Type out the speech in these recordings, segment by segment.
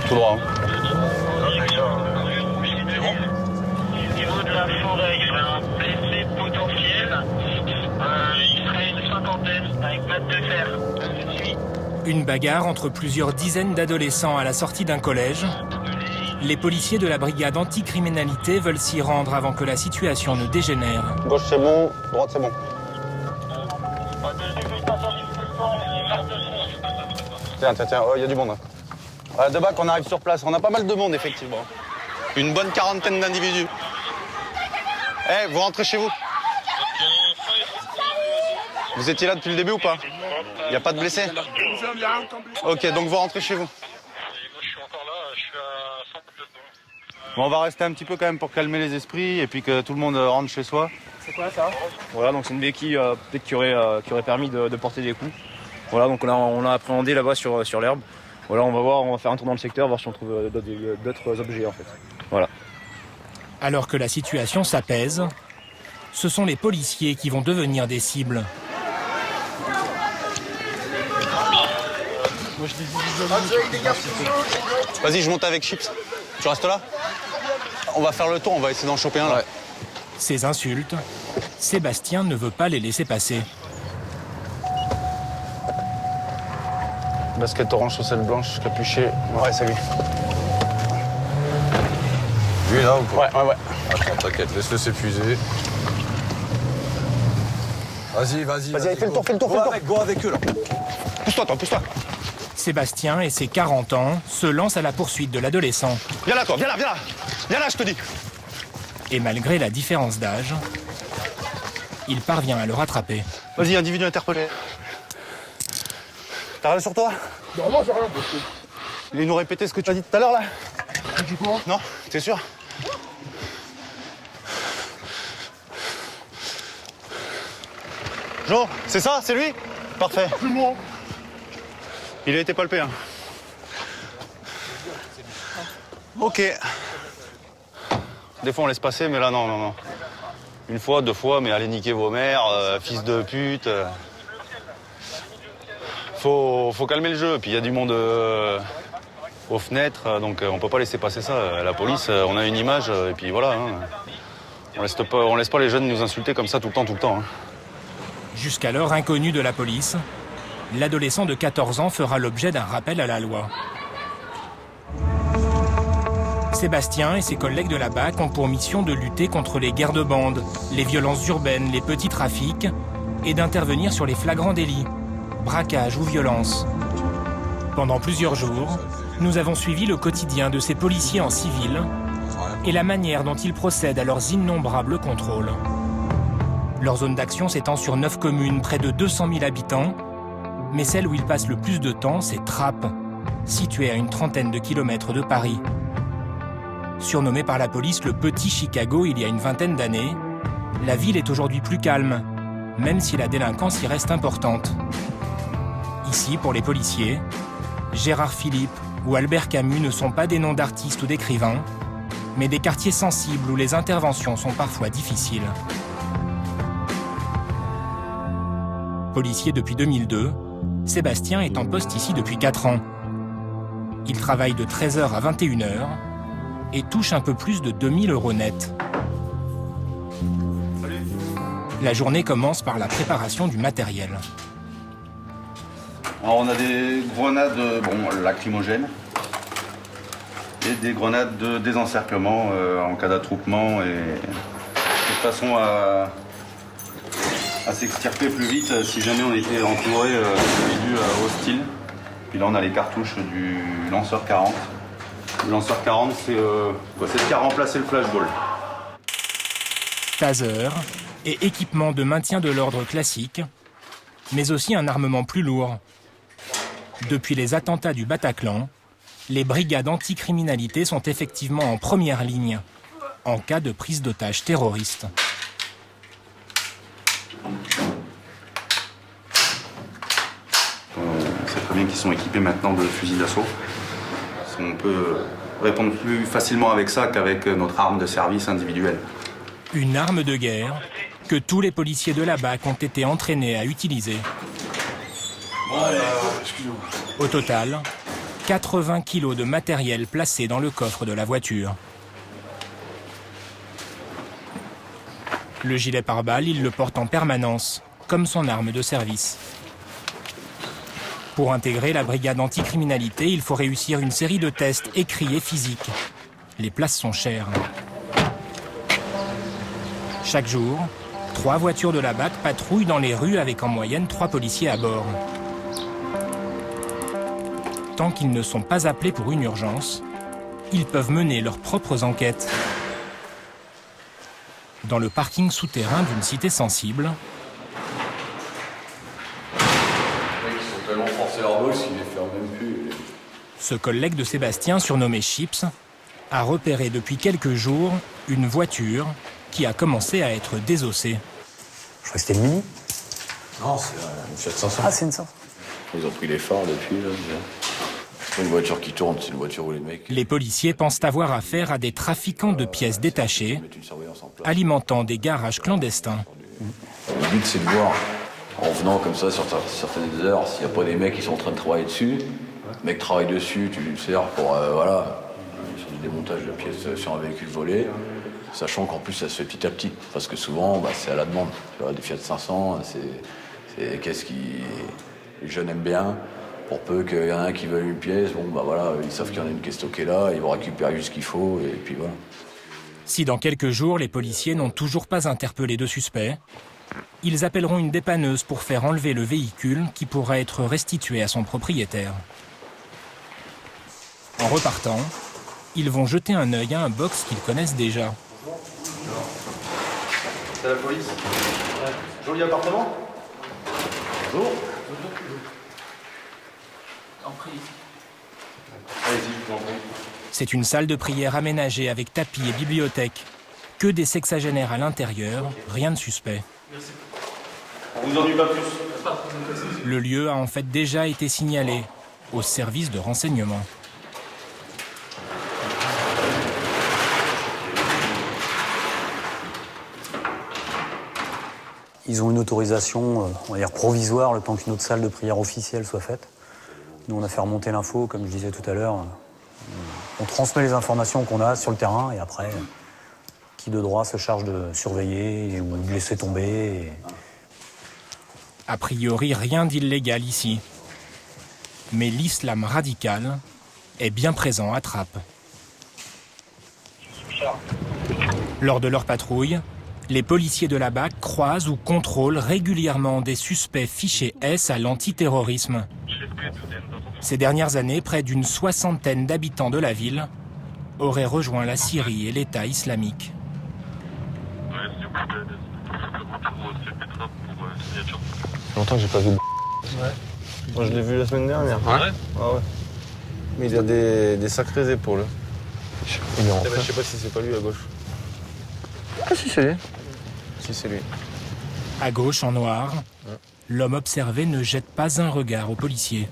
Tout droit. Au niveau de la forêt, il y aurait un blessé potentiel. Il serait une cinquantaine avec patte de fer. Une bagarre entre plusieurs dizaines d'adolescents à la sortie d'un collège. Les policiers de la brigade anticriminalité veulent s'y rendre avant que la situation ne dégénère. Gauche c'est bon, droite c'est bon. Tiens, oh, il y a du monde. De bac, on arrive sur place. On a pas mal de monde, effectivement. Une bonne quarantaine d'individus. Eh, vous rentrez chez vous? Vous étiez là depuis le début ou pas? Il n'y a pas de blessés? Ok, donc vous rentrez chez vous. Bon, on va rester un petit peu quand même pour calmer les esprits et puis que tout le monde rentre chez soi. C'est quoi ça? Voilà, donc c'est une béquille peut-être qui aurait permis de porter des coups. Voilà, donc on l'a appréhendé là-bas sur l'herbe. Voilà, on va voir, on va faire un tour dans le secteur, voir si on trouve d'autres objets en fait. Voilà. Alors que la situation s'apaise, ce sont les policiers qui vont devenir des cibles. Vas-y, je monte avec Chips. Tu restes là? On va faire le tour, on va essayer d'en choper un là. Ouais. Ces insultes, Sébastien ne veut pas les laisser passer. Basket orange, chaussette blanche, capuché. Ouais, c'est lui. Lui là ou quoi? Ouais. Attends, t'inquiète, laisse-le s'épuiser. Vas-y, allez, fais le tour. Go avec eux là. Pousse-toi, pousse-toi. Sébastien et ses 40 ans se lancent à la poursuite de l'adolescent. Viens là, toi, viens là, je te dis. Et malgré la différence d'âge, il parvient à le rattraper. Vas-y, individu interpellé. T'as rien sur toi? Non, moi j'ai rien. Il nous répétait ce que tu as dit tout à l'heure là? Tu quoi? Non, t'es sûr? Jo, c'est ça? C'est lui? Parfait. C'est moi. Il a été palpé, hein. Ok. Des fois on laisse passer, mais là non. Une fois, 2 fois, mais allez niquer vos mères, fils de pute. Faut calmer le jeu, puis il y a du monde aux fenêtres, donc on peut pas laisser passer ça. La police, on a une image, et puis voilà. Hein. On laisse pas les jeunes nous insulter comme ça tout le temps. Hein. Jusqu'alors inconnu de la police, l'adolescent de 14 ans fera l'objet d'un rappel à la loi. Sébastien et ses collègues de la BAC ont pour mission de lutter contre les guerres de bande, les violences urbaines, les petits trafics et d'intervenir sur les flagrants délits, braquage ou violence. Pendant plusieurs jours, nous avons suivi le quotidien de ces policiers en civil et la manière dont ils procèdent à leurs innombrables contrôles. Leur zone d'action s'étend sur 9 communes, près de 200 000 habitants, mais celle où ils passent le plus de temps, c'est Trappes, située à une trentaine de kilomètres de Paris. Surnommée par la police le Petit Chicago il y a une vingtaine d'années, la ville est aujourd'hui plus calme, même si la délinquance y reste importante. Ici, pour les policiers, Gérard Philippe ou Albert Camus ne sont pas des noms d'artistes ou d'écrivains, mais des quartiers sensibles où les interventions sont parfois difficiles. Policier depuis 2002, Sébastien est en poste ici depuis 4 ans. Il travaille de 13h à 21h et touche un peu plus de 2000 € net. La journée commence par la préparation du matériel. Alors on a des grenades lacrymogènes et des grenades de désencerclement en cas d'attroupement et de façon à s'extirper plus vite si jamais on était entouré d'individus hostiles. Puis là on a les cartouches du lanceur 40. Le lanceur 40 c'est ce qui a remplacé le flashball. Taser et équipement de maintien de l'ordre classique, mais aussi un armement plus lourd. Depuis les attentats du Bataclan, les brigades anticriminalité sont effectivement en première ligne en cas de prise d'otages terroristes. On sait très bien qu'ils sont équipés maintenant de fusils d'assaut. On peut répondre plus facilement avec ça qu'avec notre arme de service individuelle. Une arme de guerre que tous les policiers de la BAC ont été entraînés à utiliser. Au total, 80 kilos de matériel placé dans le coffre de la voiture. Le gilet pare-balles, il le porte en permanence, comme son arme de service. Pour intégrer la brigade anticriminalité, il faut réussir une série de tests écrits et physiques. Les places sont chères. Chaque jour, 3 voitures de la BAC patrouillent dans les rues avec en moyenne 3 policiers à bord. Tant qu'ils ne sont pas appelés pour une urgence, ils peuvent mener leurs propres enquêtes. Dans le parking souterrain d'une cité sensible, Ils sont tellement forcés leur boss qu'ils les ferment même plus. ce collègue de Sébastien, surnommé Chips, a repéré depuis quelques jours une voiture qui a commencé à être désossée. Je crois que c'était le Mini. Non, c'est une Fiat 500. Ah, c'est une ça. Ils ont pris les phares depuis, là. C'est pas une voiture qui tourne, c'est une voiture où les mecs Les policiers pensent avoir affaire à des trafiquants de pièces détachées, mettent une surveillance en place. alimentant des garages clandestins. Le but, c'est de voir, en venant comme ça sur certaines heures, s'il n'y a pas des mecs qui sont en train de travailler dessus. Le mec travaille dessus, tu lui sers pour, sur du démontage de pièces sur un véhicule volé. Sachant qu'en plus, ça se fait petit à petit. Parce que souvent, c'est à la demande. Tu vois, des Fiat 500, c'est des caisses qui les jeunes aiment bien. Pour peu qu'il y en a un qui veuille une pièce, ils savent qu'il y en a une qui est stockée là, ils vont récupérer juste ce qu'il faut, et puis voilà. Si dans quelques jours, les policiers n'ont toujours pas interpellé de suspect, ils appelleront une dépanneuse pour faire enlever le véhicule qui pourra être restitué à son propriétaire. En repartant, ils vont jeter un œil à un box qu'ils connaissent déjà. C'est la police. Joli appartement. Bonjour. Allez-y, je vous en prie. C'est une salle de prière aménagée avec tapis et bibliothèque. Que des sexagénaires à l'intérieur, rien de suspect. On vous ennuie pas plus. Le lieu a en fait déjà été signalé au service de renseignement. Ils ont une autorisation, on va dire provisoire, le temps qu'une autre salle de prière officielle soit faite. Nous, on a fait remonter l'info, comme je disais tout à l'heure. On transmet les informations qu'on a sur le terrain et après, qui de droit se charge de surveiller ou de laisser tomber. A priori, rien d'illégal ici. Mais l'islam radical est bien présent à Trappes. Lors de leur patrouille, les policiers de la BAC croisent ou contrôlent régulièrement des suspects fichés S à l'antiterrorisme. Ces dernières années, près d'une 60aine d'habitants de la ville auraient rejoint la Syrie et l'État islamique. Longtemps que j'ai pas vu. Ouais. Moi je l'ai vu la semaine dernière. Ouais. Ah ouais. Mais il a des sacrées épaules. Il est rentré. Je sais pas si c'est pas lui à gauche. Ah si c'est lui. Si c'est lui. À gauche, en noir, l'homme observé ne jette pas un regard aux policiers.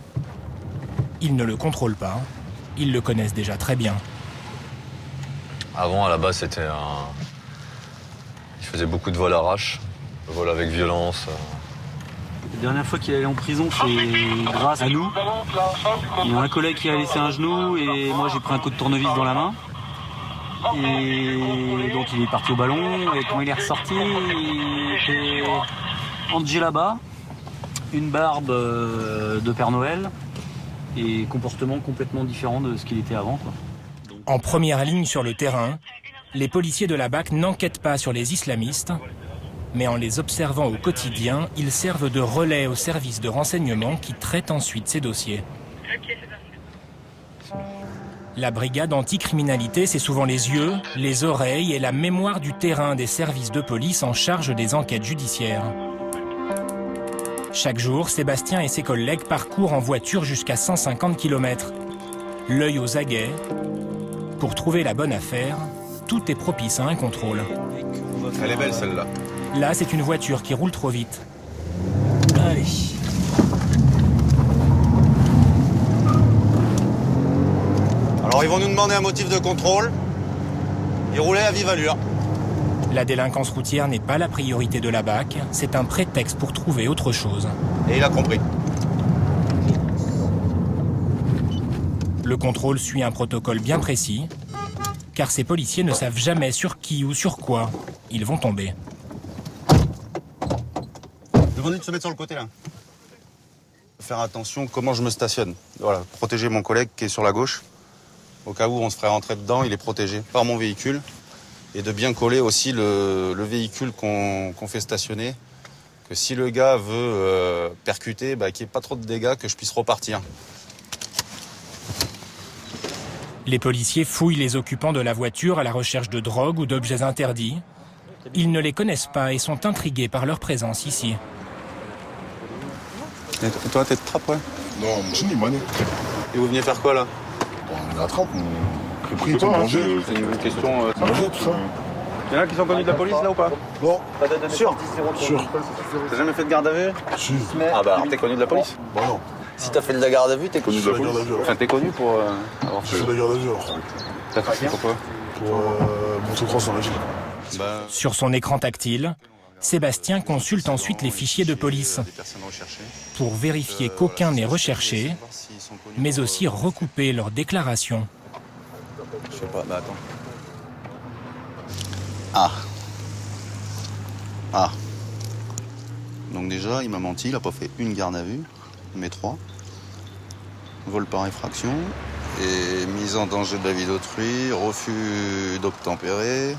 Ils ne le contrôlent pas. Ils le connaissent déjà très bien. Avant, à la base, c'était un... Il faisait beaucoup de vols arrache, de vols avec violence. La dernière fois qu'il est allé en prison, c'est grâce à nous. Il y a un collègue qui a laissé un genou et moi j'ai pris un coup de tournevis dans la main. Et donc il est parti au ballon et quand il est ressorti, il était en djellaba, une barbe de Père Noël et comportement complètement différent de ce qu'il était avant, quoi. En première ligne sur le terrain, les policiers de la BAC n'enquêtent pas sur les islamistes, mais en les observant au quotidien, ils servent de relais au service de renseignement qui traite ensuite ces dossiers. La brigade anticriminalité, c'est souvent les yeux, les oreilles et la mémoire du terrain des services de police en charge des enquêtes judiciaires. Chaque jour, Sébastien et ses collègues parcourent en voiture jusqu'à 150 km. L'œil aux aguets. Pour trouver la bonne affaire, tout est propice à un contrôle. Elle est belle celle-là. Là, c'est une voiture qui roule trop vite. Allez. Alors ils vont nous demander un motif de contrôle. Ils roulaient à vive allure. La délinquance routière n'est pas la priorité de la BAC, c'est un prétexte pour trouver autre chose. Et il a compris. Le contrôle suit un protocole bien précis, car ces policiers ne savent jamais sur qui ou sur quoi ils vont tomber. Demandez de se mettre sur le côté là. Faire attention comment je me stationne. Voilà, protéger mon collègue qui est sur la gauche. Au cas où on se ferait rentrer dedans, il est protégé par mon véhicule. Et de bien coller aussi le véhicule qu'on fait stationner. Que si le gars veut percuter, qu'il n'y ait pas trop de dégâts, que je puisse repartir. Les policiers fouillent les occupants de la voiture à la recherche de drogue ou d'objets interdits. Ils ne les connaissent pas et sont intrigués par leur présence ici. Et toi, t'es de trappe, ouais? Non, mon chien, il manait. Et vous venez faire quoi, là? On la trappe, on pris pas manger. C'est une question... Manger, tout ça. Il y en a qui sont connus de la police, là, ou pas? Non. Sûr? Sûr. T'as jamais fait de garde à vue? Si. Ah bah alors t'es connu de la police? Bah non. Si t'as fait de la garde à vue, t'es connu de la police. Enfin, t'es connu pour avoir J'ai fait de la garde à vue, alors. T'as fait pourquoi? Pour motocross dans la ville. Sur son écran tactile, Sébastien consulte ensuite les fichiers de police pour vérifier qu'aucun n'est recherché, mais aussi recouper leurs déclarations. Je sais pas, attends. Ah. Donc déjà, il m'a menti, il a pas fait une garde à vue, mais 3. Vol par effraction, et mise en danger de la vie d'autrui, refus d'obtempérer,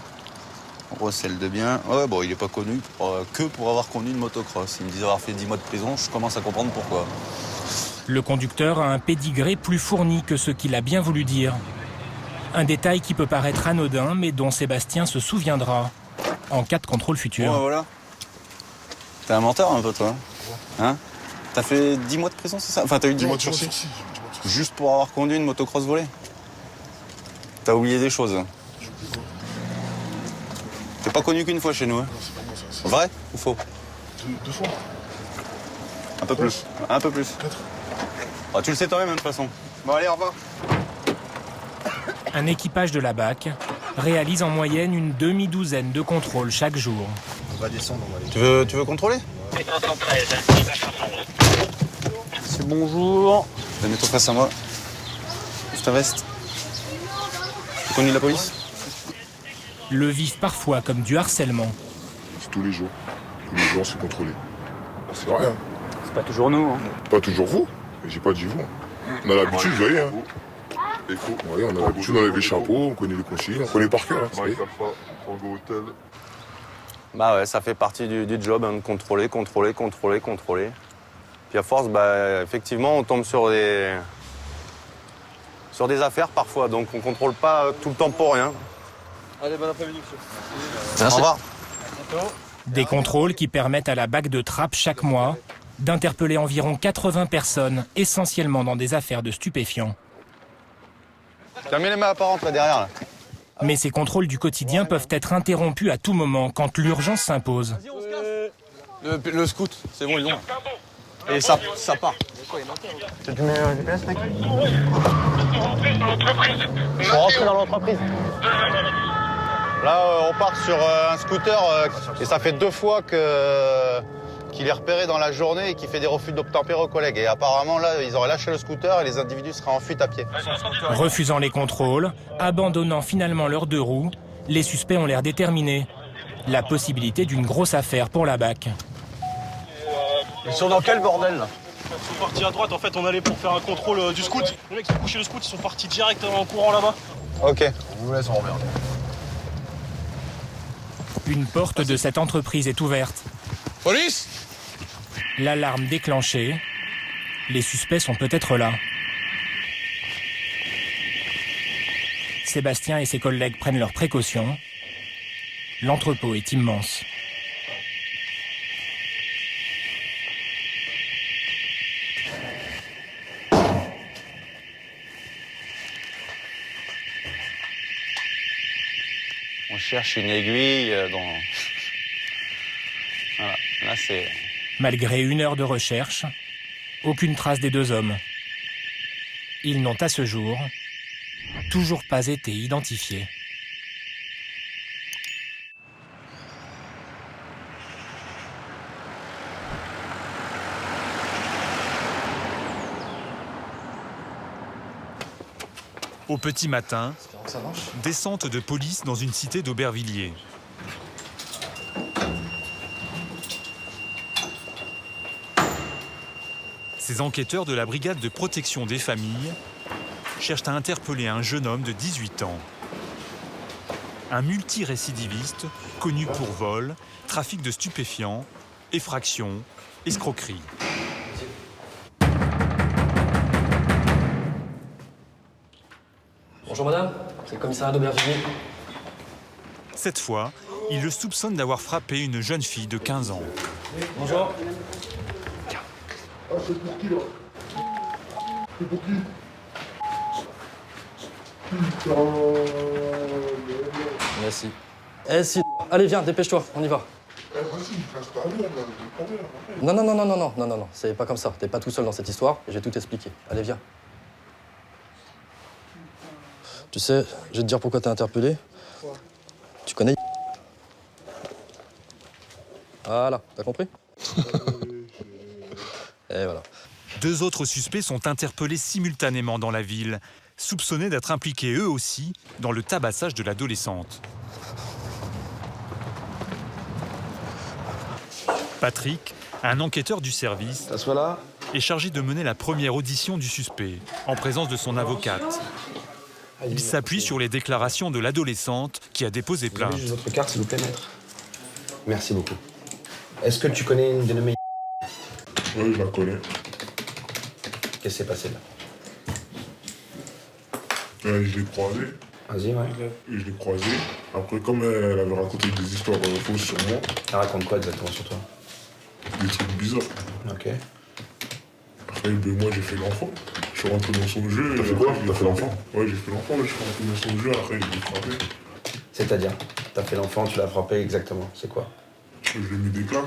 recel de biens. Ouais, bon, il est pas connu que pour avoir conduit une motocross. Il me disait avoir fait 10 mois de prison, je commence à comprendre pourquoi. Le conducteur a un pédigré plus fourni que ce qu'il a bien voulu dire. Un détail qui peut paraître anodin, mais dont Sébastien se souviendra en cas de contrôle futur. Ouais, voilà. T'es un menteur un peu, toi. Hein? T'as fait 10 mois de prison, c'est ça? Enfin, t'as eu 10 mois de sursis. Juste pour avoir conduit une motocross volée. T'as oublié des choses. T'es pas connu qu'une fois chez nous, hein? Vrai ou faux? 2 fois. Un peu plus. Un peu plus. 4. Ah, tu le sais toi-même, de toute façon. Bon, allez, au revoir. Un équipage de la BAC réalise en moyenne une demi-douzaine de contrôles chaque jour. On va descendre, on va aller. Tu veux contrôler? C'est bonjour. Mets-toi face à moi. Pousse ta veste. Tu connu de la police? Le vivent parfois comme du harcèlement. C'est tous les jours. Tous les jours, c'est contrôlé. C'est rien. C'est pas toujours nous. Hein. Pas toujours vous. Mais j'ai pas dit vous. On a l'habitude, vous voyez. Hein. Ouais, on a l'habitude d'enlever les chapeaux, on connaît les consignes, on connaît par cœur. Hein, bah ouais, ça fait partie du job, hein, de contrôler. Puis à force, effectivement, on tombe sur des affaires parfois, donc on contrôle pas tout le temps pour rien. Allez, bon après-midi, monsieur. Au revoir. Des contrôles qui permettent à la BAC de Trappes chaque mois d'interpeller environ 80 personnes, essentiellement dans des affaires de stupéfiants. Fermez les mains apparentes là derrière. Là. Mais ces contrôles du quotidien peuvent être interrompus à tout moment quand l'urgence s'impose. Le scout, c'est bon, ils l'ont. Et ça part. Tu mets un GPS, mec? Faut rentrer dans l'entreprise. Là, on part sur un scooter et ça fait 2 fois qu'il est repéré dans la journée et qu'il fait des refus d'obtempérer aux collègues. Et apparemment, là, ils auraient lâché le scooter et les individus seraient en fuite à pied. Refusant les contrôles, abandonnant finalement leurs 2 roues, les suspects ont l'air déterminés. La possibilité d'une grosse affaire pour la BAC. Ils sont dans quel bordel, là? Ils sont partis à droite, en fait, on allait pour faire un contrôle du scout. Les mecs qui ont couché le scout, ils sont partis direct en courant là-bas. Ok. On vous laisse en remerder. Une porte de cette entreprise est ouverte. Police! L'alarme déclenchée, les suspects sont peut-être là. Sébastien et ses collègues prennent leurs précautions. L'entrepôt est immense. On cherche une aiguille dans... Voilà, là c'est... Malgré 1 heure de recherche, aucune trace des 2 hommes. Ils n'ont à ce jour toujours pas été identifiés. Au petit matin, descente de police dans une cité d'Aubervilliers. Ces enquêteurs de la brigade de protection des familles cherchent à interpeller un jeune homme de 18 ans. Un multirécidiviste connu pour vol, trafic de stupéfiants, effraction, escroquerie. Bonjour madame, c'est le commissariat d'Aubervilliers. Cette fois, il le soupçonne d'avoir frappé une jeune fille de 15 ans. Bonjour. Ah, c'est pour qui là? C'est pour qui? Putain. Merci. Eh si, allez viens, dépêche-toi, on y va. Eh vas-y, casse ta mère, là, j'ai pas l'air. Non, c'est pas comme ça. T'es pas tout seul dans cette histoire, et j'ai tout expliqué. Allez, viens. Tu sais, je vais te dire pourquoi t'es interpellé. Tu connais. Voilà, t'as compris? Et voilà. 2 autres suspects sont interpellés simultanément dans la ville, soupçonnés d'être impliqués eux aussi dans le tabassage de l'adolescente. Patrick, un enquêteur du service, est chargé de mener la première audition du suspect, en présence de son avocate. Il s'appuie sur les déclarations de l'adolescente qui a déposé plainte. Juste votre carte, s'il vous plaît, maître. Merci beaucoup. Est-ce que tu connais une dénommée? Oui, je la connais. Qu'est-ce qui s'est passé là? Je l'ai croisée. Vas-y, ouais. Et je l'ai croisée. Après, comme elle avait raconté des histoires fausses sur moi. Elle raconte quoi exactement sur toi? Des trucs bizarres. Ok. Après, ben, moi, j'ai fait l'enfant. Je suis rentré dans son jeu. T'as fait quoi? T'as fait l'enfant? Ouais, j'ai fait l'enfant, je suis rentré dans son jeu, après, je l'ai frappé. C'est-à-dire? T'as fait l'enfant, tu l'as frappé exactement. C'est quoi? Je lui ai mis des claques.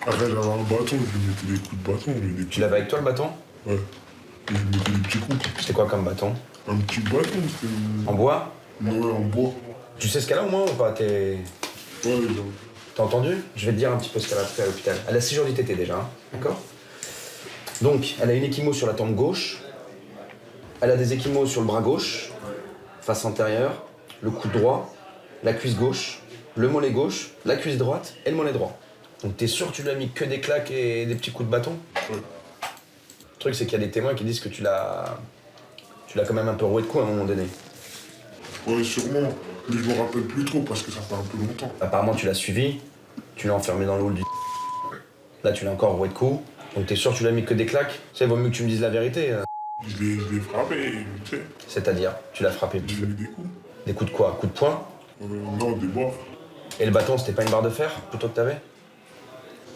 Après, j'avais un bâton, je lui mettais des coups de bâton. Tu l'avais avec toi le bâton? Ouais. Et je lui mettais des petits coups. C'était quoi comme bâton? Un petit bâton, c'était. En bois? Ouais, en bois. Tu sais ce qu'elle a au moins ou pas? Ouais, T'as entendu? Je vais te dire un petit peu ce qu'elle a fait à l'hôpital. Elle a 6 jours d'ITT déjà, hein, d'accord? Donc, elle a une échymose sur la tempe gauche. Elle a des échymoses sur le bras gauche, face antérieure, le coude droit, la cuisse gauche, le mollet gauche, la cuisse droite et le mollet droit. Donc t'es sûr que tu lui as mis que des claques et des petits coups de bâton? Ouais. Le truc c'est qu'il y a des témoins qui disent que tu l'as quand même un peu roué de coups à un moment donné. Ouais, sûrement. Mais je me rappelle plus trop parce que ça fait un peu longtemps. Apparemment tu l'as suivi, tu l'as enfermé dans le hall du... Là tu l'as encore roué de coups. Donc t'es sûr que tu lui as mis que des claques? Tu sais, vaut mieux que tu me dises la vérité. Je l'ai frappé, tu sais. C'est-à-dire, tu l'as frappé? J'ai mis des coups. Des coups de quoi? Coups de poing? Non, des barres. Et le bâton, c'était pas une barre de fer plutôt que t'avais?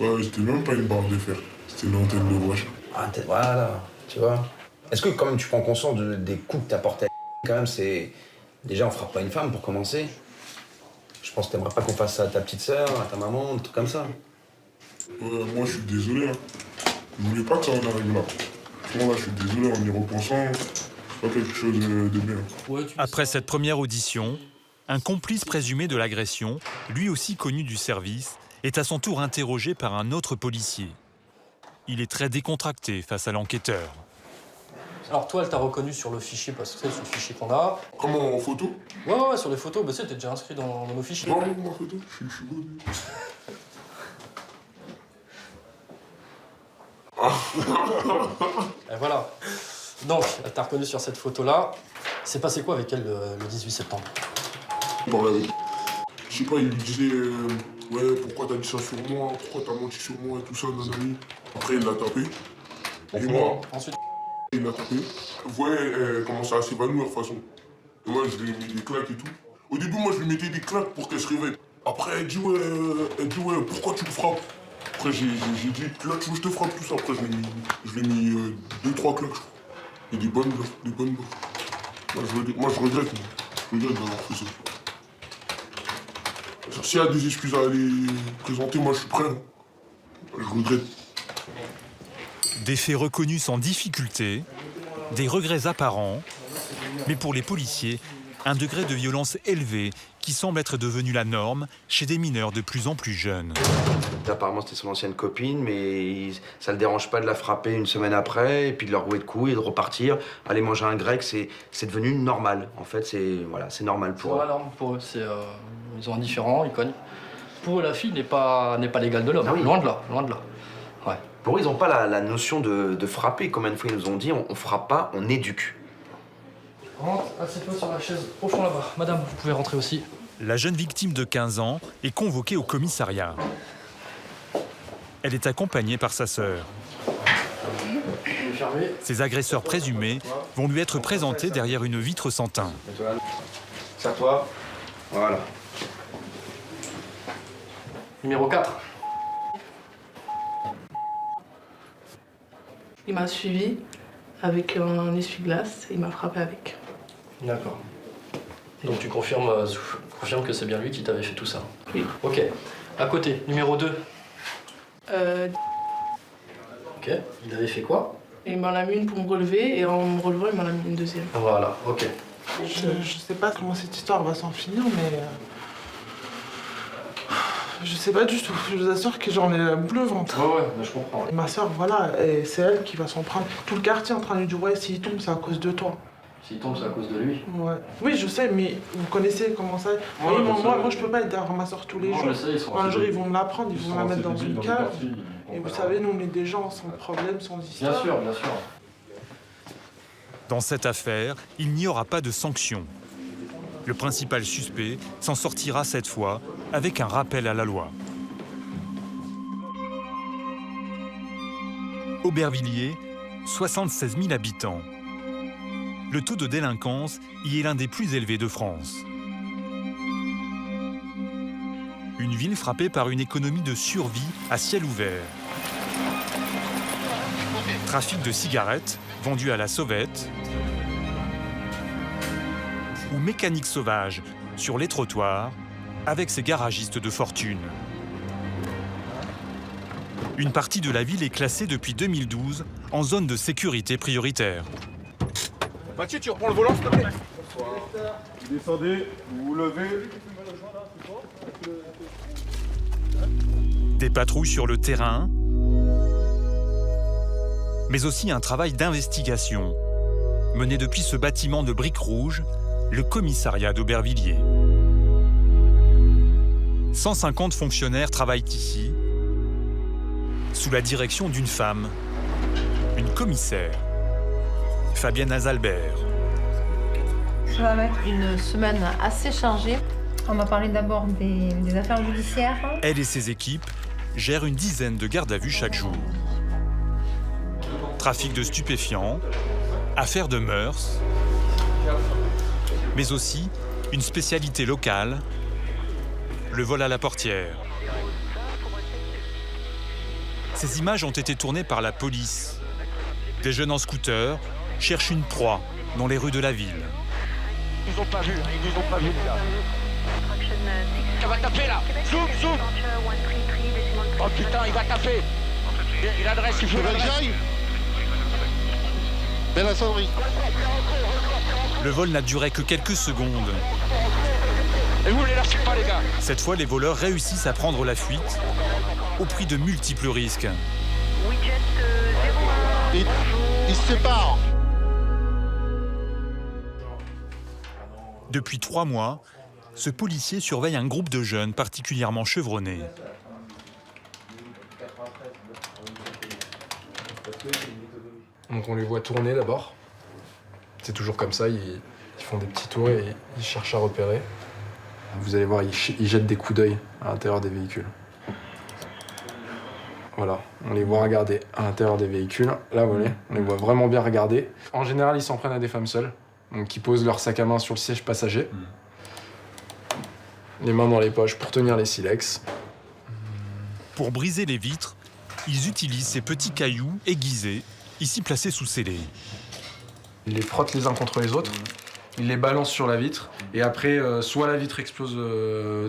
Ouais, c'était même pas une barre de fer. C'était une antenne de voiture. Ah, voilà, tu vois. Est-ce que quand même tu prends conscience des coups que t'as portés à quand même, c'est... Déjà, on frappe pas une femme pour commencer. Je pense que t'aimerais pas qu'on fasse ça à ta petite sœur, à ta maman, des trucs comme ça. Ouais, moi, je suis désolé. Hein. Je voulais pas que ça en arrive là. Franchement, là, je suis désolé, en y repensant, c'est pas quelque chose de bien. Après cette première audition, un complice présumé de l'agression, lui aussi connu du service, est à son tour interrogé par un autre policier. Il est très décontracté face à l'enquêteur. Alors toi, elle t'a reconnu sur le fichier, parce que c'est sur le fichier qu'on a. Comment, en photo? Ouais, sur les photos, bah tu sais, t'es déjà inscrit dans nos fichiers. Non, ma photo, je suis beau. Et voilà. Donc, elle t'a reconnu sur cette photo-là. C'est passé quoi avec elle le 18 septembre? Je sais pas, il lui disait ouais, pourquoi t'as dit ça sur moi, pourquoi t'as menti sur moi et tout ça, nanani. Après, il l'a tapé. Et moi, ensuite, il l'a tapé. Vous voyez, elle commençait à s'évanouir de toute façon. Et moi, je lui ai mis des claques et tout. Au début, moi, je lui mettais des claques pour qu'elle se réveille. Après, elle dit ouais, pourquoi tu me frappes? Après, j'ai dit, là, tu veux que je te frappe, tout ça. Après, je lui ai mis 2-3 claques, je crois. Et des bonnes blagues, Moi, je regrette d'avoir fait ça. S'il y a des excuses à aller présenter, moi, je suis prêt. Je regrette. Des faits reconnus sans difficulté, des regrets apparents, mais pour les policiers, Un degré de violence élevé qui semble être devenu la norme chez des mineurs de plus en plus jeunes. Apparemment, c'était son ancienne copine, mais ça le dérange pas de la frapper une semaine après, et puis de leur rouer de coups et de repartir. Aller manger un grec, c'est devenu normal. En fait, c'est normal pour eux. C'est la norme pour eux. Ils sont indifférents, ils cognent. Pour eux, la fille n'est pas l'égale de l'homme. Ah oui. Loin de là, loin de là. Ouais. Pour eux, ils n'ont pas la notion de frapper. Combien de fois ils nous ont dit, on frappe pas, on éduque. Rentre, assieds-toi sur la chaise au fond là-bas. Madame, vous pouvez rentrer aussi. La jeune victime de 15 ans est convoquée au commissariat. Elle est accompagnée par sa sœur. Ses agresseurs présumés vont lui être présentés derrière une vitre sans teint. Serre-toi. Voilà. Numéro 4. Il m'a suivi avec un essuie-glace et il m'a frappé avec. D'accord. Donc tu confirmes que c'est bien lui qui t'avait fait tout ça? Oui. Ok. À côté, numéro 2. Ok. Il avait fait quoi? Il m'en a mis une pour me relever et en me relevant, il m'en a mis une deuxième. Voilà, ok. Je sais pas comment cette histoire va s'en finir, mais... Je sais pas du tout. Je vous assure que j'en ai la boule au ventre. Ouais, mais je comprends. Et ma soeur, voilà, et c'est elle qui va s'en prendre. Tout le quartier est en train de lui dire, ouais, s'il tombe, c'est à cause de toi. S'il tombe, c'est à cause de lui. Ouais. Oui, je sais, mais vous connaissez comment ça... Ouais, moi, je peux pas être derrière ma soeur tous les jours. Je sais, ils sont un jour, ils vont me la prendre, ils vont la mettre dans une cave. Et vous savez, nous, on est des gens sans problème, sans histoire. Bien sûr, bien sûr. Dans cette affaire, il n'y aura pas de sanction. Le principal suspect s'en sortira cette fois avec un rappel à la loi. Aubervilliers, 76 000 habitants. Le taux de délinquance y est l'un des plus élevés de France. Une ville frappée par une économie de survie à ciel ouvert. Trafic de cigarettes vendues à la sauvette ou mécanique sauvage sur les trottoirs avec ses garagistes de fortune. Une partie de la ville est classée depuis 2012 en zone de sécurité prioritaire. Mathieu, tu reprends le volant, s'il te plaît. Vous descendez, vous vous levez. Des patrouilles sur le terrain, mais aussi un travail d'investigation mené depuis ce bâtiment de briques rouges, le commissariat d'Aubervilliers. 150 fonctionnaires travaillent ici, sous la direction d'une femme, une commissaire, Fabienne Azalbert. Ça va être une semaine assez chargée. On va parler d'abord des affaires judiciaires. Elle et ses équipes gèrent une dizaine de gardes à vue chaque jour. Trafic de stupéfiants, affaires de mœurs, mais aussi une spécialité locale, le vol à la portière. Ces images ont été tournées par la police. Des jeunes en scooter cherchent une proie dans les rues de la ville. Ils nous ont pas vus, les gars. Ça va taper là. Zoom, zoom. Oh putain, il va taper. Il adresse, il faut que j'aille. Belle incendie. Le vol n'a duré que quelques secondes. Et vous les lâchez pas, les gars. Cette fois, les voleurs réussissent à prendre la fuite au prix de multiples risques. Ils se séparent. Depuis 3 mois, ce policier surveille un groupe de jeunes particulièrement chevronnés. Donc on les voit tourner d'abord. C'est toujours comme ça, ils font des petits tours et ils cherchent à repérer. Vous allez voir, ils jettent des coups d'œil à l'intérieur des véhicules. Voilà, on les voit regarder à l'intérieur des véhicules. Là, vous voyez, on les voit vraiment bien regarder. En général, ils s'en prennent à des femmes seules, donc qui posent leur sac à main sur le siège passager. Les mains dans les poches pour tenir les silex. Pour briser les vitres, ils utilisent ces petits cailloux aiguisés, ici placés sous scellés. Ils les frottent les uns contre les autres, ils les balancent sur la vitre, et après, soit la vitre explose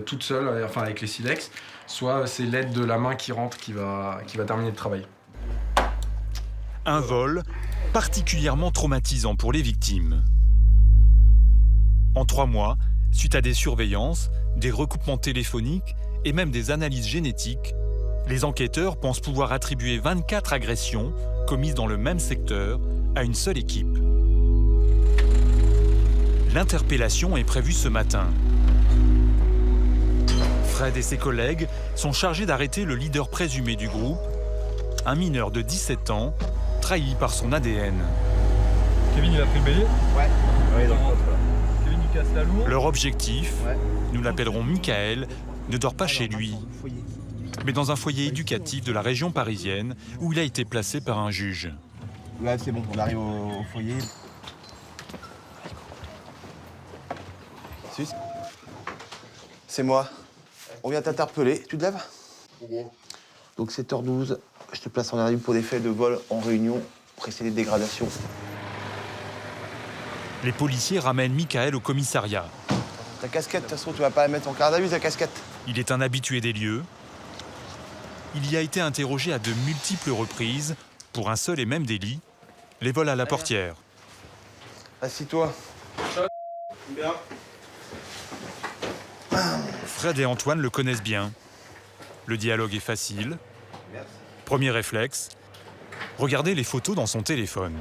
toute seule, enfin avec les silex, soit c'est l'aide de la main qui rentre qui va terminer le travail. Un vol particulièrement traumatisant pour les victimes. En 3 mois, suite à des surveillances, des recoupements téléphoniques et même des analyses génétiques, les enquêteurs pensent pouvoir attribuer 24 agressions commises dans le même secteur à une seule équipe. L'interpellation est prévue ce matin. Fred et ses collègues sont chargés d'arrêter le leader présumé du groupe, un mineur de 17 ans, trahi par son ADN. Kevin, il a pris le bélier? Ouais. Oui, dans le contre, là. Kevin, il casse la lourde. Leur objectif, nous l'appellerons Michael, ne dort pas chez lui, mais dans un foyer éducatif de la région parisienne où il a été placé par un juge. Là, c'est bon, on arrive au foyer. C'est moi. On vient t'interpeller. Tu te lèves? Donc 7h12, je te place en arrivée pour des faits de vol en réunion, précédé de dégradation. Les policiers ramènent Michael au commissariat. Ta casquette, de toute façon, tu vas pas la mettre en garde à vue, ta casquette. Il est un habitué des lieux. Il y a été interrogé à de multiples reprises pour un seul et même délit, les vols à la portière. Assis-toi. Bien. Fred et Antoine le connaissent bien. Le dialogue est facile. Premier réflexe, regardez les photos dans son téléphone.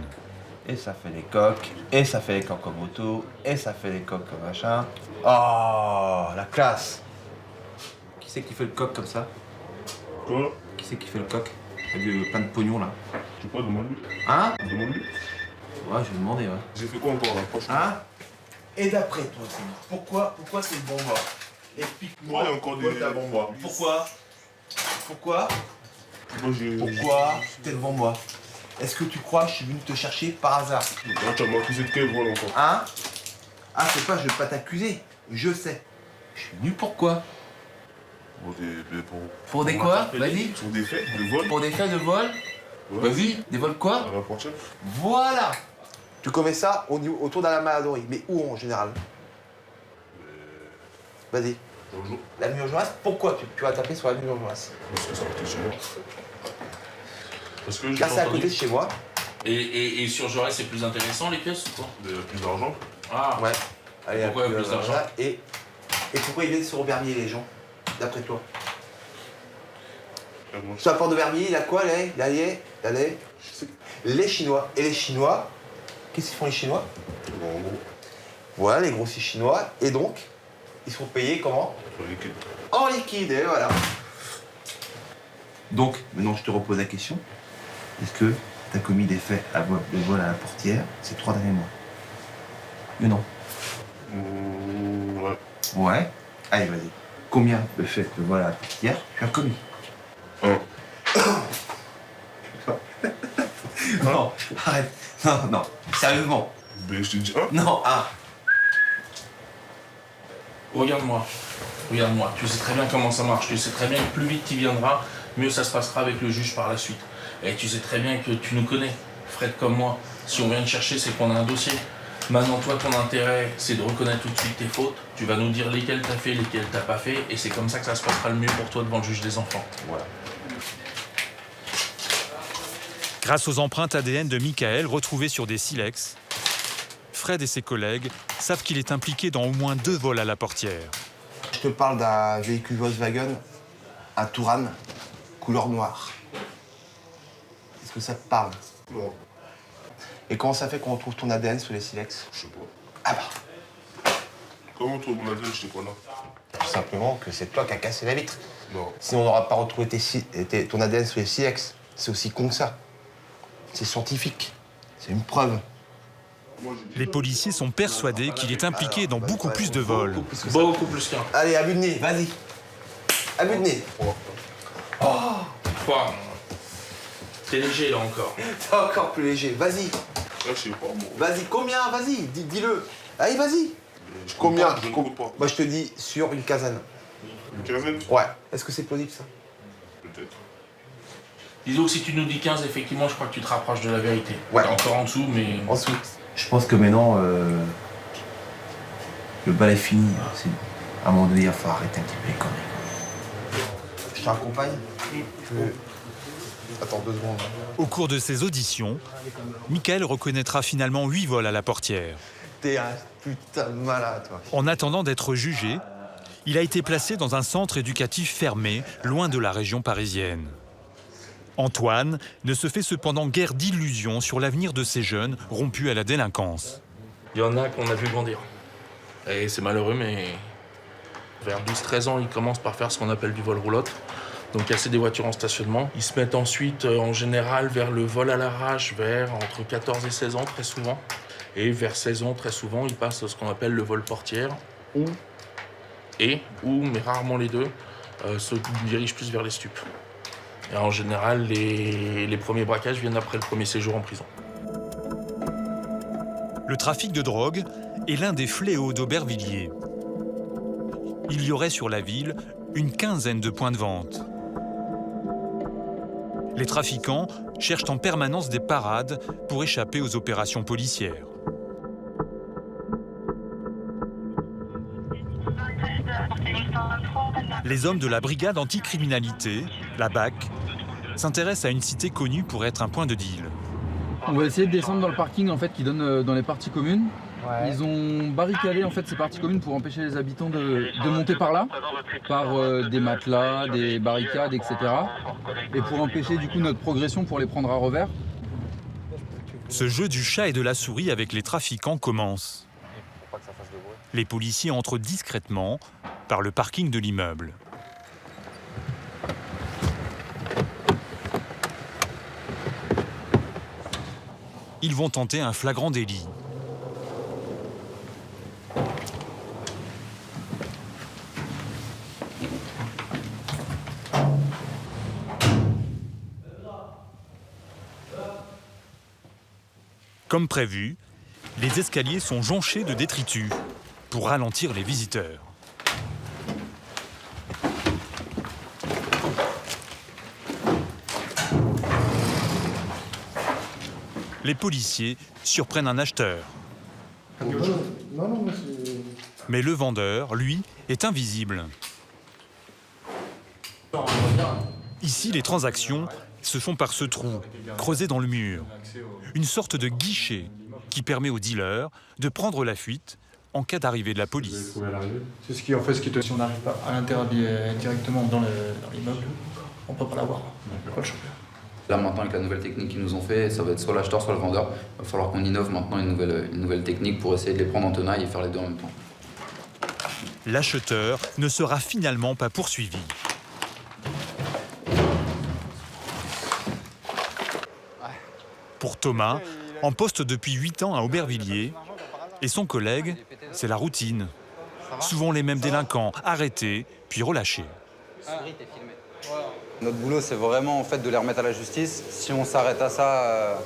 Et ça fait les coques, et ça fait les coques en moto, et ça fait les coques comme machin. Oh, la classe! Qui c'est qui fait le coq comme ça? Quoi? Qui c'est qui fait le coq? Avec plein de pognon là. Je sais pas, demande-lui. Hein? Demande-lui. Ouais, je vais demander, ouais. J'ai fait quoi encore là? Hein? Et d'après toi, pourquoi c'est le bon mort? Explique-moi. Ouais, il y a encore des bons mois. Pourquoi Moi, Pourquoi t'es devant moi? Est-ce que tu crois que je suis venu te chercher par hasard? Là, tu vas m'accuser de quel vol encore? Hein? Ah, c'est pas, je vais pas t'accuser. Je sais. Je suis venu pourquoi? Pour des quoi? Vas-y. Pour des faits de vol. Pour des faits de vol? Ouais. Vas-y. Des vols quoi? À la portière. Voilà. Tu commets ça autour de la maladorie. Mais où en général? Vas-y. L'avenue Urgeras, pourquoi tu vas taper sur l'avenue Urgeras? Parce que ça coûte chez moi. Parce que car c'est à côté de chez moi. Et sur Jaurès, c'est plus intéressant les pièces ou quoi? Il y a plus d'argent. Ah ouais. Allez, pourquoi il y a plus d'argent? Et pourquoi ils viennent sur Aubervilliers les gens, d'après toi? Sur la porte de Verbier, il a quoi, les Chinois. Et les Chinois, qu'est-ce qu'ils font les Chinois? En gros. Voilà, les grossiers chinois. Et donc, ils sont payés comment? En liquide. En liquide, et voilà. Donc, maintenant, je te repose la question. Est-ce que tu as commis des faits de vol à la portière ces 3 derniers mois? Oui ou non? Ouais. Ouais. Allez, vas-y. Combien de faits de vol à la portière tu as commis? 1. Non, arrête. Non. Sérieusement. Ben, je te dis 1. Non, 1. Regarde-moi. Tu sais très bien comment ça marche. Tu sais très bien que plus vite tu viendras, mieux ça se passera avec le juge par la suite. Et tu sais très bien que tu nous connais, Fred comme moi. Si on vient te chercher, c'est qu'on a un dossier. Maintenant, toi, ton intérêt, c'est de reconnaître tout de suite tes fautes. Tu vas nous dire lesquelles t'as fait, lesquelles t'as pas fait. Et c'est comme ça que ça se passera le mieux pour toi devant le juge des enfants. Voilà. Grâce aux empreintes ADN de Michael retrouvées sur des silex, Fred et ses collègues savent qu'il est impliqué dans au moins 2 vols à la portière. Je te parle d'un véhicule Volkswagen, un Touran, couleur noire. Est-ce que ça te parle? Non. Et comment ça fait qu'on retrouve ton ADN sur les silex? Je sais pas. Ah bah. Comment toi, mon ADN, j'étais pas là? Tout simplement que c'est toi qui as cassé la vitre. Non. Sinon, on n'aura pas retrouvé ton ADN sur les silex. C'est aussi con que ça. C'est scientifique. C'est une preuve. Les policiers sont persuadés qu'il est impliqué dans beaucoup plus de vols. Beaucoup plus qu'un. Allez, à but de nez, vas-y. À but de nez. Oh. Quoi? T'es léger là encore. T'es encore plus léger, vas-y. Je sais pas, moi. Vas-y, combien? Vas-y, dis-le. Allez, vas-y. Combien? Moi, je te dis sur une quinzaine. Une quinzaine? Ouais. Est-ce que c'est plausible, ça? Peut-être. Disons que si tu nous dis 15, effectivement, je crois que tu te rapproches de la vérité. Ouais. Encore en dessous, mais... En dessous. Je pense que maintenant, le bal est fini. À un moment donné, il va falloir arrêter un petit peu les conneries. Je t'accompagne. Attends 2 secondes. Au cours de ses auditions, Michael reconnaîtra finalement 8 vols à la portière. T'es un putain de malade, toi. En attendant d'être jugé, il a été placé dans un centre éducatif fermé, loin de la région parisienne. Antoine ne se fait cependant guère d'illusions sur l'avenir de ces jeunes rompus à la délinquance. Il y en a qu'on a vu grandir. Et c'est malheureux, mais vers 12-13 ans, ils commencent par faire ce qu'on appelle du vol roulotte. Donc casser des voitures en stationnement. Ils se mettent ensuite, en général, vers le vol à l'arrache, vers entre 14 et 16 ans, très souvent. Et vers 16 ans, très souvent, ils passent ce qu'on appelle le vol portière, mais rarement les deux, se dirigent plus vers les stupes. Et en général, les premiers braquages viennent après le premier séjour en prison. Le trafic de drogue est l'un des fléaux d'Aubervilliers. Il y aurait sur la ville une quinzaine de points de vente. Les trafiquants cherchent en permanence des parades pour échapper aux opérations policières. Les hommes de la brigade anticriminalité, la BAC, s'intéressent à une cité connue pour être un point de deal. On va essayer de descendre dans le parking en fait, qui donne dans les parties communes. Ouais. Ils ont barricadé en fait, ces parties communes pour empêcher les habitants de monter par là, par des matelas, des barricades, etc. Et pour empêcher du coup notre progression pour les prendre à revers. Ce jeu du chat et de la souris avec les trafiquants commence. Les policiers entrent discrètement par le parking de l'immeuble. Ils vont tenter un flagrant délit. Comme prévu, les escaliers sont jonchés de détritus pour ralentir les visiteurs. Les policiers surprennent un acheteur. Mais le vendeur, lui, est invisible. Ici, les transactions se font par ce trou, creusé dans le mur. Une sorte de guichet qui permet aux dealers de prendre la fuite en cas d'arrivée de la police. C'est ce qui en fait si on n'arrive pas à l'intérieur directement dans l'immeuble, on ne peut pas l'avoir. Pas le choix. Là maintenant avec la nouvelle technique qu'ils nous ont fait, ça va être soit l'acheteur soit le vendeur. Il va falloir qu'on innove maintenant une nouvelle technique pour essayer de les prendre en tenaille et faire les deux en même temps. L'acheteur ne sera finalement pas poursuivi. Pour Thomas, en poste depuis 8 ans à Aubervilliers, et son collègue, c'est la routine. Souvent les mêmes délinquants, arrêtés, puis relâchés. Notre boulot, c'est vraiment en fait de les remettre à la justice. Si on s'arrête à ça,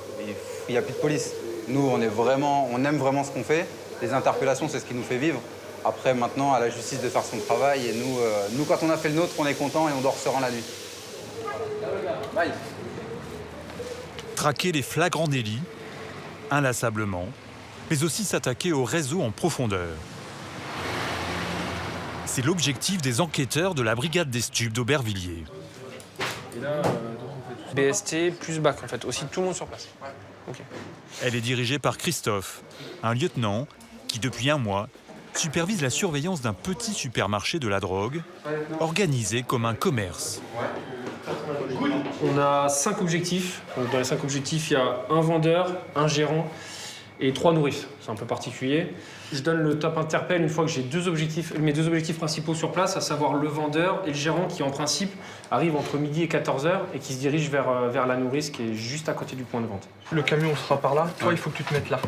il n'y a plus de police. Nous, on aime vraiment ce qu'on fait. Les interpellations, c'est ce qui nous fait vivre. Après, maintenant, à la justice de faire son travail. Et nous, quand on a fait le nôtre, on est content et on dort serein la nuit. Bye. Traquer les flagrants délits, inlassablement, mais aussi s'attaquer au réseau en profondeur. C'est l'objectif des enquêteurs de la brigade des stupes d'Aubervilliers. BST plus BAC en fait, aussi tout le monde sur place. Okay. Elle est dirigée par Christophe, un lieutenant qui depuis un mois supervise la surveillance d'un petit supermarché de la drogue, organisé comme un commerce. On a 5 objectifs. Donc dans les 5 objectifs, il y a un vendeur, un gérant et 3 nourrices. C'est un peu particulier. Je donne le top interpelle une fois que j'ai mes deux objectifs principaux sur place, à savoir le vendeur et le gérant qui, en principe, arrivent entre midi et 14h et qui se dirigent vers la nourrice qui est juste à côté du point de vente. Le camion sera par là. Toi, il faut que tu te mettes là.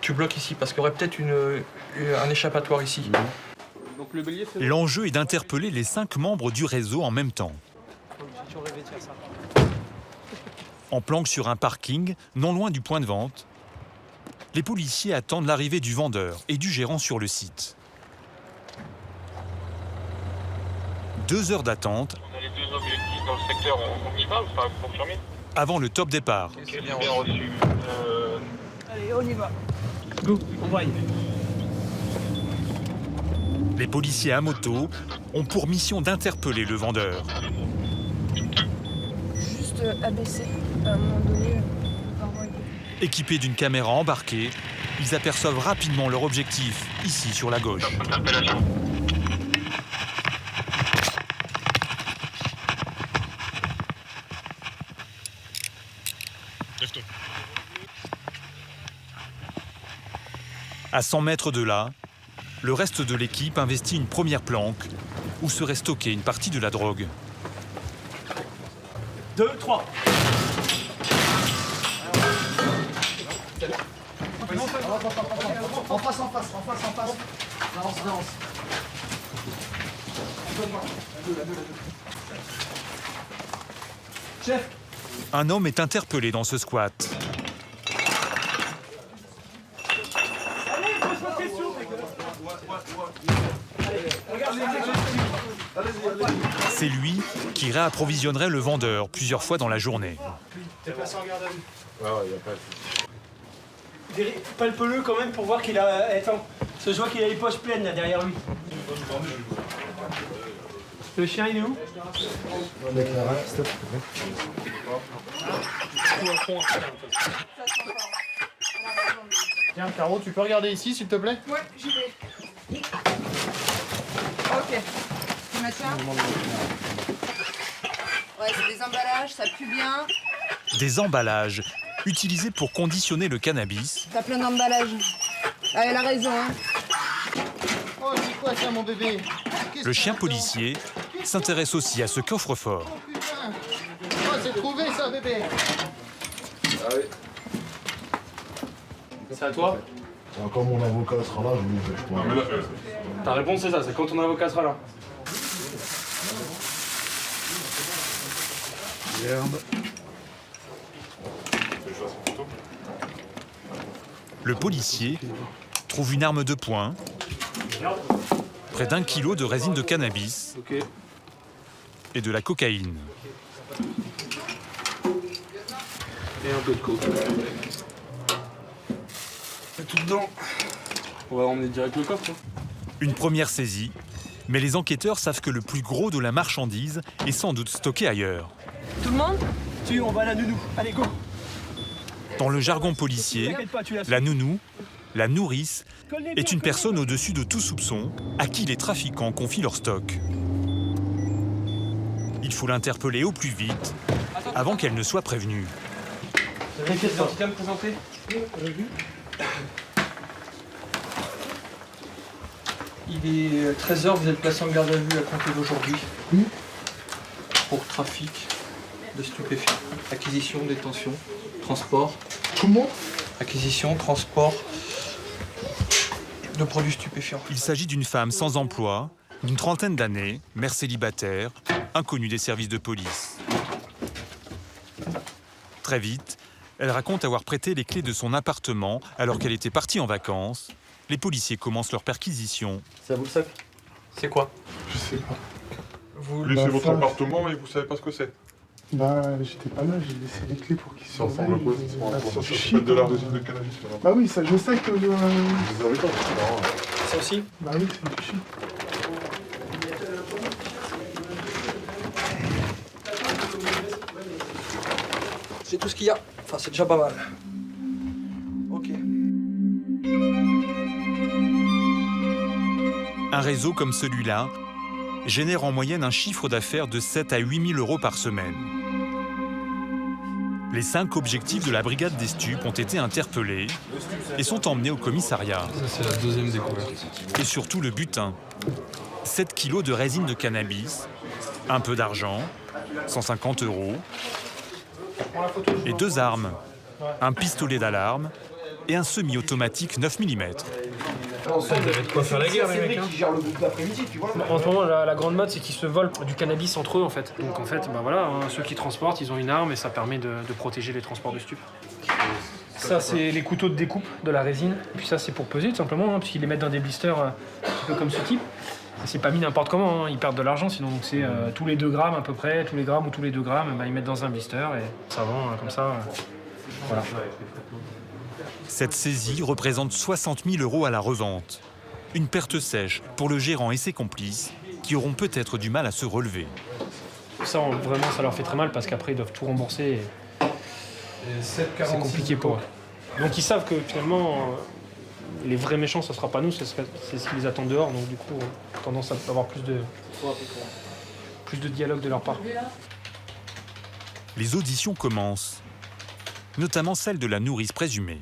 Tu bloques ici parce qu'il y aurait peut-être un échappatoire ici. L'enjeu est d'interpeller les 5 membres du réseau en même temps. En planque sur un parking, non loin du point de vente, les policiers attendent l'arrivée du vendeur et du gérant sur le site. 2 heures d'attente. On a les 2 objectifs dans le secteur, on y va ou pas, confirmé? Avant le top départ. Ok, bien reçu. Allez, on y va. Go, on va y. Les policiers à moto ont pour mission d'interpeller le vendeur. Juste abaisser à un moment donné. Équipés d'une caméra embarquée, Ils aperçoivent rapidement leur objectif, ici sur la gauche. À 100 mètres de là, le reste de l'équipe investit une première planque où serait stockée une partie de la drogue. 2, 3. En face. Lance. Chef. Un homme est interpellé dans ce squat. C'est lui qui réapprovisionnerait le vendeur plusieurs fois dans la journée. T'es placé en garde à vue. Ouais, il n'y a pas de... Palpe-le quand même pour voir qu'il a... Attends, je vois qu'il a les poches pleines là derrière lui. Le chien il est où? Tiens, Caro, tu peux regarder ici, s'il te plaît? Ouais, j'y vais. Ok. Tu maintiens? Ouais, c'est des emballages, ça pue bien. Des emballages utilisés pour conditionner le cannabis. T'as plein d'emballages. Ah, elle a raison, hein. Oh, c'est quoi ça, mon bébé? Le chien policier s'intéresse aussi à ce coffre-fort. Putain. Oh, c'est trouvé ça, bébé. Ah oui. C'est à toi? Quand mon avocat sera là, je pourrais. Ta réponse c'est ça, c'est quand ton avocat sera là. Merde. Le policier trouve une arme de poing, près d'1 kilo de résine de cannabis et de la cocaïne. Et un peu de coke. Tout dedans. On va emmener direct le coffre. Une première saisie, mais les enquêteurs savent que le plus gros de la marchandise est sans doute stocké ailleurs. Tout le monde? Tu, on va à la nounou. Allez, go! Dans le jargon policier, la nounou, la nourrice, est une personne au-dessus de tout soupçon à qui les trafiquants confient leur stock. Il faut l'interpeller au plus vite avant qu'elle ne soit prévenue. T'inquiète pas. Tu viens me présenter? Il est 13h, vous êtes placé en garde à vue à compter d'aujourd'hui. Pour trafic de stupéfiants. Acquisition, détention, transport. Comment? Acquisition, transport de produits stupéfiants. Il s'agit d'une femme sans emploi, d'une trentaine d'années, mère célibataire, inconnue des services de police. Très vite, elle raconte avoir prêté les clés de son appartement alors qu'elle était partie en vacances. Les policiers commencent leur perquisition. C'est à vous le sac? C'est quoi? Je sais pas. Vous laissez votre appartement et vous savez pas ce que c'est? Bah, j'étais pas là, j'ai laissé les clés pour qu'ils soient. Ça ressemble à quoi? Ça s'appelle de la résine de cannabis. Bah oui, ça, je sais que. Vous avez pas, c'est marrant. Ça aussi? Bah oui, c'est un fichier. C'est tout ce qu'il y a. Enfin, c'est déjà pas mal. Ok. Un réseau comme celui-là génère en moyenne un chiffre d'affaires de 7 à 8 000 euros par semaine. Les 5 objectifs de la brigade des stupes ont été interpellés et sont emmenés au commissariat. Ça, c'est la deuxième découverte. Et surtout le butin. 7 kilos de résine de cannabis, un peu d'argent, 150 euros, et 2 armes, un pistolet d'alarme et un semi-automatique 9 mm. Vous avez de quoi faire la guerre, les mecs. En ce moment, la grande mode, c'est qu'ils se volent du cannabis entre eux, en fait. Donc, en fait, bah voilà, hein, ceux qui transportent, ils ont une arme et ça permet de protéger les transports de stupes. Ça, c'est les couteaux de découpe de la résine. Et puis ça, c'est pour peser, tout simplement, hein, parce qu'ils les mettent dans des blisters un petit peu comme ce type. C'est pas mis n'importe comment, hein, ils perdent de l'argent, sinon donc c'est tous les 2 grammes à peu près, tous les grammes ou tous les 2 grammes, bah, ils mettent dans un blister et ça vend comme ça. Voilà. Cette saisie représente 60 000 euros à la revente. Une perte sèche pour le gérant et ses complices qui auront peut-être du mal à se relever. Ça, vraiment, ça leur fait très mal parce qu'après, ils doivent tout rembourser. Et c'est compliqué pour eux. Donc ils savent que finalement, Les vrais méchants, ça sera pas nous, c'est ce qui les attend dehors. Donc du coup, on a tendance à avoir plus de dialogue de leur part. Les auditions commencent, notamment celle de la nourrice présumée.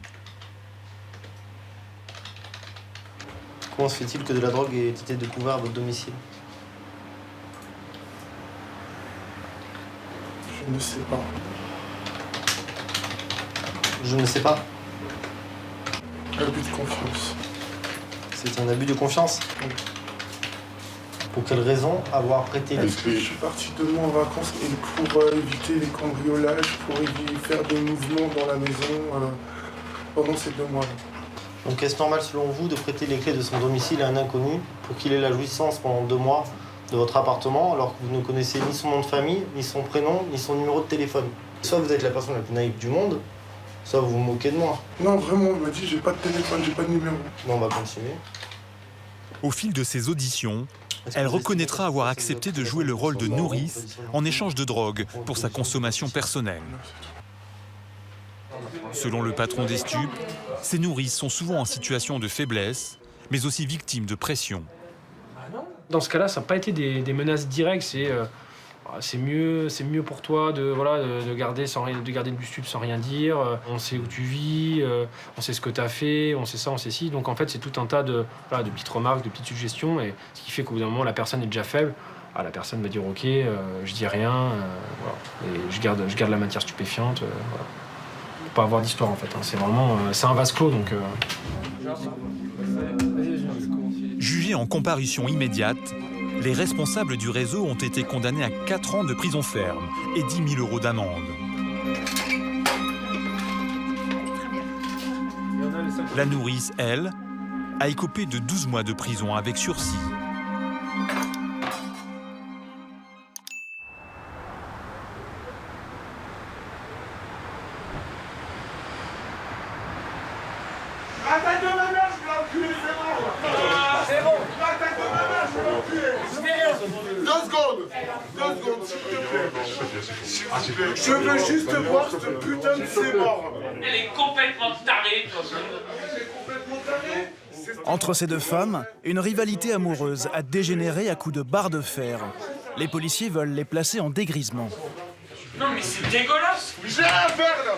Comment se fait-il que de la drogue ait été découverte à votre domicile? Je ne sais pas. Je ne sais pas. Abus de confiance. C'est un abus de confiance? Oui. Pour quelle raison avoir prêté les... Je suis parti 2 mois en vacances et pour éviter les cambriolages, pour faire des mouvements dans la maison pendant ces 2 mois-là. Donc est-ce normal selon vous de prêter les clés de son domicile à un inconnu pour qu'il ait la jouissance pendant 2 mois de votre appartement alors que vous ne connaissez ni son nom de famille, ni son prénom, ni son numéro de téléphone? Soit vous êtes la personne la plus naïve du monde, soit vous vous moquez de moi. Non, vraiment, on m'a dit j'ai pas de téléphone, j'ai pas de numéro. Bon, on va continuer. Au fil de ses auditions, elle reconnaîtra avoir accepté de jouer le rôle de nourrice en échange de drogue pour sa consommation personnelle. Selon le patron des stupes, ces nourrices sont souvent en situation de faiblesse, mais aussi victimes de pression. Dans ce cas-là, ça n'a pas été des menaces directes, c'est mieux pour toi de garder du stup sans rien dire, on sait où tu vis, on sait ce que tu as fait, on sait ça, on sait ci. Donc en fait, c'est tout un tas de petites remarques, de petites suggestions, et ce qui fait qu'au bout d'un moment, la personne est déjà faible. La personne va dire ok, je dis rien, voilà. Et je garde la matière stupéfiante. Voilà. Pour pas avoir d'histoire en fait, hein. C'est vraiment c'est un vase clos donc. Jugés en comparution immédiate, les responsables du réseau ont été condamnés à 4 ans de prison ferme et 10 000 € d'amende. La nourrice, elle, a écopé de 12 mois de prison avec sursis. Attaque de ma mère, je vais l'enculer, c'est bon. C'est bon. Attaque de ma mère, je vais l'enculer. Je fais rien. 2 secondes, s'il te plaît. Je veux juste voir ce putain de c'est mort. Elle est complètement tarée. Entre ces 2 femmes, une rivalité amoureuse a dégénéré à coups de barre de fer. Les policiers veulent les placer en dégrisement. Non mais c'est dégueulasse. J'ai rien à faire là.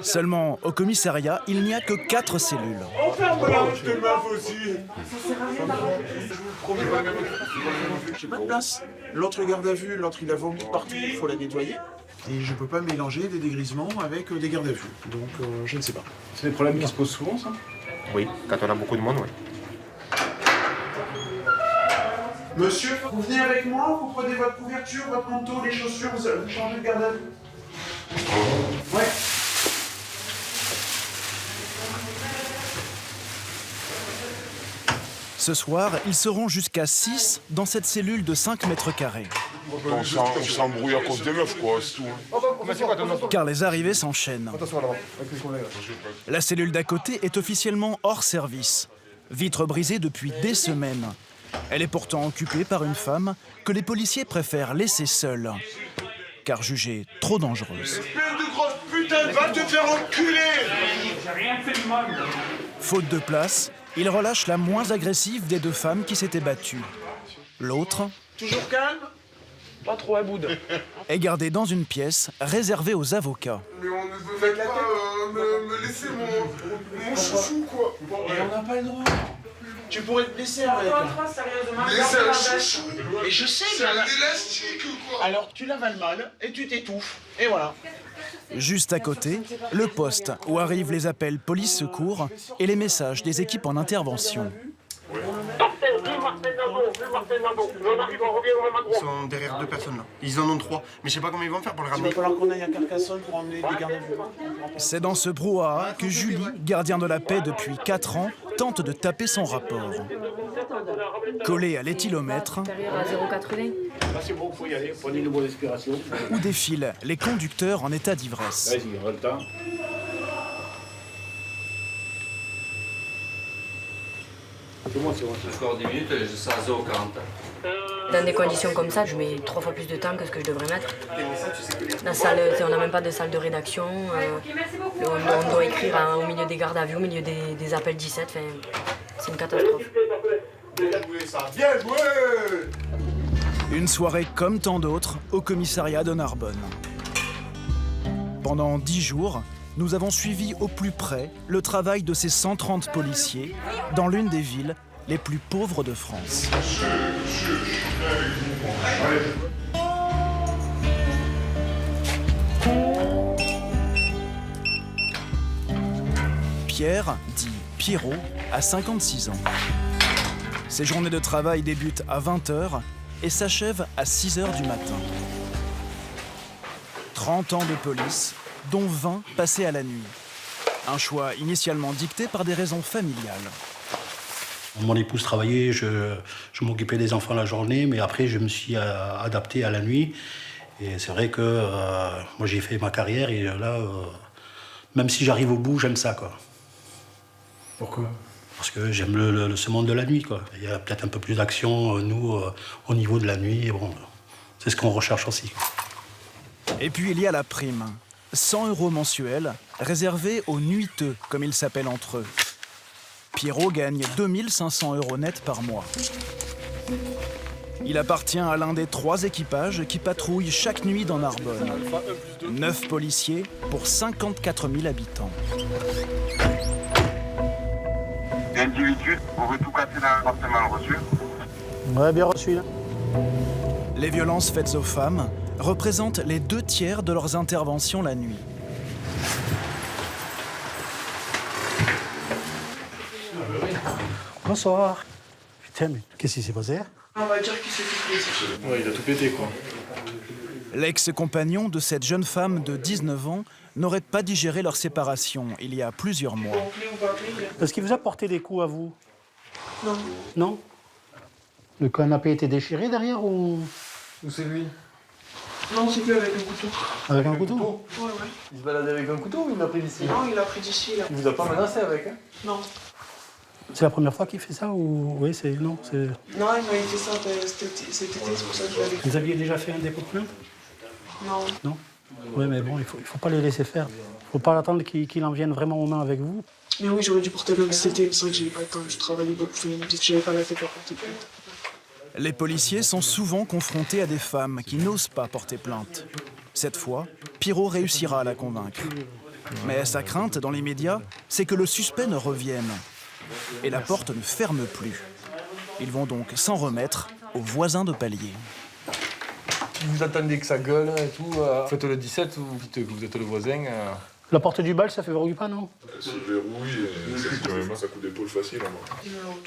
Seulement, au commissariat, il n'y a que 4 cellules. Enferme la route de meuf aussi. J'ai pas de place. L'autre garde à vue, l'autre il a vomi partout, il faut la nettoyer. Et je peux pas mélanger des dégrisements avec des gardes à vue. Donc je ne sais pas. C'est des problèmes qui se posent souvent, ça? Oui, quand on a beaucoup de monde, oui. Monsieur, vous venez avec moi, vous prenez votre couverture, votre manteau, les chaussures, vous changez de garde à vue. Ouais. Ce soir, ils seront jusqu'à 6 dans cette cellule de 5 mètres carrés. On s'embrouille à cause des meufs, quoi, c'est tout. Car les arrivées s'enchaînent. La cellule d'à côté est officiellement hors service. Vitre brisée depuis des semaines. Elle est pourtant occupée par une femme que les policiers préfèrent laisser seule, car jugée trop dangereuse. Espèce de grosse putain, va te faire enculer. J'ai rien fait de mal. Faute de place, il relâche la moins agressive des 2 femmes qui s'étaient battues. L'autre Toujours calme? Pas trop à bout. est gardée dans une pièce réservée aux avocats. Mais on ne veut pas me laisser mon chouchou, quoi. Et on n'a pas le droit. Tu pourrais te blesser avec. Mais c'est un chouchou. Et je sais, c'est un élastique, quoi. Alors tu l'avales mal et tu t'étouffes. Et voilà. Juste à côté, le poste où arrivent les appels police-secours et les messages des équipes en intervention. Ils sont derrière 2 personnes là. Ils en ont 3. Mais je sais pas comment ils vont faire pour les ramener. Il va falloir qu'on aille à Carcassonne pour emmener des gardes à vue. C'est dans ce brouhaha que Julie, gardien de la paix depuis 4 ans, tente de taper son rapport. Collé à l'éthylomètre, Là c'est bon, faut y aller. Prenez une bonne respiration. où défilent les conducteurs en état d'ivresse. Vas-y, on a le temps. Encore 10 minutes, je serai à 0,40. Dans des conditions comme ça, je mets 3 fois plus de temps que ce que je devrais mettre. La salle, on n'a même pas de salle de rédaction. On doit écrire au milieu des gardes à vue, au milieu des appels 17. Enfin, c'est une catastrophe. Bien joué! Une soirée comme tant d'autres au commissariat de Narbonne. Pendant 10 jours, nous avons suivi au plus près le travail de ces 130 policiers dans l'une des villes les plus pauvres de France. Pierre, dit Pierrot, a 56 ans. Ses journées de travail débutent à 20h et s'achèvent à 6h du matin. 30 ans de police, dont 20 passés à la nuit. Un choix initialement dicté par des raisons familiales. Mon épouse travaillait, je m'occupais des enfants la journée, mais après je me suis adapté à la nuit. Et c'est vrai que moi j'ai fait ma carrière et là, même si j'arrive au bout, j'aime ça, quoi. Pourquoi? Parce que j'aime ce monde de la nuit, quoi. Il y a peut-être un peu plus d'action, nous, au niveau de la nuit. Bon, c'est ce qu'on recherche aussi. Et puis il y a la prime. 100 € mensuels, réservés aux nuiteux, comme ils s'appellent entre eux. Pierrot gagne 2500 € net par mois. Il appartient à l'un des 3 équipages qui patrouillent chaque nuit dans Narbonne. 9 policiers pour 54 000 habitants. L'individu aurait tout cassé dans l'appartement reçu. Ouais, bien reçu, là. Les violences faites aux femmes représentent les 2/3 de leurs interventions la nuit. Bonsoir. Putain, mais qu'est-ce qui s'est passé? On va dire qu'il s'est fait plaisir. Ouais, il a tout pété, quoi. L'ex-compagnon de cette jeune femme de 19 ans n'aurait pas digéré leur séparation il y a plusieurs mois. Est-ce qu'il vous a porté des coups à vous? Non. Non? Le canapé était déchiré derrière ou c'est lui? Non, c'est lui avec un couteau. Avec un couteau? Ouais, ouais. Il se baladait avec un couteau ou il l'a pris d'ici? Non, il l'a pris d'ici, là. Il vous a pas menacé avec, hein? Non. C'est la première fois qu'il fait ça ou... Oui, c'est... Non, c'est... Non, il m'avait fait ça cet été, c'est pour ça que je l'avais fait. Vous aviez déjà fait un dépôt de plainte? Non. Non? Oui, mais bon, il faut pas les laisser faire. Il faut pas attendre qu'il en vienne vraiment aux mains avec vous. Mais oui, j'aurais dû porter plainte cet été, c'est vrai que j'avais pas le temps, je travaillais beaucoup, j'avais pas la tête à porter plainte. Les policiers sont souvent confrontés à des femmes qui n'osent pas porter plainte. Cette fois, Pierrot réussira à la convaincre. Mais sa crainte dans les médias, c'est que le suspect ne revienne. Et la porte ne ferme plus. Ils vont donc s'en remettre aux voisins de palier. Si vous attendez que ça gueule et tout, faites le 17, vous dites que vous êtes le voisin. La porte du bal, ça fait verrouille pas, non? Ça se verrouille et ça coup d'épaule facile.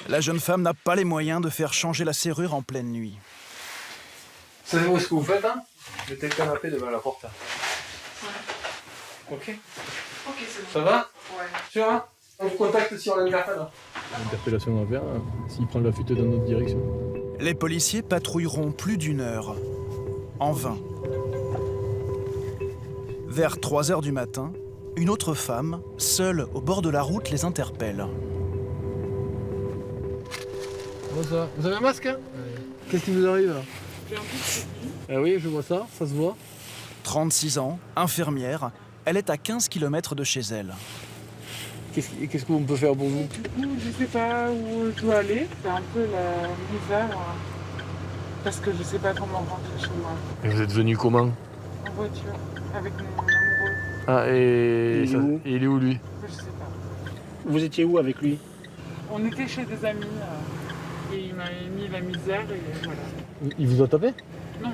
La jeune femme n'a pas les moyens de faire changer la serrure en pleine nuit. Savez-vous ce que vous faites, hein? Mettez le canapé devant la porte. Ouais. Ok. Ok, c'est bon. Ça va? Ouais. Tu vois? On vous contacte si on a une carte là. L'interpellation à faire, s'il prend la fuite dans notre direction. Les policiers patrouilleront plus d'1 heure. En vain. Vers 3h du matin, une autre femme, seule au bord de la route, les interpelle. Bonsoir. Vous avez un masque, hein? Qu'est-ce qui vous arrive là? Ah oui, je vois ça, ça se voit. 36 ans, infirmière, elle est à 15 km de chez elle. Qu'est-ce qu'on peut faire pour vous? Je sais pas où je dois aller, c'est un peu la misère, parce que je sais pas comment rentrer chez moi. Et vous êtes venu comment? En voiture, avec mon amoureux. Ah, et il est où lui? Je sais pas. Vous étiez où avec lui? On était chez des amis, et il m'a mis la misère, et voilà. Il vous a tapé? Non,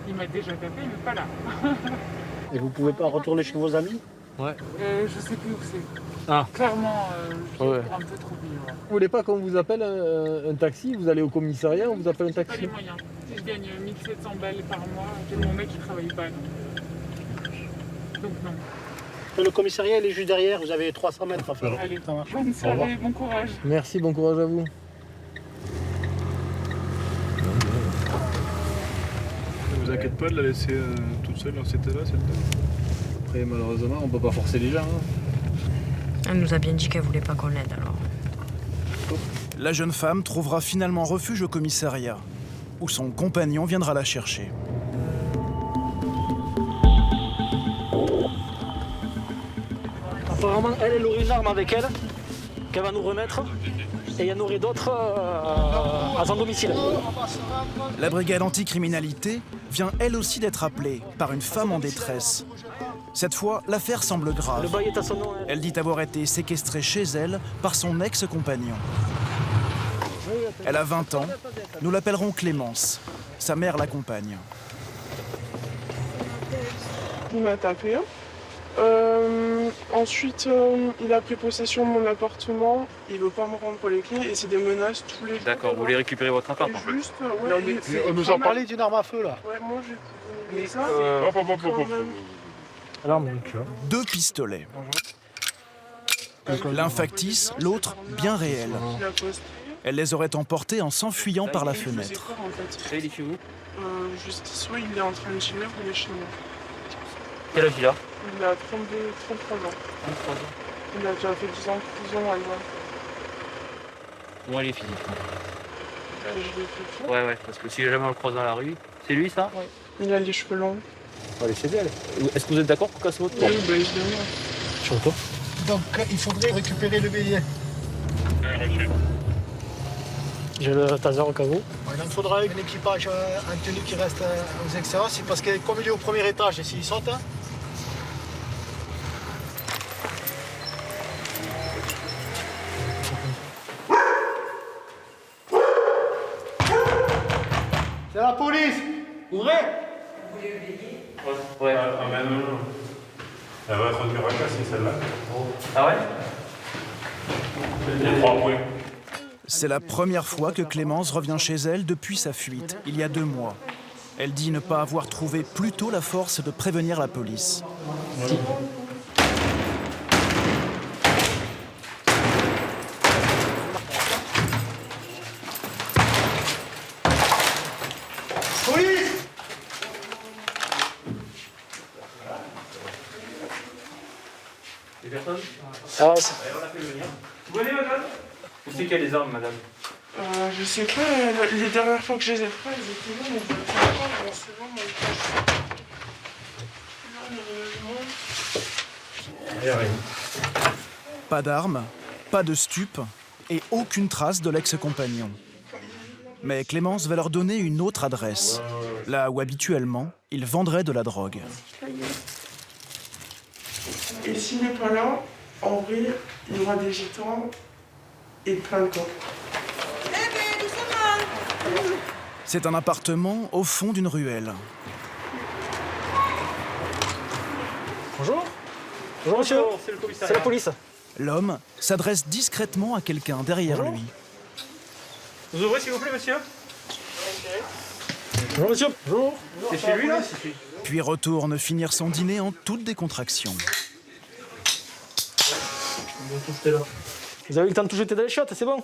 il m'a déjà tapé, mais pas là. Et vous pouvez pas retourner chez vos amis? Ouais. Je sais plus où c'est. Ah. Clairement, j'ai Ouais. un peu trop oublié. Ouais. Vous voulez pas qu'on vous appelle un taxi? Vous allez au commissariat, on vous appelle un J'ai pas taxi? les moyens. Si je gagne 1700 balles par mois, j'ai mon mec qui travaille pas, donc non. Le commissariat, il est juste derrière, vous avez 300 mètres à faire. Allez, Ça marche. bonne soirée, bon courage. Merci, bon courage à vous. Ne vous inquiète pas de la laisser toute seule dans cet état-là, cette dame. Après, malheureusement, on peut pas forcer les gens. Hein. Elle nous a bien dit qu'elle voulait pas qu'on l'aide, alors. La jeune femme trouvera finalement refuge au commissariat, où son compagnon viendra la chercher. Apparemment, elle aurait une arme avec elle, qu'elle va nous remettre, et il y en aurait d'autres à son domicile. La brigade anticriminalité vient elle aussi d'être appelée par une femme en détresse. Cette fois, l'affaire semble grave. Le bail est à son nom. Elle dit avoir été séquestrée chez elle par son ex-compagnon. Elle a 20 ans. Nous l'appellerons Clémence. Sa mère l'accompagne. Il m'a tapé. Ensuite, il a pris possession de mon appartement. Il veut pas me rendre les clés et c'est des menaces tous les jours. D'accord, vous voulez récupérer votre appart en fait. Juste, On nous en parlait d'une arme à feu là. Ouais, moi j'ai ça. Deux pistolets. L'un factice, l'autre bien réel. Elle les aurait emportés en s'enfuyant par la fenêtre. Il est chez vous? Juste ici, oui, il est en train de chiller, il est chez moi. Quel âge il a? Il a 33 ans. Il a déjà fait 10 ans de prison à Lyon. Comment il est physique? Je l'ai fait tout. Ouais, parce que si jamais on le croise dans la rue, c'est lui ça? Ouais. Il a les cheveux longs. On va aller chez elle. Est-ce que vous êtes d'accord pour casser votre porte? Oui, évidemment. Surtout. Donc il faudrait récupérer le billet. J'ai le taser au cas où. Il en faudra un équipage en tenue qui reste aux extérieurs. C'est parce que comme il est au premier étage, et s'il saute, hein, c'est la police. Ouvrez. Ouais. Non. Elle va être dur à casser celle-là. Ah ouais? Il y a 3 points. C'est la première fois que Clémence revient chez elle depuis sa fuite, il y a 2 mois. Elle dit ne pas avoir trouvé plus tôt la force de prévenir la police. Police. Les personnes? Ah, on a fait venir. Vous venez madame? Où c'est qu'il y a les armes madame? Je sais pas, les dernières fois que je les ai pris, elles étaient longues, mais je sais pas, c'est bon, moi, Pas d'armes, pas de stupes et aucune trace de l'ex-compagnon. Mais Clémence va leur donner une autre adresse, là où habituellement, il vendrait de la drogue. Et s'il n'est pas là, en vrai, il y aura des gitans et plein de coques. C'est un appartement au fond d'une ruelle. Bonjour. Bonjour monsieur. C'est le commissariat. C'est la police. L'homme s'adresse discrètement à quelqu'un derrière lui. Vous ouvrez s'il vous plaît monsieur? Bonjour monsieur. Bonjour. C'est chez lui là? Puis retourne finir son dîner en toute décontraction. Vous avez eu le temps de tout jeter dans les chiottes, c'est bon?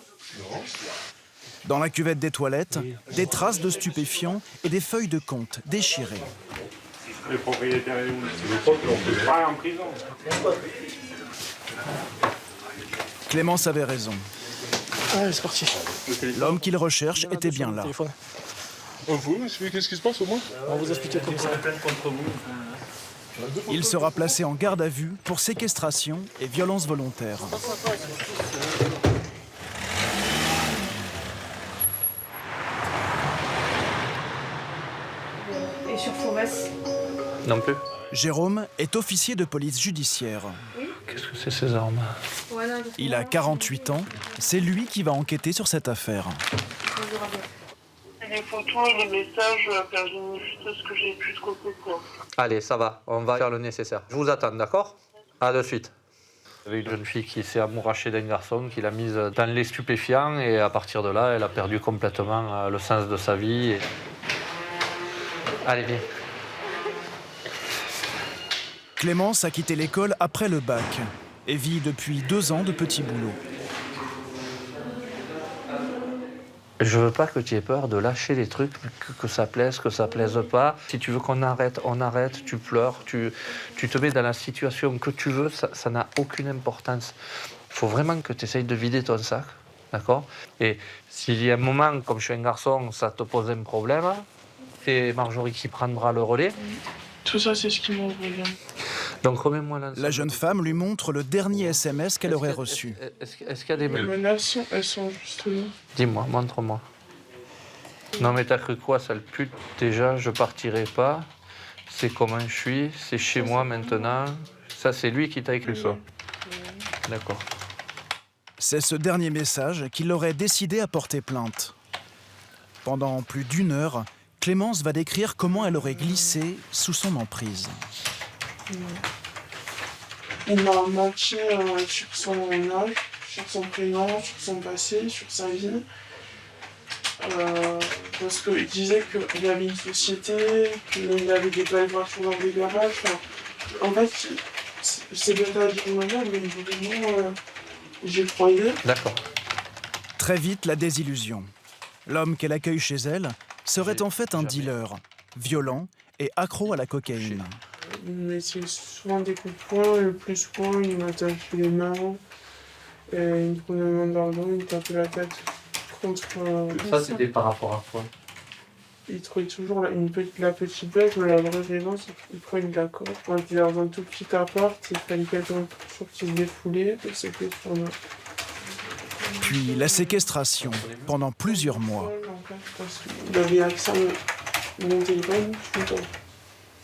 Dans la cuvette des toilettes, des traces de stupéfiants et des feuilles de compte déchirées. Le propriétaire est où? C'est le propre, on peut pas en prison. Clémence avait raison. Allez, c'est parti. L'homme qu'il recherche était bien là. Vous, qu'est-ce qui se passe au moins? On va vous expliquer comme ça. Il sera placé en garde à vue pour séquestration et violence volontaire. Et sur Forest? Non plus. Jérôme est officier de police judiciaire. Qu'est-ce que c'est ces armes? Il a 48 ans. C'est lui qui va enquêter sur cette affaire. Les photos et les messages permettent juste ce que j'ai pu trouver, quoi. Allez, ça va, on va faire le nécessaire. Je vous attends, d'accord? À de suite. Il y avait une jeune fille qui s'est amourachée d'un garçon, qui l'a mise dans les stupéfiants, et à partir de là, elle a perdu complètement le sens de sa vie. Allez, viens. Clémence a quitté l'école après le bac et vit depuis 2 ans de petits boulots. Je veux pas que tu aies peur de lâcher les trucs, que ça plaise pas. Si tu veux qu'on arrête, on arrête, tu pleures, tu te mets dans la situation que tu veux, ça n'a aucune importance. Il faut vraiment que tu essayes de vider ton sac D'accord? Et s'il y a un moment, comme je suis un garçon, ça te pose un problème, c'est Marjorie qui prendra le relais. Tout ça, c'est ce qui m'envoie. Donc remets-moi là. La jeune femme lui montre le dernier SMS qu'elle aurait reçu. Est-ce qu'il y a des... Les menaces, elles sont juste là. Dis-moi, montre-moi. Non mais t'as cru quoi, sale pute? Déjà, je partirai pas. C'est comment je suis, c'est chez moi maintenant. Ça, c'est lui qui t'a écrit ça. D'accord. C'est ce dernier message qui l'aurait décidé à porter plainte. Pendant plus d'1 heure, Clémence va décrire comment elle aurait glissé sous son emprise. Il m'a menti sur son âge, sur son prénom, sur son passé, sur sa vie. Parce qu'il disait qu'il avait une société, qu'il avait des belles voitures dans des garages. En fait, c'est bien à dire maintenant, mais vraiment, j'y croyais. D'accord. Très vite, la désillusion. L'homme qu'elle accueille chez elle serait en fait un dealer, violent et accro à la cocaïne. Il me mettait souvent des coups de poing, et le plus souvent, il m'attaquait les mains. Et il me prenait la main dans le dos, il me tapait la tête contre... Ça, c'était par rapport à quoi? Il trouvait toujours la petite bête, mais la vraie raison, c'est qu'il prenait de la corde. On était dans un tout petit appart, il fallait quelqu'un pour qu'il se défoulait, et c'était sur nous. Puis la séquestration pendant plusieurs mois. Il avait accès à mon téléphone tout le temps.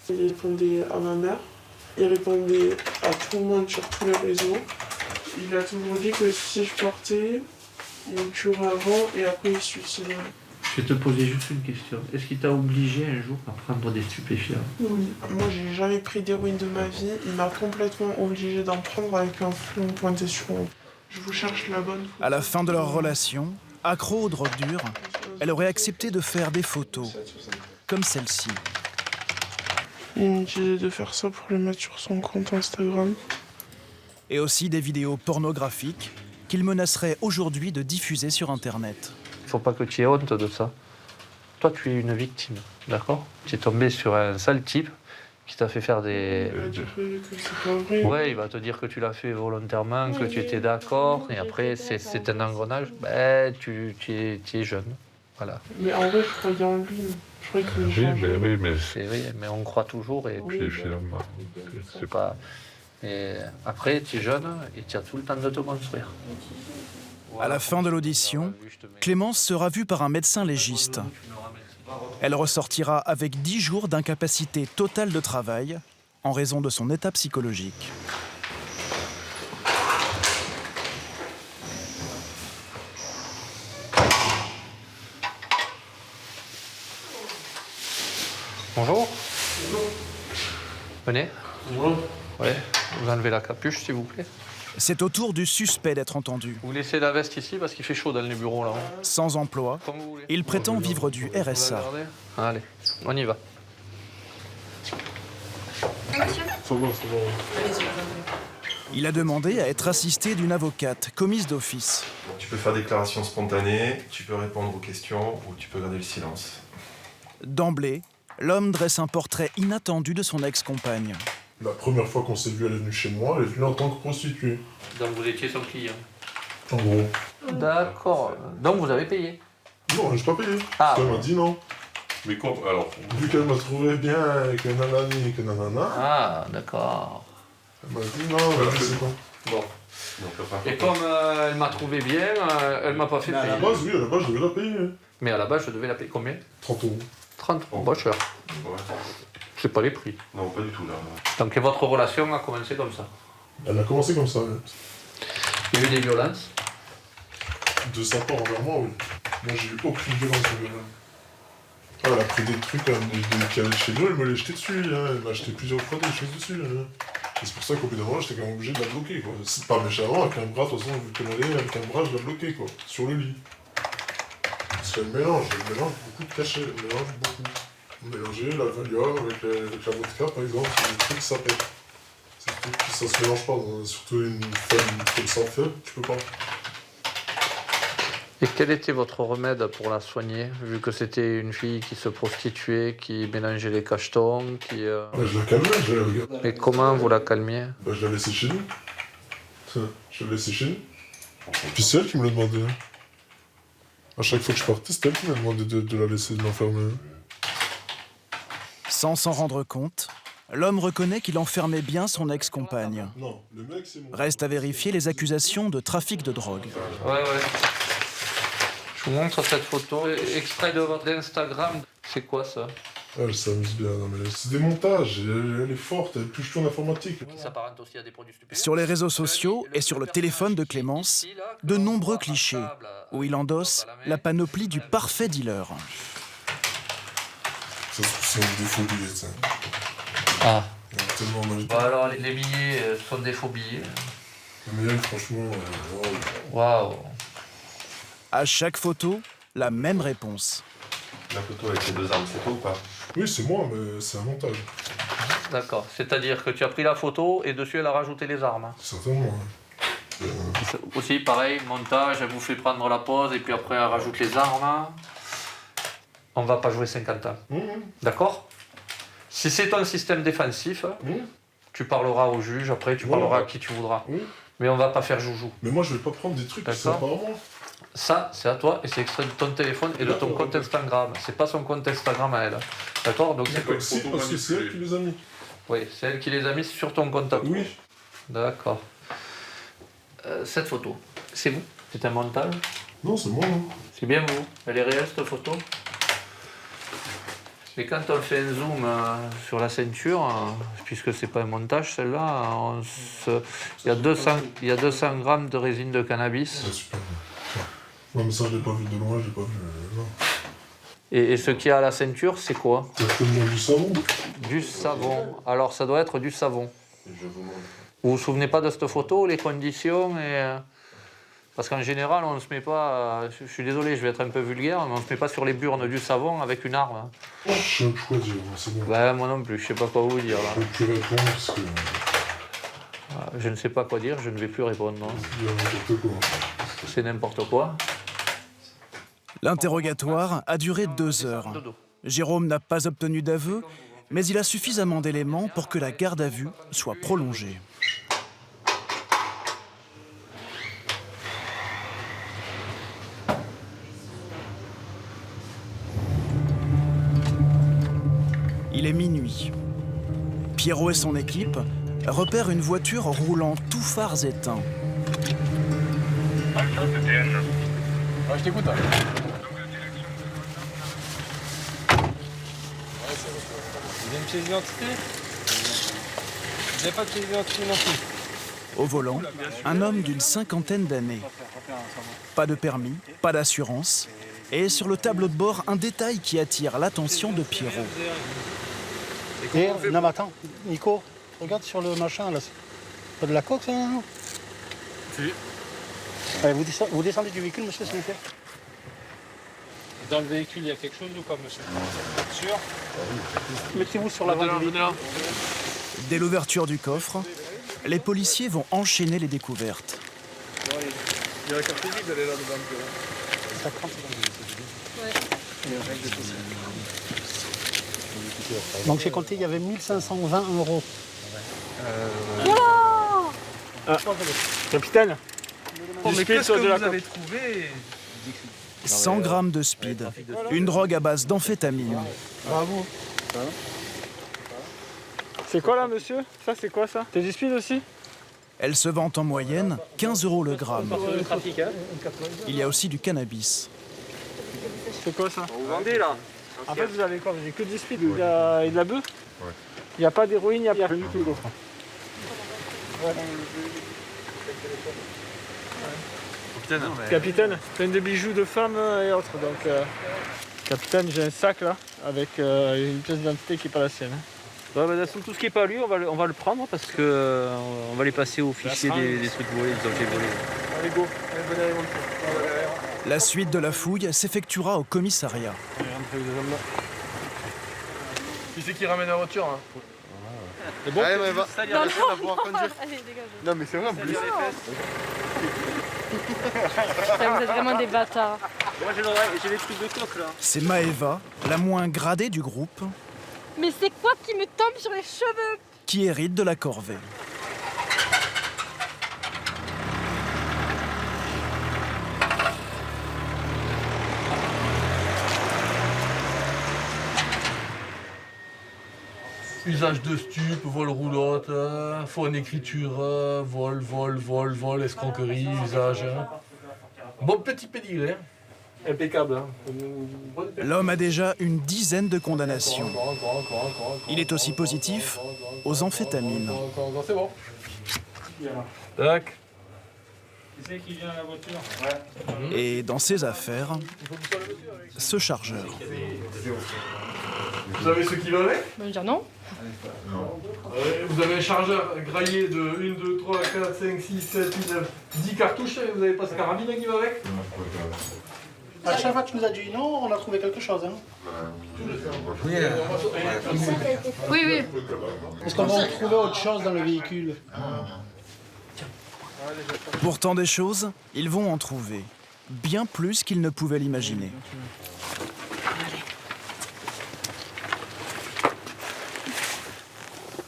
Il répondait à ma mère, il répondait à tout le monde sur tous les réseaux. Il a toujours dit que si je partais, il me tuerait avant et après il se suiciderait. Je vais te poser juste une question. Est-ce qu'il t'a obligé un jour à prendre des stupéfiants? Oui. Moi, j'ai jamais pris d'héroïne de ma vie. Il m'a complètement obligé d'en prendre avec un flou pointé sur moi. Je vous cherche la bonne. À la fin de leur relation, accro aux drogues dures, elle aurait accepté de faire des photos, comme celle-ci. Il me disait de faire ça pour le mettre sur son compte Instagram. Et aussi des vidéos pornographiques qu'il menacerait aujourd'hui de diffuser sur Internet. Il ne faut pas que tu aies honte de ça. Toi, tu es une victime, d'accord? Tu es tombé sur un sale type qui t'a fait faire des... Il va dire que c'est pas vrai. Ouais, il va te dire que tu l'as fait volontairement, que tu étais d'accord, et après, c'est un engrenage. Ben, tu es jeune, voilà. Mais en vrai, je croyais en lui. Je croyais que mais on croit toujours, et puis c'est pas... Et après, tu es jeune, et tu as tout le temps de te construire. À la fin de l'audition, Clémence sera vue par un médecin légiste. Elle ressortira avec 10 jours d'incapacité totale de travail en raison de son état psychologique. Bonjour. Venez. Bonjour. Ouais, vous enlevez la capuche, s'il vous plaît. C'est au tour du suspect d'être entendu. Vous laissez la veste ici parce qu'il fait chaud dans les bureaux là. Sans emploi, il prétend vivre du RSA. Allez, on y va. Il a demandé à être assisté d'une avocate, commise d'office. Tu peux faire déclaration spontanée, tu peux répondre aux questions ou tu peux garder le silence. D'emblée, l'homme dresse un portrait inattendu de son ex-compagne. La première fois qu'on s'est vu, elle est venue chez moi, elle est venue en tant que prostituée. Donc vous étiez son client. En gros. D'accord. Donc vous avez payé? Non, je n'ai pas payé. Ah, elle m'a dit non. Mais quand, alors, vu qu'elle m'a trouvé bien avec un nanani et que nanana. Ah, d'accord. Elle m'a dit non, je sais pas. Bon. Et comme elle m'a trouvé bien, elle m'a pas fait payer. À la base, oui, à la base, je devais la payer. Mais à la base, je devais la payer combien? 30 €. 30 €, pas cher. Ouais. C'est pas les prix. Non, pas du tout là. Donc votre relation a commencé comme ça? Elle a commencé comme ça, oui. Il y a eu des violences? De sa part envers moi, oui. Moi, j'ai eu aucune violence envers elle. Elle a pris des trucs qui allaient chez nous, elle me les jetait dessus. Hein. Elle m'a acheté plusieurs fois des choses dessus. Hein. Et c'est pour ça qu'au bout d'un moment, j'étais quand même obligé de la bloquer. Quoi. C'est pas méchamment, avec un bras, de toute façon, vu qu'elle allait, avec un bras, je la bloquais, quoi, sur le lit. Parce qu'elle mélange beaucoup de cachets, elle mélange beaucoup. Mélanger la Valium avec la vodka, par exemple, c'est des trucs que ça pète. C'est des trucs que ça se mélange pas, surtout une femme comme ça fait, tu peux pas. Et quel était votre remède pour la soigner, vu que c'était une fille qui se prostituait, qui mélangeait les cachetons, qui... Je la calmais, je la regardais. Et comment vous la calmiez? Je la laissais chez nous. Je la laissais chez nous. Puis c'est elle qui me l'a demandé. À chaque fois que je partais, c'était elle qui m'a demandé de la laisser de l'enfermer. Sans s'en rendre compte, l'homme reconnaît qu'il enfermait bien son ex-compagne. Non, le mec, c'est mon... Reste à vérifier les accusations de trafic de drogue. Ouais. Je vous montre cette photo. Extrait de votre Instagram. C'est quoi ça? Elle s'amuse bien, non mais c'est des montages, elle est forte, elle touche tout en informatique. Qui s'apparente aussi à des produits stupéfiants. Sur les réseaux sociaux et sur le téléphone de Clémence, de nombreux clichés où il endosse la panoplie du parfait dealer. Ça se trouve, c'est des faux billets, ça. Ah. Tellement mal. Bon, alors, les billets sont des faux billets. Mais elle, franchement, waouh. À chaque photo, la même réponse. La photo avec les 2 armes, c'est toi ou pas? Oui, c'est moi, mais c'est un montage. D'accord. C'est-à-dire que tu as pris la photo et dessus, elle a rajouté les armes. Certainement. Aussi, pareil, montage, elle vous fait prendre la pause et puis après, elle rajoute les armes. On va pas jouer 50 ans. D'accord? Si c'est un système défensif, tu parleras au juge, après tu parleras à qui tu voudras. Mais on va pas faire joujou. Mais moi, je vais pas prendre des trucs qui sont pas à moi. Ça, c'est à toi et c'est extrait de ton téléphone et de ton compte Instagram. C'est pas son compte Instagram à elle. D'accord? Donc c'est parce que c'est elle qui les a mis. Oui, c'est elle qui les a mis sur ton compte à toi. Oui. D'accord. Cette photo, c'est vous? C'est un montage? Non, c'est moi. Non. C'est bien vous? Elle est réelle cette photo? Et quand on fait un zoom sur la ceinture, puisque c'est pas un montage celle-là, il y a 200 grammes de résine de cannabis. C'est super. Non, mais ça, je l'ai pas vu de loin, j'ai pas vu. Non. Et ce qu'il y a à la ceinture, c'est quoi? Certainement du savon. Du savon. Alors ça doit être du savon. Je vous montre. Vous vous souvenez pas de cette photo, les conditions et... Parce qu'en général, on ne se met pas... Je suis désolé, je vais être un peu vulgaire, mais on ne se met pas sur les burnes du savon avec une arme. Je sais quoi dire, c'est bon. Ben, moi non plus, je sais pas quoi vous dire là. Je ne peux plus répondre parce que... Je ne sais pas quoi dire, je ne vais plus répondre. Il y a n'importe quoi. C'est n'importe quoi. L'interrogatoire a duré 2 heures. Jérôme n'a pas obtenu d'aveu, mais il a suffisamment d'éléments pour que la garde à vue soit prolongée. Il est minuit. Pierrot et son équipe repèrent une voiture roulant tous phares éteints. Ouais, je t'écoute. Vous avez une pièce d'identité? Vous n'avez pas de pièce d'identité non plus? Au volant, un homme d'une 50aine d'années. Pas de permis, pas d'assurance, et sur le tableau de bord, un détail qui attire l'attention de Pierrot. Non mais attends, Nico, regarde sur le machin là. C'est pas de la coque ça, non? Si. Allez, vous descendez du véhicule, monsieur, s'il vous plaît. Dans le véhicule, il y a quelque chose ou pas, monsieur? Sûr? Mettez-vous sur l'avant du véhicule. Dès l'ouverture du coffre, les policiers vont enchaîner les découvertes. Il y a la carte visible, elle est là devant. Ça craint, c'est donc j'ai compté, il y avait 1520 €. Ah, capitaine, Oh, mais qu'est-ce que vous avez trouvé? 100 grammes de speed, une drogue à base d'amphétamine. Bravo. C'est quoi là, monsieur? Ça, c'est quoi ça? C'est du speed aussi? Elle se vend en moyenne 15 € le gramme. Le trafic, hein? Il y a aussi du cannabis. C'est quoi ça? Vous vendez là? En fait, vous avez quoi? Vous avez que du speed et de la bœuf? Ouais. Il n'y a pas d'héroïne, il n'y a rien du tout. Capitaine, plein de bijoux de femmes et autres. Donc, capitaine, j'ai un sac là, avec une pièce d'identité qui n'est pas la sienne. Ouais, bah, tout ce qui n'est pas lui, on va le prendre parce que on va les passer au fichier des trucs volés, des objets volés. Allez, go, allez, venez avec moi. La suite de la fouille s'effectuera au commissariat. Qui c'est qui ramène la voiture hein? C'est bon? Allez, mais va. Non, non, mais c'est vrai en plus. Vous êtes vraiment des bâtards. Moi j'ai les trucs de coque là. C'est Maëva, la moins gradée du groupe, Mais c'est quoi qui me tombe sur les cheveux? qui hérite de la corvée. Usage de stupes, vol roulotte, faune écriture, vol, escroquerie, usage. Bon petit pédigré. Impeccable. L'homme a déjà une dizaine de condamnations. Il est aussi positif aux amphétamines. C'est bon. Tac. Qui c'est qui vient à la voiture? Et dans ses affaires, ce chargeur. Vous avez ce qui va avec? Je veux dire non. Vous avez un chargeur graillé de 1, 2, 3, 4, 5, 6, 7, 8, 9, 10 cartouches. Vous n'avez pas ce carabine qui va avec? À chaque fois que tu nous as dit non, on a trouvé quelque chose. Hein. Oui, oui. Est-ce qu'on va trouver autre chose dans le véhicule? Pourtant des choses, ils vont en trouver. Bien plus qu'ils ne pouvaient l'imaginer.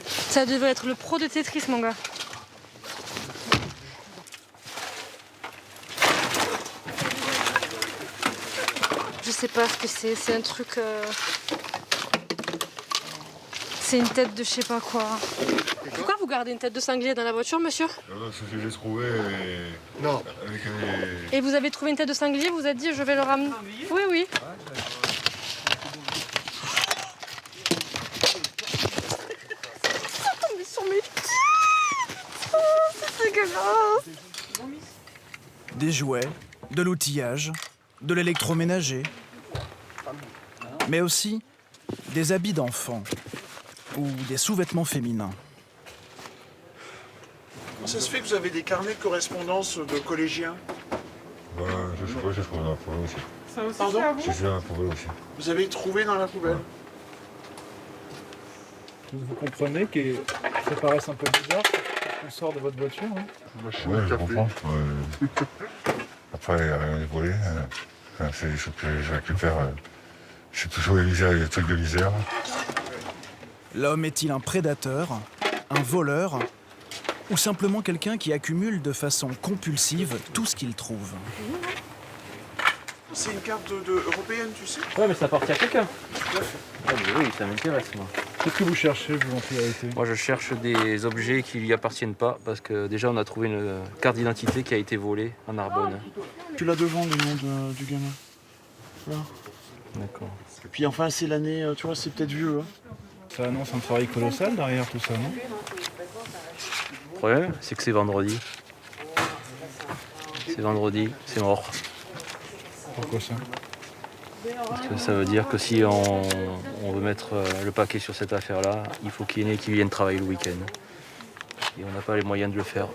Ça devait être le pro de Tetris, mon gars. Je sais pas ce que c'est un truc... C'est une tête de je sais pas quoi. Pourquoi vous gardez une tête de sanglier dans la voiture, monsieur? C'est ce que j'ai trouvé et... Non. Avec Et vous avez trouvé une tête de sanglier, vous êtes dit je vais le ramener? Oui, oui. Ça tombait sur mes pieds. Oh, c'est dégueulasse. Des jouets, de l'outillage, de l'électroménager, mais aussi des habits d'enfants ou des sous-vêtements féminins. Comment ça se fait que vous avez des carnets de correspondance de collégiens? Je sais pas, j'ai trouvé dans la poubelle aussi. Ça aussi, Pardon? c'est à vous? J'ai trouvé dans la poubelle aussi. Vous avez trouvé dans la poubelle? Vous comprenez que ça paraisse un peu bizarre qu'on sort de votre voiture. Hein. Ouais, je comprends. Après, il n'y a rien de volé. C'est des choses que je récupère. C'est toujours les trucs de l'Isère. L'homme est-il un prédateur, un voleur, ou simplement quelqu'un qui accumule de façon compulsive tout ce qu'il trouve? C'est une carte européenne, tu sais? Ouais, mais ça appartient à quelqu'un. Tout à fait. Ah, mais oui, ça m'intéresse, moi. Qu'est-ce que vous cherchez, vous, en priorité? Moi, je cherche des objets qui lui appartiennent pas, parce que déjà, on a trouvé une carte d'identité qui a été volée en Narbonne. Tu l'as devant, le nom du gamin. Là. D'accord. Et puis enfin, c'est l'année, tu vois, c'est peut-être vieux. Hein. Ça annonce un travail colossal derrière tout ça, non? Le problème, c'est que c'est vendredi. C'est vendredi, c'est mort. Pourquoi ça? Parce que ça veut dire que si on veut mettre le paquet sur cette affaire-là, il faut qu'il y en ait qui viennent travailler le week-end. Et on n'a pas les moyens de le faire.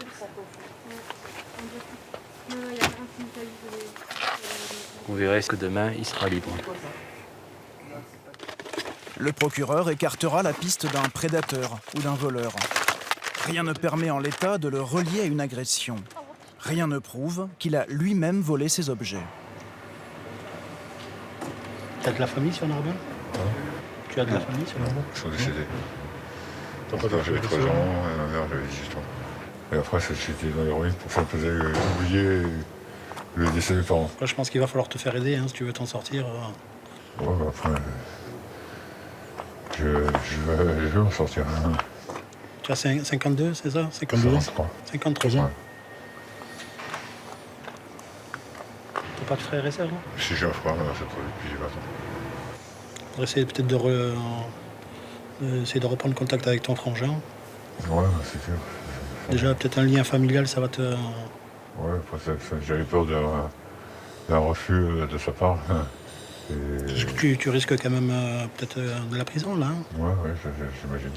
Vous verrez que demain, il sera libre. Le procureur écartera la piste d'un prédateur ou d'un voleur. Rien ne permet en l'état de le relier à une agression. Rien ne prouve qu'il a lui-même volé ces objets. Tu as de la famille sur Narbonne? Tu as de la famille sur Narbonne? Ils sont décédés. Quand j'avais 3 ans, et ma mère j'avais 18 ans. Et après, c'était dans les ruines pour faire oublier le décès des parents. Je pense qu'il va falloir te faire aider hein, si tu veux t'en sortir. Ouais, bah après, je vais m'en sortir. Tu as 52, c'est ça? 52 ans? 53 ans. Ouais. T'as pas de frères et sœurs, non? Si j'ai un frère, c'est pas depuis 20 ans. On va essayer peut-être essayer de reprendre contact avec ton frangin. Ouais, c'est sûr. Déjà, peut-être un lien familial, ça va te... Ouais, après, j'avais peur d'un refus de sa part. Et... Tu risques quand même peut-être de la prison, là. Hein? Ouais, j'imagine.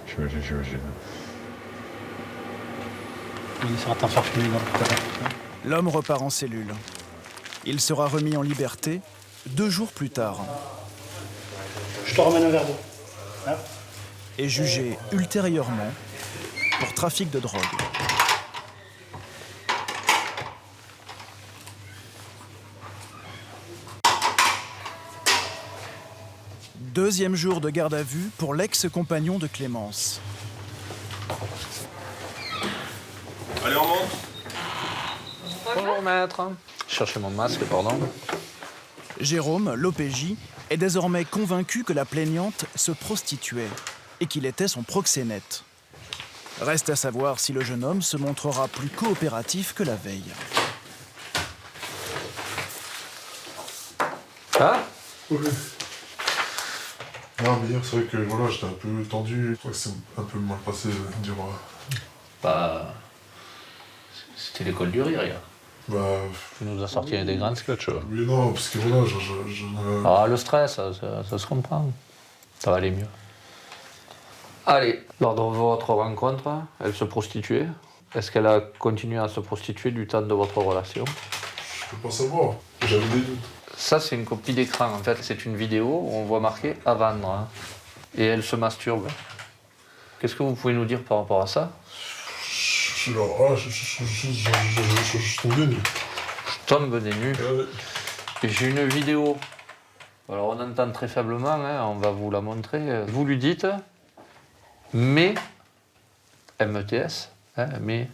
J'imagine. On essaiera de t'en faire finir tout à l'heure. L'homme repart en cellule. Il sera remis en liberté 2 jours plus tard. Je te ramène un verre d'eau. Hein? Et jugé ultérieurement pour trafic de drogue. Deuxième jour de garde à vue pour l'ex-compagnon de Clémence. Allez, on monte. Bonjour maître. Cherchez mon masque, pardon. Jérôme, l'OPJ, est désormais convaincu que la plaignante se prostituait et qu'il était son proxénète. Reste à savoir si le jeune homme se montrera plus coopératif que la veille. Hein? Oui. Non, mais hier, c'est vrai que voilà, j'étais un peu tendu. Je crois que c'est un peu mal passé, dis-moi. Bah. C'était l'école du rire, hier. Bah. Tu nous as sorti des grands sketchs. Oui, non, parce que voilà, Ah, le stress, ça se comprend. Ça va aller mieux. Allez, lors de votre rencontre, elle se prostituait. Est-ce qu'elle a continué à se prostituer du temps de votre relation? Je peux pas savoir. J'avais des doutes. Ça, c'est une copie d'écran. En fait, c'est une vidéo où on voit marqué « à vendre hein. ». Et elle se masturbe. Qu'est-ce que vous pouvez nous dire par rapport à ça? Je tombe des nues. Je tombe des nues. J'ai une vidéo. Alors, on entend très faiblement, hein, on va vous la montrer. Vous lui dites « mais », M-E-T-S, hein, mais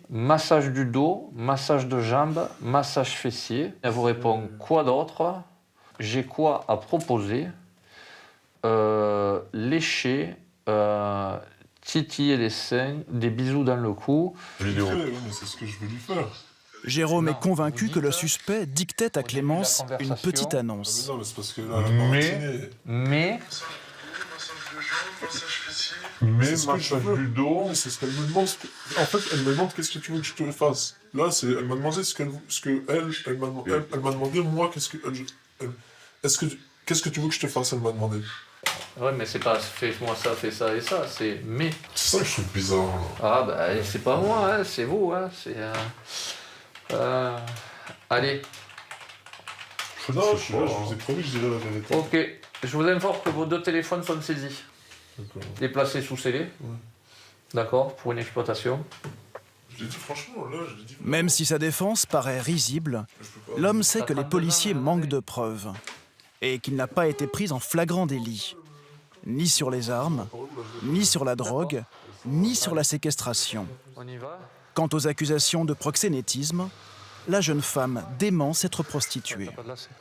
massage du dos, massage de jambes, massage fessier. Elle vous répond quoi d'autre? J'ai quoi à proposer? Lécher, titiller les seins, des bisous dans le cou. Vidéo. Oui, mais c'est ce que je veux lui faire. Jérôme est convaincu que le suspect dictait à Clémence une petite annonce. Non, mais c'est parce que là, elle Mais massage du dos. C'est ce qu'elle me demande. En fait, elle me demande qu'est-ce que tu veux que je te fasse. Là, elle m'a demandé elle m'a demandé moi qu'est-ce que tu veux que je te fasse. Elle m'a demandé. Ouais, mais c'est pas fais-moi ça, fais ça et ça, c'est mais. C'est ça que je trouve bizarre. Ah bah c'est pas moi, hein, c'est vous, hein, c'est. Allez. Non, je vous ai promis que je dirais la vérité. Ok, je vous informe que vos 2 téléphones sont saisis. Et placés sous scellé. Ouais. D'accord, pour une exploitation. Je l'ai dit franchement, là, je l'ai dit. Même si sa défense paraît risible, l'homme sait que les policiers manquent de preuves et qu'il n'a pas été pris en flagrant délit, ni sur les armes, ni sur la drogue, ni sur la séquestration. On y va ? Quant aux accusations de proxénétisme, la jeune femme dément s'être prostituée.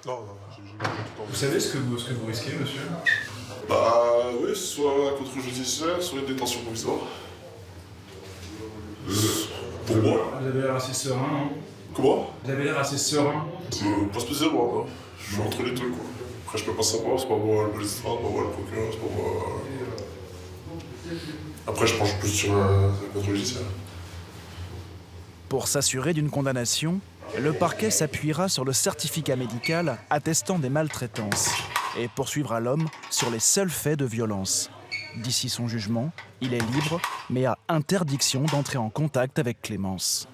Vous savez ce que vous risquez, monsieur? Bah oui, soit un contrôle judiciaire, soit une détention provisoire. Pour moi. Vous avez l'air assez serein, non? Comment? Vous avez l'air assez serein. Pas spécialement, hein. Je suis entre les deux, quoi. Après, je peux pas savoir, c'est pas moi le magistrat, c'est pas moi le procureur, c'est pas moi... Après, je penche plus sur un contrôle judiciaire. Pour s'assurer d'une condamnation, le parquet s'appuiera sur le certificat médical attestant des maltraitances et poursuivra l'homme sur les seuls faits de violence. D'ici son jugement, il est libre, mais a interdiction d'entrer en contact avec Clémence.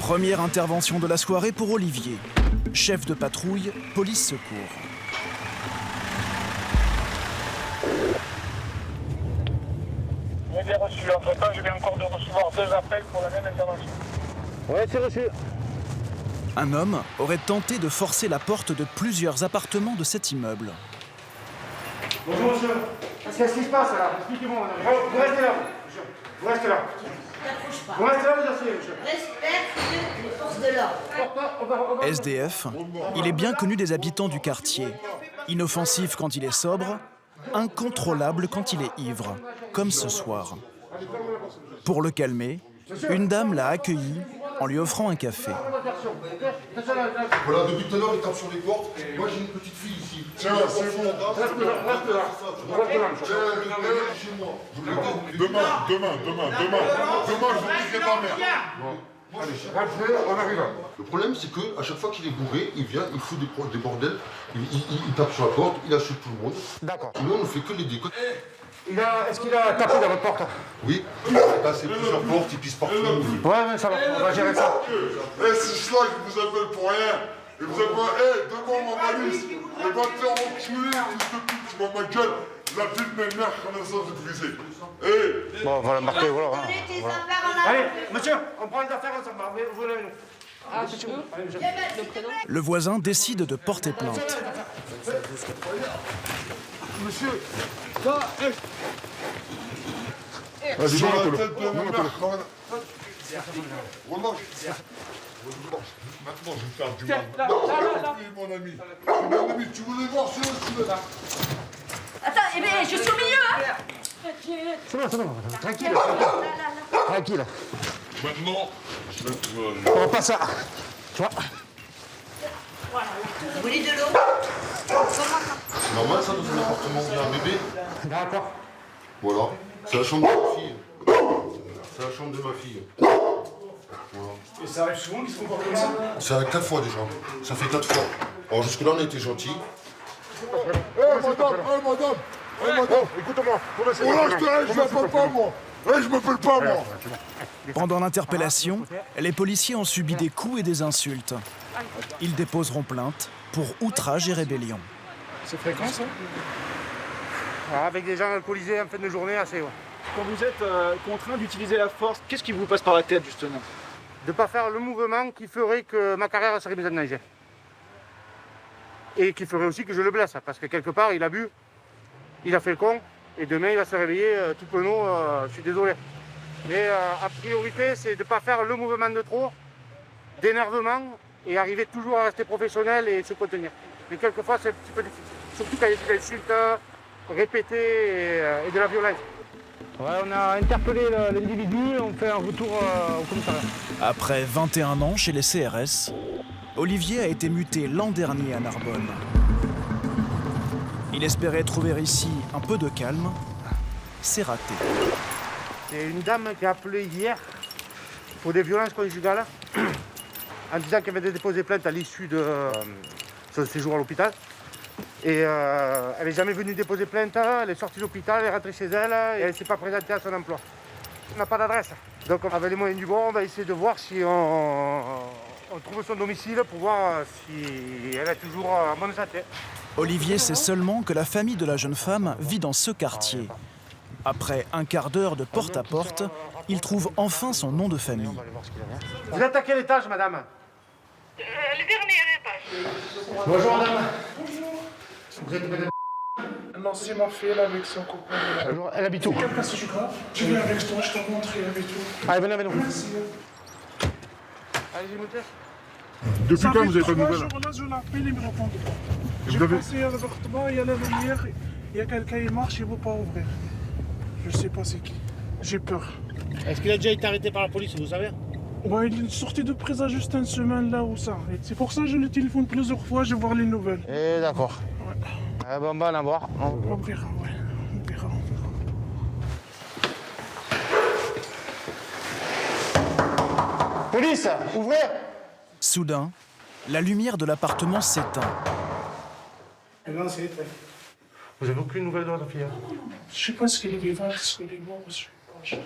Première intervention de la soirée pour Olivier, chef de patrouille, police secours. J'ai bien reçu. Entre-temps, je viens encore de recevoir 2 appels pour la même intervention. Ouais, c'est reçu. Un homme aurait tenté de forcer la porte de plusieurs appartements de cet immeuble. Bonjour, monsieur. Qu'est-ce qui se passe là? Expliquez-moi. Vous restez là, monsieur. Vous restez là. Vous restez là, vous asseyez, monsieur. Respecte les forces de l'ordre. SDF, il est bien connu des habitants du quartier. Inoffensif quand il est sobre, incontrôlable quand il est ivre, comme ce soir. Pour le calmer, une dame l'a accueilli en lui offrant un café. Voilà, depuis tout à l'heure, il tape sur les portes. Moi, j'ai une petite fille ici. Tiens, c'est bon. Reste là. Chez moi. Demain, je vous dirai ta mère. On arrive. Le problème, c'est qu'à chaque fois qu'il est bourré, il vient, il fout des bordels, il tape sur la porte, il insulte tout le monde. D'accord. Nous, on ne fait que les décotes. Est-ce qu'il a tapé dans votre porte? Oui, il a cassé plusieurs portes, il pisse partout. Ouais, mais ça va, on va gérer ça. C'est ça que vous appelle pour rien. Et vous êtes pas, demande ma malice. Et va te faire enculer, fils de pute, je vois ma gueule. La vie de mes mères, connaissance de briser. Bon, voilà, marqué, voilà. Allez, monsieur, on prend les affaires ensemble. Vous voulez... Ah, c'est tout. Le voisin décide de porter plainte. Monsieur, ça, Vas-y, dans la tête de ma mère, quand même. Relâche. Maintenant, je vais faire du mal. Non, oui, mon ami. Mon ami, tu voulais voir celui-là. Attends, eh bien, je suis au milieu, hein. C'est bon, tranquille. Tranquille. Maintenant, je vais te... On va pas ça. Tu vois. Vous voulez de l'eau? C'est normal ça dans un appartement où il y a un bébé? D'accord. Voilà. C'est la chambre de ma fille. C'est la chambre de ma fille. Voilà. Et ça arrive souvent qu'ils se comportent comme ça? Ça arrive 4 fois déjà. Ça fait 4 fois. Alors jusque-là, on a été gentils. Madame, écoute-moi. Je m'appelle pas moi. Je m'appelle pas moi. Pendant l'interpellation, les policiers ont subi des coups et des insultes. Ils déposeront plainte pour outrage et rébellion. C'est fréquent ça? Avec des gens alcoolisés en fin de journée, assez. Ouais. Quand vous êtes contraint d'utiliser la force, qu'est-ce qui vous passe par la tête justement? De ne pas faire le mouvement qui ferait que ma carrière serait mise en danger. Et qui ferait aussi que je le blesse, parce que quelque part il a bu, il a fait le con, et demain il va se réveiller tout penaud, je suis désolé. Mais a priorité, c'est de ne pas faire le mouvement de trop, d'énervement, et arriver toujours à rester professionnel et se contenir. Mais quelquefois c'est un petit peu difficile, surtout quand il y a des insultes répétées et de la violence. Ouais, on a interpellé l'individu, on fait un retour au commissariat. Après 21 ans chez les CRS, Olivier a été muté l'an dernier à Narbonne. Il espérait trouver ici un peu de calme. C'est raté. C'est une dame qui a appelé hier pour des violences conjugales en disant qu'elle avait déposé plainte à l'issue de son séjour à l'hôpital. Et elle n'est jamais venue déposer plainte, elle est sortie de l'hôpital, elle est rentrée chez elle et elle ne s'est pas présentée à son emploi. On n'a pas d'adresse. Donc avec les moyens du bord, on va essayer de voir si on trouve son domicile pour voir si elle est toujours en bonne santé. Olivier sait seulement que la famille de la jeune femme vit dans ce quartier. Après un quart d'heure de porte-à-porte, il trouve enfin son nom de famille. Vous êtes à quel étage, madame? Le dernier étage. Bonjour, madame. Bonjour. Vous êtes madame? Non, c'est ma fille, elle est avec son copain. Elle habite où? C'est quelqu'un, si je crois. Je viens avec toi, je t'en montre, elle habite où. Allez, venez avec nous. Merci. Allez-y, montez. Depuis quand vous n'avez pas de nouvelles? Là, je l'appelle, il me répond pas. J'ai passé à l'appartement, il y a la lumière, il y a quelqu'un qui marche, il ne veut pas ouvrir. Je sais pas c'est qui. J'ai peur. Est-ce qu'il a déjà été arrêté par la police, vous savez? Ouais, il est sorti de prison juste une semaine là où ça. C'est pour ça que je le téléphone plusieurs fois, je vais voir les nouvelles. Eh d'accord. Ouais. Bon, on va en voir. On verra, ouais. On verra. Police, ouvrez! Soudain, la lumière de l'appartement s'éteint. Non, c'est éteint. Vous avez aucune nouvelle de votre fille? Je sais pas ce qu'elle est vivante, ce qu'elle est morte, je sais pas.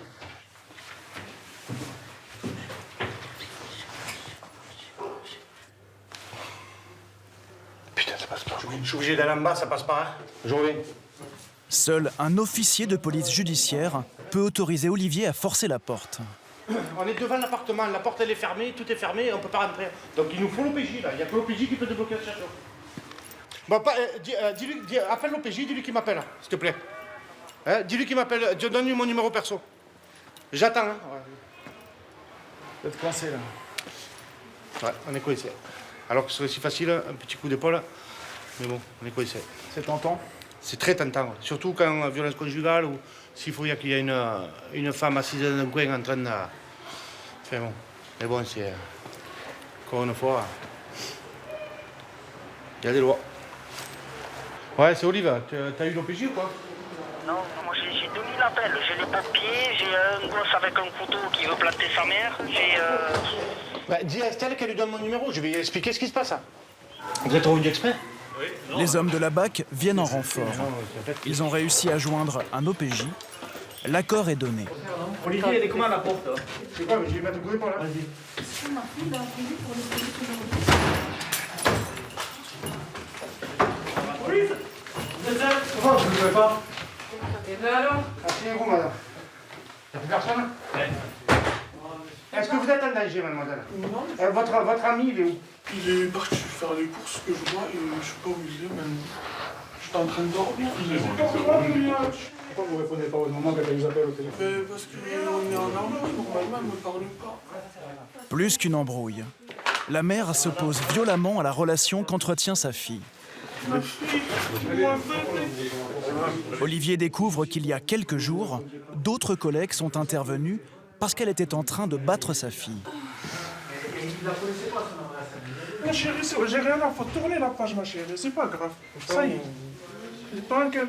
Putain, ça passe pas. Je suis obligé d'aller en bas, ça passe pas, hein? Je reviens. Seul un officier de police judiciaire peut autoriser Olivier à forcer la porte. On est devant l'appartement, la porte elle est fermée, tout est fermé, on peut pas rentrer. Donc il nous faut l'OPJ là, il n'y a que l'OPJ qui peut débloquer le château. Bon, appelle l'OPJ, dis-lui qu'il m'appelle, s'il te plaît. Hein, dis-lui qu'il m'appelle, donne-lui mon numéro perso. J'attends, hein. Ouais. Vous êtes coincé là. Ouais, on est coincé. Alors que ce serait si facile, un petit coup d'épaule. Mais bon, on est coincé. C'est tentant? C'est très tentant, ouais. Surtout quand violence conjugale ou s'il faut qu'il y ait une femme assise dans un coin en train de... Enfin bon, mais bon, c'est... Encore une fois, il y a des lois. Ouais, c'est Olive, t'as eu l'OPJ ou quoi? Non, moi j'ai 2000 appels, j'ai les papiers, j'ai un gosse avec un couteau qui veut planter sa mère, j'ai... Bah, dis à Estelle qu'elle lui donne mon numéro, je vais lui expliquer ce qui se passe. Vous êtes revenu exprès? Les hommes de la BAC viennent en renfort. Ils ont réussi à joindre un OPJ. L'accord est donné. Olivier, elle est comment à la porte? Je sais pas, mais je vais mettre le bruit par là. Vas-y. Police, vous êtes là? Comment je ne le fais pas? Et bien alors? Asseyez-vous, madame. Y'a plus personne? Est-ce que vous êtes en danger, mademoiselle? Non. Votre ami, il est où? Il est parti faire les courses que je vois et je sais pas où il est maintenant. J'étais en train de dormir. Pourquoi vous ne répondez pas aux mamans quand elles vous appellent au téléphone? Parce qu'on est en embrouille, normalement, elle ne me parle pas. Plus qu'une embrouille. La mère s'oppose violemment à la relation qu'entretient sa fille. Ma fille, mon bébé. Olivier découvre qu'il y a quelques jours, d'autres collègues sont intervenus parce qu'elle était en train de battre sa fille. Ma chérie, j'ai rien à faire. Tournez la page, ma chérie, c'est pas grave. Ça y est.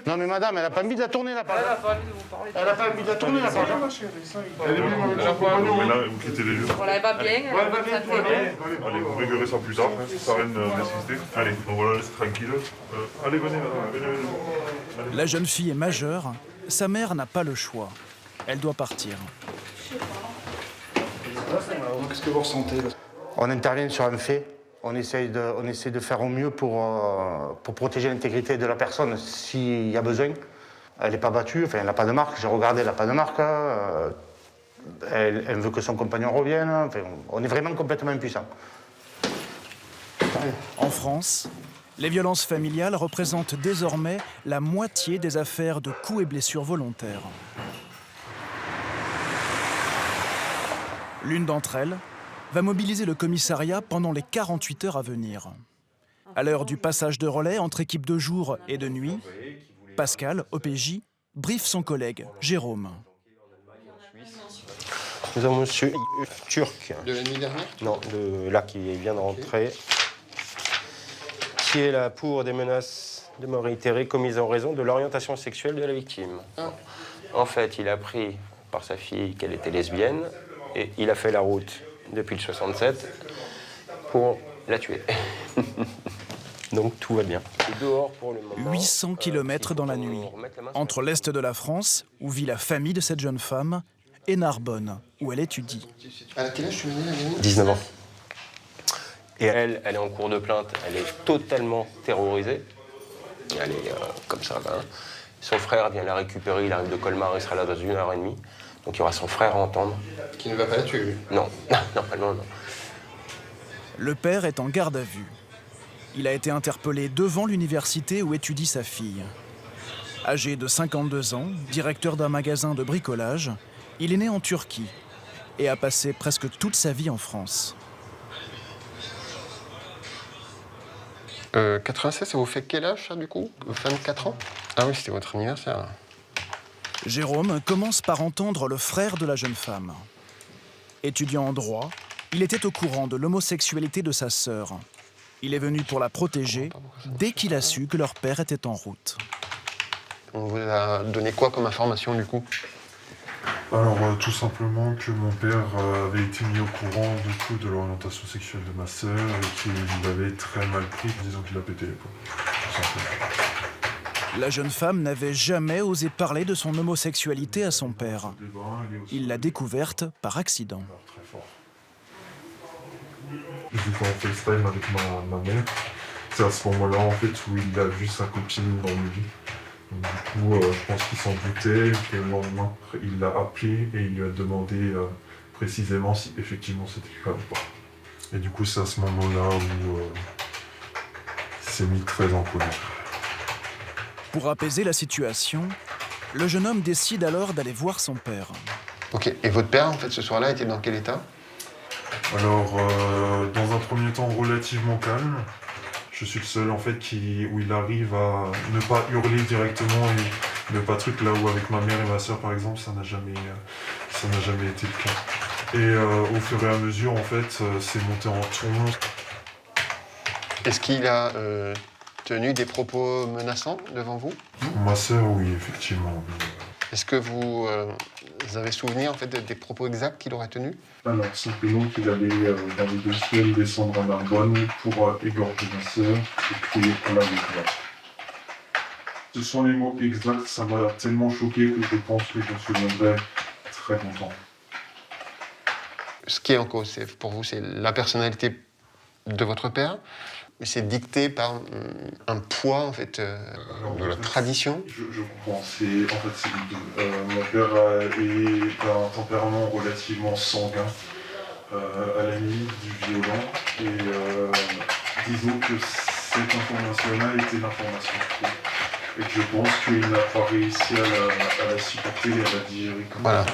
Non mais madame, elle a pas envie de la tourner la page. Elle a pas envie de vous parler. Elle a pas envie de la tourner la page. Ma chérie, ça y est. Elle est bien, elle a pas mais là, vous quittez les lieux. Voilà, elle va bien. Ouais, elle va bien, tout va bien. Allez, vous réglerez ça plus tard, ça n'a rien de nécessité. Allez, on va la laisser tranquille. Allez, venez, venez. La jeune fille est majeure, sa mère n'a pas le choix. Elle doit partir. Qu'est-ce que vous ressentez là? On intervient sur un fait. On essaie de faire au mieux pour protéger l'intégrité de la personne s'il y a besoin. Elle n'est pas battue, enfin, elle n'a pas de marque. J'ai regardé, elle n'a pas de marque. Elle veut que son compagnon revienne. Enfin, on est vraiment complètement impuissants. En France, les violences familiales représentent désormais la moitié des affaires de coups et blessures volontaires. L'une d'entre elles va mobiliser le commissariat pendant les 48 heures à venir. À l'heure du passage de relais entre équipes de jour et de nuit, Pascal, OPJ, briefe son collègue, Jérôme. Nous avons monsieur Turc. De la nuit dernière? Non, là qui vient de rentrer. Qui est là pour des menaces de mort réitérées commises en raison de l'orientation sexuelle de la victime. Ah. En fait, il a appris par sa fille qu'elle était lesbienne et il a fait la route depuis le 67 pour la tuer. Donc tout va bien. Dehors pour le moment. 800 km dans la nuit, entre l'est de la France, où vit la famille de cette jeune femme, et Narbonne, où elle étudie. À quel âge tu venais la gamine? 19 ans. Et elle est en cours de plainte, elle est totalement terrorisée. Elle est comme ça, là. Son frère vient la récupérer, il arrive de Colmar, il sera là dans 1h30. Donc il y aura son frère à entendre. Qui ne va pas la tuer, lui? Non, normalement non. Le père est en garde à vue. Il a été interpellé devant l'université où étudie sa fille. Âgé de 52 ans, directeur d'un magasin de bricolage, il est né en Turquie et a passé presque toute sa vie en France. 96, ça vous fait quel âge, ça, du coup? 24 ans? Ah oui, c'était votre anniversaire. Jérôme commence par entendre le frère de la jeune femme. Étudiant en droit, il était au courant de l'homosexualité de sa sœur. Il est venu pour la protéger dès qu'il a su que leur père était en route. On vous a donné quoi comme information, du coup? Alors, tout simplement que mon père avait été mis au courant du coup de l'orientation sexuelle de ma sœur et qu'il l'avait très mal pris, disons qu'il a pété les plombs, tout simplement. La jeune femme n'avait jamais osé parler de son homosexualité à son père. Il l'a découverte par accident. J'étais en FaceTime avec ma mère. C'est à ce moment-là en fait où il a vu sa copine dans le lit. Donc, du coup, je pense qu'il s'en doutait. Et le lendemain, il l'a appelé et il lui a demandé précisément si effectivement c'était le cas ou pas. Et du coup, c'est à ce moment-là où il s'est mis très en colère. Pour apaiser la situation, le jeune homme décide alors d'aller voir son père. Ok, et votre père, en fait, ce soir-là, était dans quel état? Alors, dans un premier temps relativement calme. Je suis le seul en fait où il arrive à ne pas hurler directement et ne pas truc, là où avec ma mère et ma soeur par exemple ça n'a jamais été le cas. Et au fur et à mesure en fait c'est monté en ton. Est-ce qu'il a tenu des propos menaçants devant vous? Ma soeur oui effectivement. Est-ce que vous avez souvenir en fait des propos exacts qu'il aurait tenus? Alors simplement qu'il allait dans les 2 semaines descendre à Narbonne pour égorger ma sœur et crier pour la victoire. Ce sont les mots exacts, ça m'a tellement choqué que je pense que je souviendrai très longtemps. Ce qui est en cause, pour vous, c'est la personnalité de votre père, mais c'est dicté par un poids en fait de la tradition. Je comprends. C'est les deux. Mon père est d'un tempérament relativement sanguin, à la limite du violent, et disons que cette information-là était l'information et que je pense qu'il n'a pas réussi à la supporter et à la digérer. Voilà.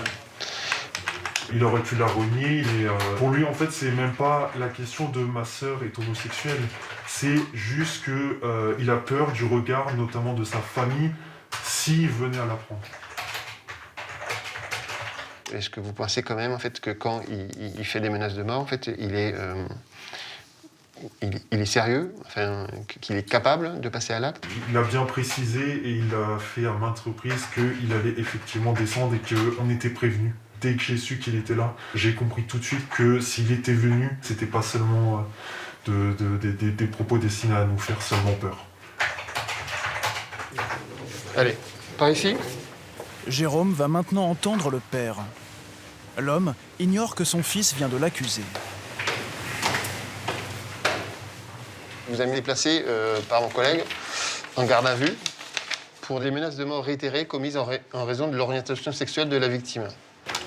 Il aurait pu la renier, et pour lui en fait c'est même pas la question de ma sœur est homosexuelle, c'est juste que il a peur du regard notamment de sa famille s'il venait à l'apprendre. Est-ce que vous pensez quand même en fait que quand il fait des menaces de mort, en fait, il est sérieux, enfin, qu'il est capable de passer à l'acte? Il a bien précisé et il a fait à maintes reprises qu'il allait effectivement descendre et qu'on était prévenu. Dès que j'ai su qu'il était là, j'ai compris tout de suite que s'il était venu, c'était pas seulement des propos destinés à nous faire seulement peur. Allez, par ici. Jérôme va maintenant entendre le père. L'homme ignore que son fils vient de l'accuser. Vous avez été placé par mon collègue en garde à vue pour des menaces de mort réitérées commises en raison de l'orientation sexuelle de la victime.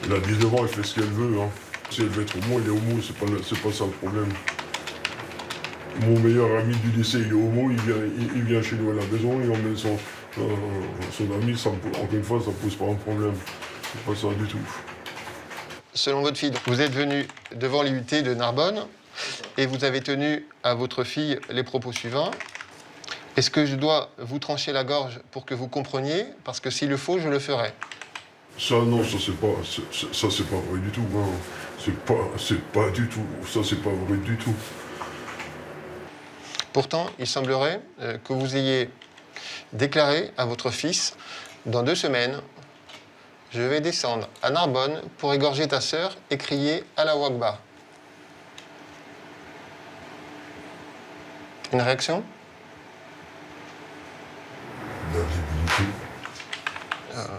La vie de mort, elle fait ce qu'elle veut. Hein. Si elle veut être homo, elle est homo, c'est pas ça le problème. Mon meilleur ami du lycée, il est homo, il vient chez nous à la maison, il emmène son ami, encore une fois, ça ne pose pas un problème. C'est pas ça du tout. Selon votre fille, vous êtes venu devant l'IUT de Narbonne et vous avez tenu à votre fille les propos suivants. Est-ce que je dois vous trancher la gorge pour que vous compreniez? Parce que s'il le faut, je le ferai. Ça, non, ça c'est pas vrai du tout. Non. C'est pas du tout. Ça, c'est pas vrai du tout. Pourtant, il semblerait que vous ayez déclaré à votre fils, dans 2 semaines, je vais descendre à Narbonne pour égorger ta sœur et crier Allah Akbar. Une réaction?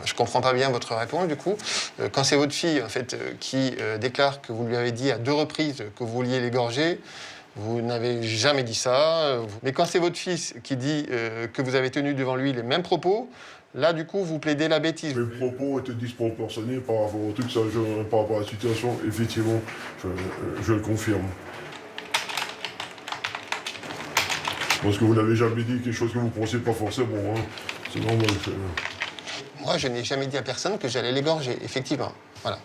Je comprends pas bien votre réponse, du coup. Quand c'est votre fille, en fait, qui déclare que vous lui avez dit à 2 reprises que vous vouliez l'égorger, vous n'avez jamais dit ça. Mais quand c'est votre fils qui dit que vous avez tenu devant lui les mêmes propos, là, du coup, vous plaidez la bêtise. Mes propos étaient disproportionnés par rapport au truc, par rapport à la situation. Effectivement, je le confirme. Parce que vous n'avez jamais dit quelque chose que vous ne pensiez pas forcément. Hein. C'est normal. Moi, je n'ai jamais dit à personne que j'allais l'égorger, effectivement. Voilà.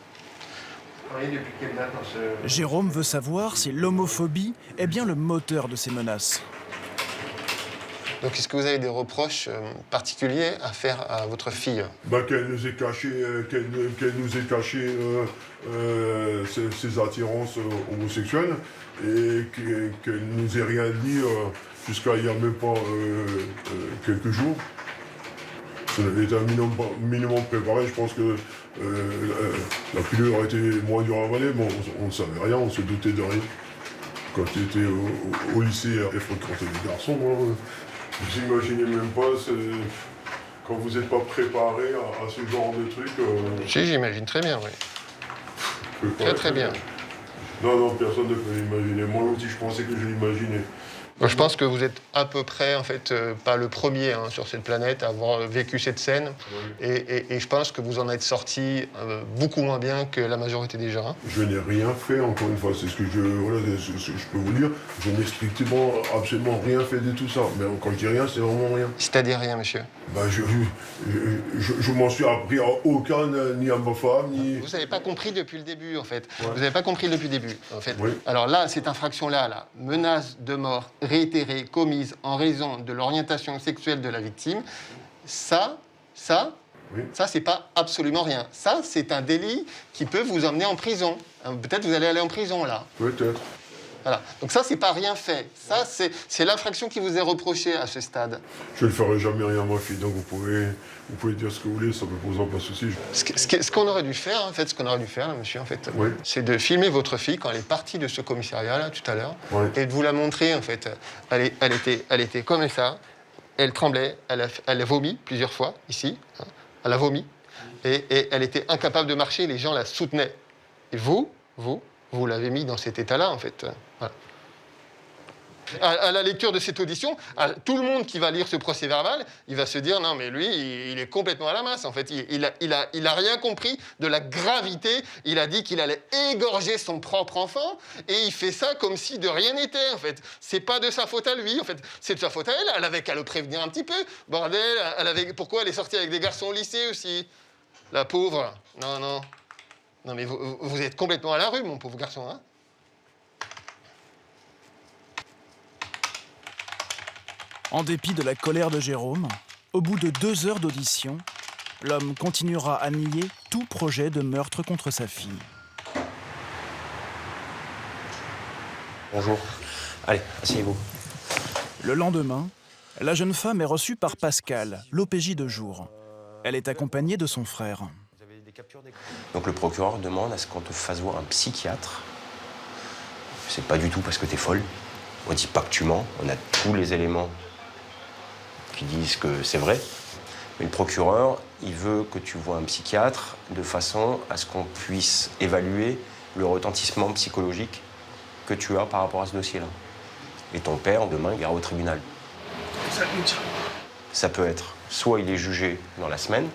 Jérôme veut savoir si l'homophobie est bien le moteur de ces menaces. Donc, est-ce que vous avez des reproches particuliers à faire à votre fille? Qu'elle nous ait caché, ses attirances homosexuelles et qu'elle nous ait rien dit jusqu'à il n'y a même pas quelques jours. Si on avait été un minimum préparé, je pense que la pilule aurait été moins dure à avaler, mais on ne savait rien, on se doutait de rien. Quand il était au lycée et fréquentait des garçons, vous imaginez même pas, quand vous n'êtes pas préparé à ce genre de truc. Si, j'imagine très bien, oui. Très bien. Non, personne ne peut l'imaginer. Moi aussi, je pensais que je l'imaginais. Je pense que vous êtes à peu près, en fait, pas le premier sur cette planète à avoir vécu cette scène. Oui. Et je pense que vous en êtes sorti beaucoup moins bien que la majorité des gens. Je n'ai rien fait, encore une fois. C'est ce que je peux vous dire. Je n'ai strictement, absolument rien fait de tout ça. Mais quand je dis rien, c'est vraiment rien. C'est-à-dire rien, monsieur? Je m'en suis appris à aucun, ni à ma femme, ni... Vous n'avez pas compris depuis le début, en fait. Ouais. Vous n'avez pas compris depuis le début, en fait. Oui. Alors là, cette infraction-là, menace de mort réitérée, commise en raison de l'orientation sexuelle de la victime, ça, c'est pas absolument rien. Ça, c'est un délit qui peut vous emmener en prison. Peut-être vous allez aller en prison, là. Peut-être. Voilà. Donc ça, c'est pas rien fait. Ça, c'est l'infraction qui vous est reprochée à ce stade. Je ne ferai jamais rien à ma fille, donc vous pouvez dire ce que vous voulez, ça ne me posera pas de soucis. Ce qu'on aurait dû faire, en fait, là, monsieur, en fait, oui. C'est de filmer votre fille quand elle est partie de ce commissariat, là, tout à l'heure, oui. Et de vous la montrer, en fait. Elle était comme ça, elle tremblait, elle a vomi plusieurs fois, ici, hein, elle a vomi, et elle était incapable de marcher, les gens la soutenaient. Et vous l'avez mis dans cet état-là, en fait. Voilà. À la lecture de cette audition, tout le monde qui va lire ce procès-verbal, il va se dire non mais lui, il est complètement à la masse en fait. Il a rien compris de la gravité. Il a dit qu'il allait égorger son propre enfant et il fait ça comme si de rien n'était en fait. C'est pas de sa faute à lui en fait. C'est de sa faute à elle. Elle avait qu'à le prévenir un petit peu. Bordel, pourquoi elle est sortie avec des garçons au lycée aussi? La pauvre. Non. Non mais vous êtes complètement à la rue mon pauvre garçon, hein. En dépit de la colère de Jérôme, au bout de 2 heures d'audition, l'homme continuera à nier tout projet de meurtre contre sa fille. Bonjour. Allez, asseyez-vous. Le lendemain, la jeune femme est reçue par Pascal, l'OPJ de jour. Elle est accompagnée de son frère. Donc le procureur demande à ce qu'on te fasse voir un psychiatre. C'est pas du tout parce que t'es folle. On dit pas que tu mens. On a tous les éléments qui disent que c'est vrai. Mais le procureur, il veut que tu vois un psychiatre de façon à ce qu'on puisse évaluer le retentissement psychologique que tu as par rapport à ce dossier-là. Et ton père, demain, ira au tribunal. Ça peut être soit il est jugé dans la semaine,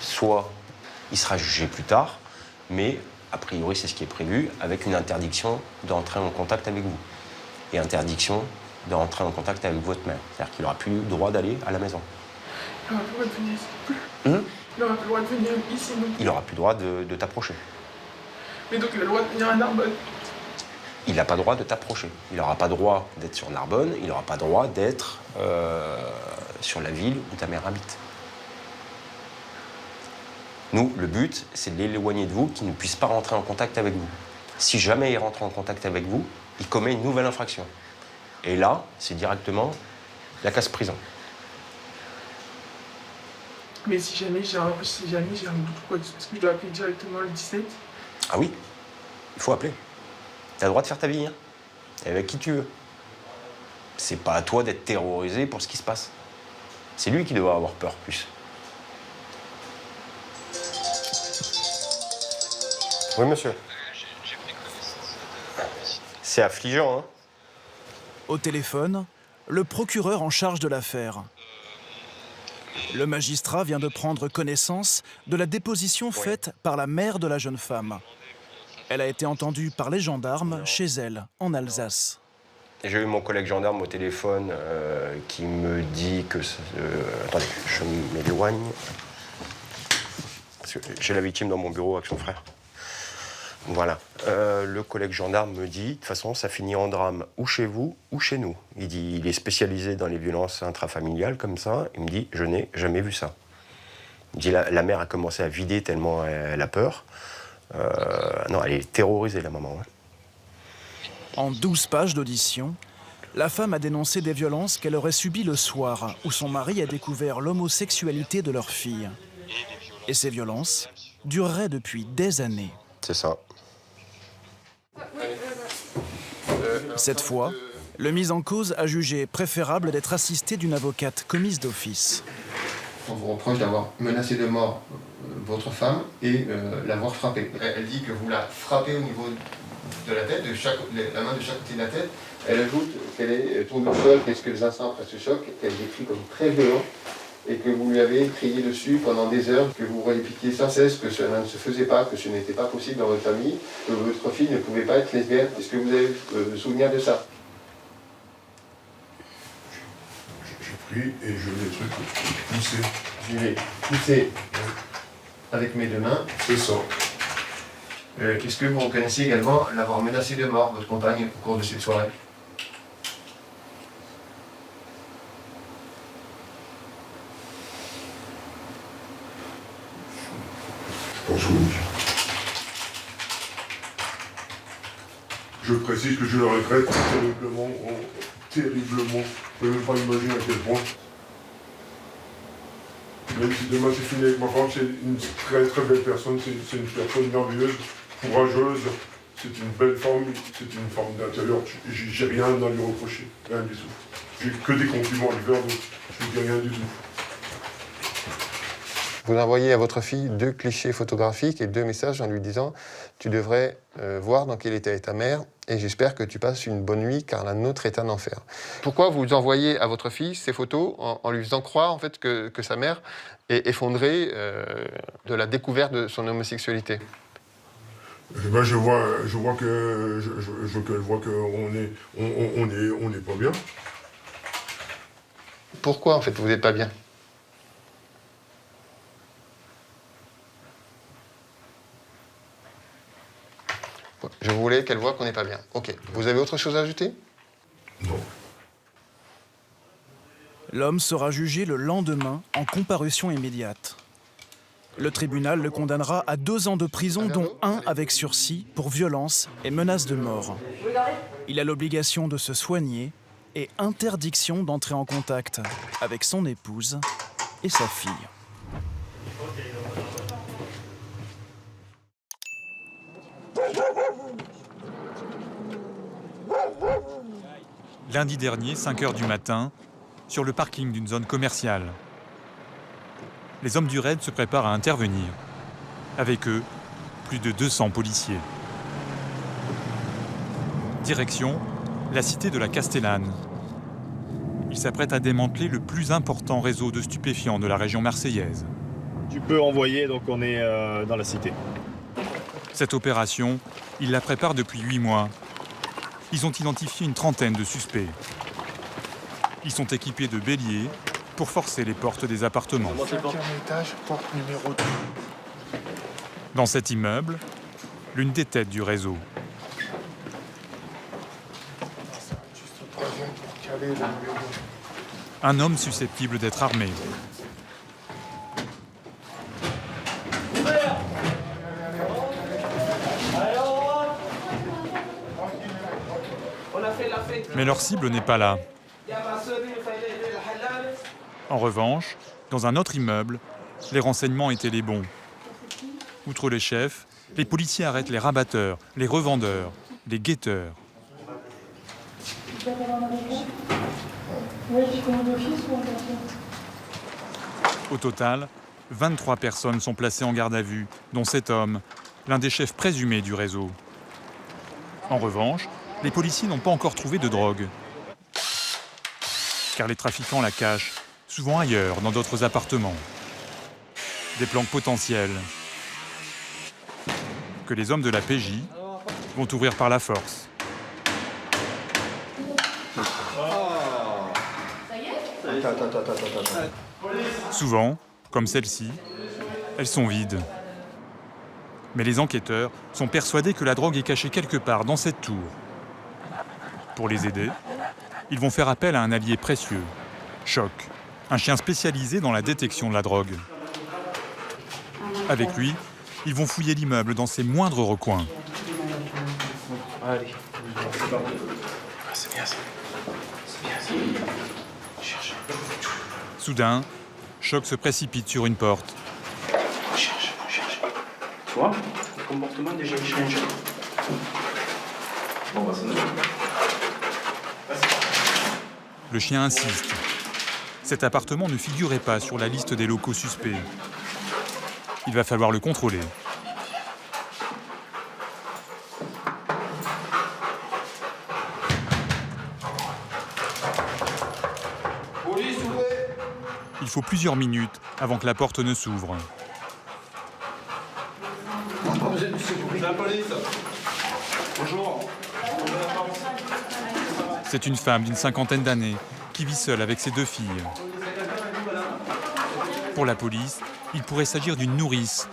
soit il sera jugé plus tard, mais a priori c'est ce qui est prévu, avec une interdiction d'entrer en contact avec vous. Et interdiction de rentrer en contact avec votre mère. C'est-à-dire qu'il n'aura plus le droit d'aller à la maison. Il n'aura plus le droit de venir ici. Il n'aura plus le droit de venir ici non plus. Il n'aura plus le droit de t'approcher. Mais donc il a le droit de venir à Narbonne. Il n'a pas le droit de t'approcher. Il n'aura pas le droit d'être sur Narbonne, il n'aura pas le droit d'être sur la ville où ta mère habite. Nous, le but, c'est de l'éloigner de vous, qu'il ne puisse pas rentrer en contact avec vous. Si jamais il rentre en contact avec vous, il commet une nouvelle infraction. Et là, c'est directement la casse-prison. Mais si jamais j'ai un doute, quoi, est-ce que je dois appeler directement le 17 ? Ah oui, il faut appeler. Tu as le droit de faire ta vie, hein, avec qui tu veux. C'est pas à toi d'être terrorisé pour ce qui se passe. C'est lui qui doit avoir peur plus. Oui, monsieur. C'est affligeant, hein. Au téléphone, le procureur en charge de l'affaire. Le magistrat vient de prendre connaissance de la déposition faite par la mère de la jeune femme. Elle a été entendue par les gendarmes chez elle, en Alsace. J'ai eu mon collègue gendarme au téléphone qui me dit que... attendez, je m'éloigne. Parce que j'ai la victime dans mon bureau avec son frère. Voilà. Le collègue gendarme me dit, de toute façon, ça finit en drame ou chez vous ou chez nous. Il dit, il est spécialisé dans les violences intrafamiliales comme ça. Il me dit, je n'ai jamais vu ça. Il dit, la mère a commencé à vider tellement elle a peur. Non, elle est terrorisée, la maman. Hein. En 12 pages d'audition, la femme a dénoncé des violences qu'elle aurait subies le soir où son mari a découvert l'homosexualité de leur fille. Et ces violences dureraient depuis des années. C'est ça. Cette fois, le mis en cause a jugé préférable d'être assisté d'une avocate commise d'office. On vous reproche d'avoir menacé de mort votre femme et l'avoir frappée. Elle dit que vous la frappez au niveau de la tête, la main de chaque côté de la tête. Elle ajoute qu'elle est tombée au sol, qu'est-ce que les instants après ce choc, qu'elle décrit comme très violent et que vous lui avez crié dessus pendant des heures, que vous répétiez sans cesse que cela ne se faisait pas, que ce n'était pas possible dans votre famille, que votre fille ne pouvait pas être lesbienne. Est-ce que vous avez le souvenir de ça? J'ai pris et je l'ai poussé. Je l'ai poussé avec mes 2 mains. C'est ça. Qu'est-ce que vous reconnaissez également l'avoir menacé de mort, votre compagne, au cours de cette soirée? Je précise que je le regrette terriblement, terriblement. Vous ne pouvez même pas imaginer à quel point. Même si demain c'est fini avec ma femme, c'est une très très belle personne, c'est une personne merveilleuse, courageuse, c'est une belle femme, c'est une femme d'intérieur. J'ai rien à lui reprocher, rien du tout. J'ai que des compliments à lui faire, donc je ne dis rien du tout. Vous envoyez à votre fille 2 clichés photographiques et 2 messages en lui disant « Tu devrais voir dans quel état est ta mère et j'espère que tu passes une bonne nuit car la nôtre est un enfer. » Pourquoi vous envoyez à votre fille ces photos en lui faisant croire en fait, que sa mère est effondrée de la découverte de son homosexualité? Ben je vois qu'elle voit qu'on est pas bien. Pourquoi en fait vous n'êtes pas bien? Je voulais qu'elle voie qu'on n'est pas bien. Ok. Vous avez autre chose à ajouter? Non. L'homme sera jugé le lendemain en comparution immédiate. Le tribunal le condamnera à 2 ans de prison, dont 1 avec sursis pour violence et menace de mort. Il a l'obligation de se soigner et interdiction d'entrer en contact avec son épouse et sa fille. Lundi dernier, 5 h du matin, sur le parking d'une zone commerciale. Les hommes du raid se préparent à intervenir. Avec eux, plus de 200 policiers. Direction, la cité de la Castellane. Ils s'apprêtent à démanteler le plus important réseau de stupéfiants de la région marseillaise. Tu peux envoyer, donc on est dans la cité. Cette opération, ils la préparent depuis 8 mois. Ils ont identifié une trentaine de suspects. Ils sont équipés de béliers pour forcer les portes des appartements. Étage, porte numéro 2. Dans cet immeuble, l'une des têtes du réseau. Un homme susceptible d'être armé. Mais leur cible n'est pas là. En revanche, dans un autre immeuble, les renseignements étaient les bons. Outre les chefs, les policiers arrêtent les rabatteurs, les revendeurs, les guetteurs. Au total, 23 personnes sont placées en garde à vue, dont 7 hommes, l'un des chefs présumés du réseau. En revanche, les policiers n'ont pas encore trouvé de drogue. Car les trafiquants la cachent, souvent ailleurs, dans d'autres appartements. Des planques potentielles que les hommes de la PJ vont ouvrir par la force. Souvent, comme celle-ci, elles sont vides. Mais les enquêteurs sont persuadés que la drogue est cachée quelque part dans cette tour. Pour les aider, ils vont faire appel à un allié précieux, Choc, un chien spécialisé dans la détection de la drogue. Avec lui, ils vont fouiller l'immeuble dans ses moindres recoins. Allez, c'est bien ça. C'est bien ça. Cherche. Soudain, Choc se précipite sur une porte. Cherche. Tu vois, le comportement déjà change. Bon, bah, ça nous... Le chien insiste. Cet appartement ne figurait pas sur la liste des locaux suspects. Il va falloir le contrôler. Il faut plusieurs minutes avant que la porte ne s'ouvre. La police. Bonjour. C'est une femme d'une 50aine d'années qui vit seule avec ses 2 filles. Pour la police, il pourrait s'agir d'une nourrice,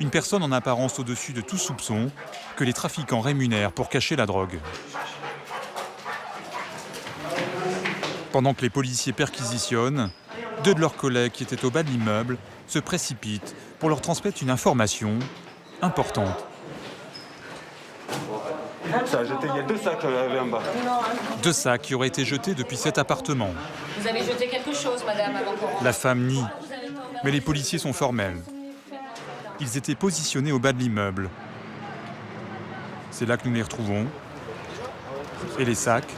une personne en apparence au-dessus de tout soupçon que les trafiquants rémunèrent pour cacher la drogue. Pendant que les policiers perquisitionnent, 2 de leurs collègues qui étaient au bas de l'immeuble se précipitent pour leur transmettre une information importante. Ça a jeté, il y a 2 sacs en bas. 2 sacs qui auraient été jetés depuis cet appartement. Vous avez jeté quelque chose, madame, avant qu'on rentre. La femme nie, mais les policiers sont formels. Ils étaient positionnés au bas de l'immeuble. C'est là que nous les retrouvons. Et les sacs,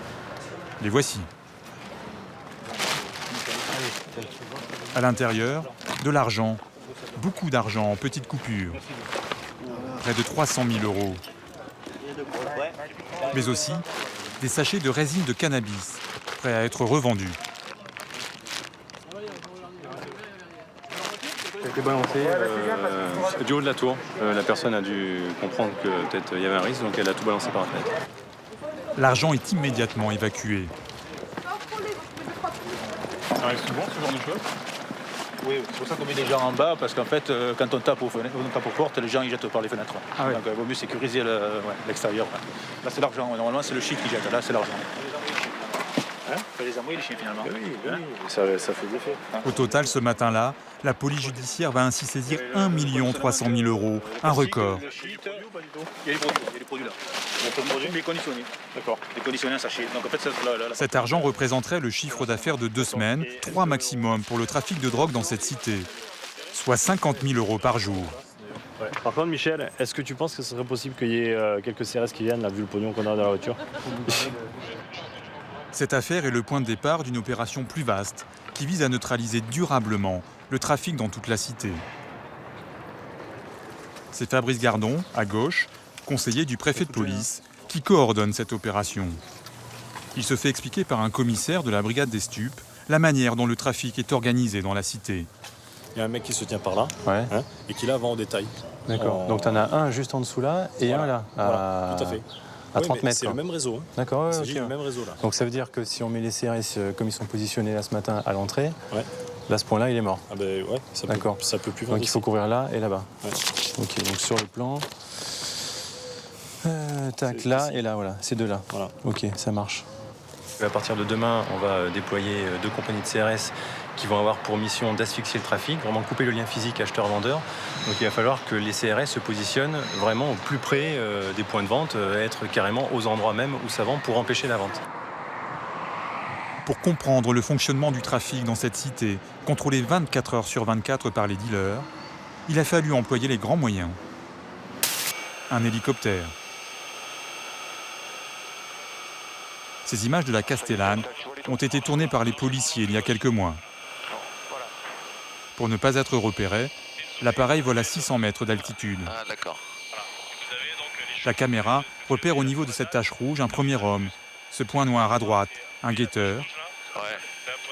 les voici. À l'intérieur, de l'argent Beaucoup d'argent en petites coupures. Près de 300 000 €. Mais aussi des sachets de résine de cannabis, prêts à être revendus. Ça a été balancé du haut de la tour. La personne a dû comprendre que peut-être il y avait un risque, donc elle a tout balancé par la fenêtre. L'argent est immédiatement évacué. Ça arrive souvent, ce genre de choses? Oui, c'est pour ça qu'on met des gens en bas, parce qu'en fait, quand on tape aux portes, les gens ils jettent par les fenêtres. Ah ouais. Donc il vaut mieux sécuriser l'extérieur. Là, c'est l'argent. Normalement, c'est le shit qui jette. Là, c'est l'argent. Hein? Les amours, les chiens, finalement. Oui, ça fait de l'effet. Au total, ce matin-là, la police judiciaire va ainsi saisir 1 300 000 €, un record. Il y a les produits là. Les conditionnés. D'accord. Les conditionnés en sachet. Donc en fait, Cet argent représenterait le chiffre d'affaires de 2 semaines, 3 maximum pour le trafic de drogue dans cette cité, soit 50 000 € par jour. Ouais. Par contre, Michel, est-ce que tu penses que ce serait possible qu'il y ait quelques CRS qui viennent, là, vu le pognon qu'on a dans la voiture? Cette affaire est le point de départ d'une opération plus vaste, qui vise à neutraliser durablement le trafic dans toute la cité. C'est Fabrice Gardon, à gauche, conseiller du préfet de police, qui coordonne cette opération. Il se fait expliquer par un commissaire de la brigade des stupes la manière dont le trafic est organisé dans la cité. Il y a un mec qui se tient par là, et qui là vend au détail. D'accord. Donc tu en as un juste en dessous là et un là. Voilà, tout à fait. À 30 mètres. C'est le même réseau. D'accord, c'est le même réseau là. Donc ça veut dire que si on met les CRS comme ils sont positionnés là ce matin à l'entrée, là ce point-là il est mort. Ah ben ouais, ça peut plus vendre. Donc il faut couvrir là et là-bas. Ouais. Ok, donc sur le plan. Tac, là et là, voilà, ces deux-là. Voilà. Ok, ça marche. À partir de demain, on va déployer 2 compagnies de CRS qui vont avoir pour mission d'asphyxier le trafic, vraiment couper le lien physique acheteur-vendeur. Donc il va falloir que les CRS se positionnent vraiment au plus près des points de vente, être carrément aux endroits même où ça vend pour empêcher la vente. Pour comprendre le fonctionnement du trafic dans cette cité, contrôlée 24 heures sur 24 par les dealers, il a fallu employer les grands moyens. Un hélicoptère. Ces images de la Castellane ont été tournées par les policiers il y a quelques mois. Pour ne pas être repéré, l'appareil vole à 600 mètres d'altitude. La caméra repère au niveau de cette tache rouge un premier homme, ce point noir à droite, un guetteur,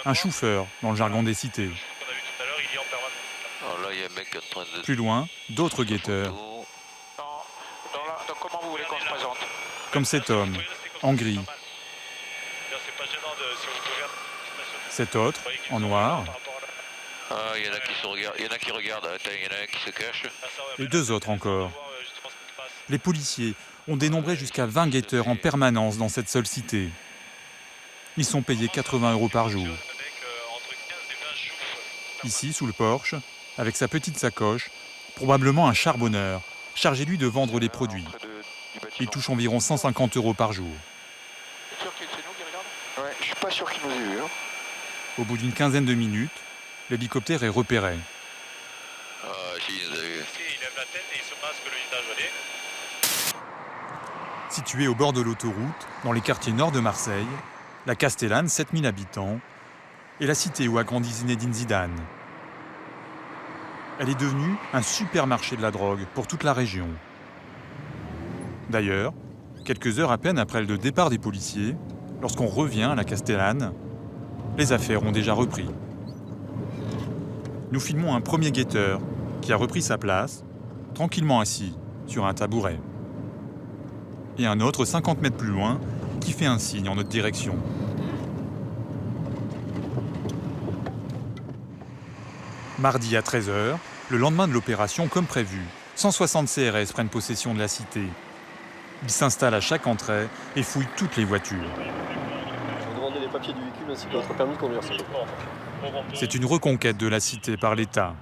un chauffeur dans le jargon des cités. Plus loin, d'autres guetteurs. Comme cet homme, en gris. Cet autre, en noir. Il y en a qui regardent, il y en a un qui se cache. Et 2 autres encore. Les policiers ont dénombré jusqu'à 20 guetteurs en permanence dans cette seule cité. Ils sont payés 80 € par jour. Ici, sous le porche, avec sa petite sacoche, probablement un charbonneur, chargé lui de vendre les produits. Il touche environ 150 € par jour. Ouais, je suis pas sûr qu'il nous ait vu. Au bout d'une quinzaine de minutes, l'hélicoptère est repéré. Située au bord de l'autoroute, dans les quartiers nord de Marseille, la Castellane, 7000 habitants, est la cité où a grandi Zinedine Zidane. Elle est devenue un supermarché de la drogue pour toute la région. D'ailleurs, quelques heures à peine après le départ des policiers, lorsqu'on revient à la Castellane, les affaires ont déjà repris. Nous filmons un premier guetteur qui a repris sa place, tranquillement assis sur un tabouret. Et un autre 50 mètres plus loin qui fait un signe en notre direction. Mardi à 13h, le lendemain de l'opération, comme prévu, 160 CRS prennent possession de la cité. Ils s'installent à chaque entrée et fouillent toutes les voitures. Je vais demander les papiers du véhicule ainsi que votre permis de conduire. C'est une reconquête de la cité par l'État.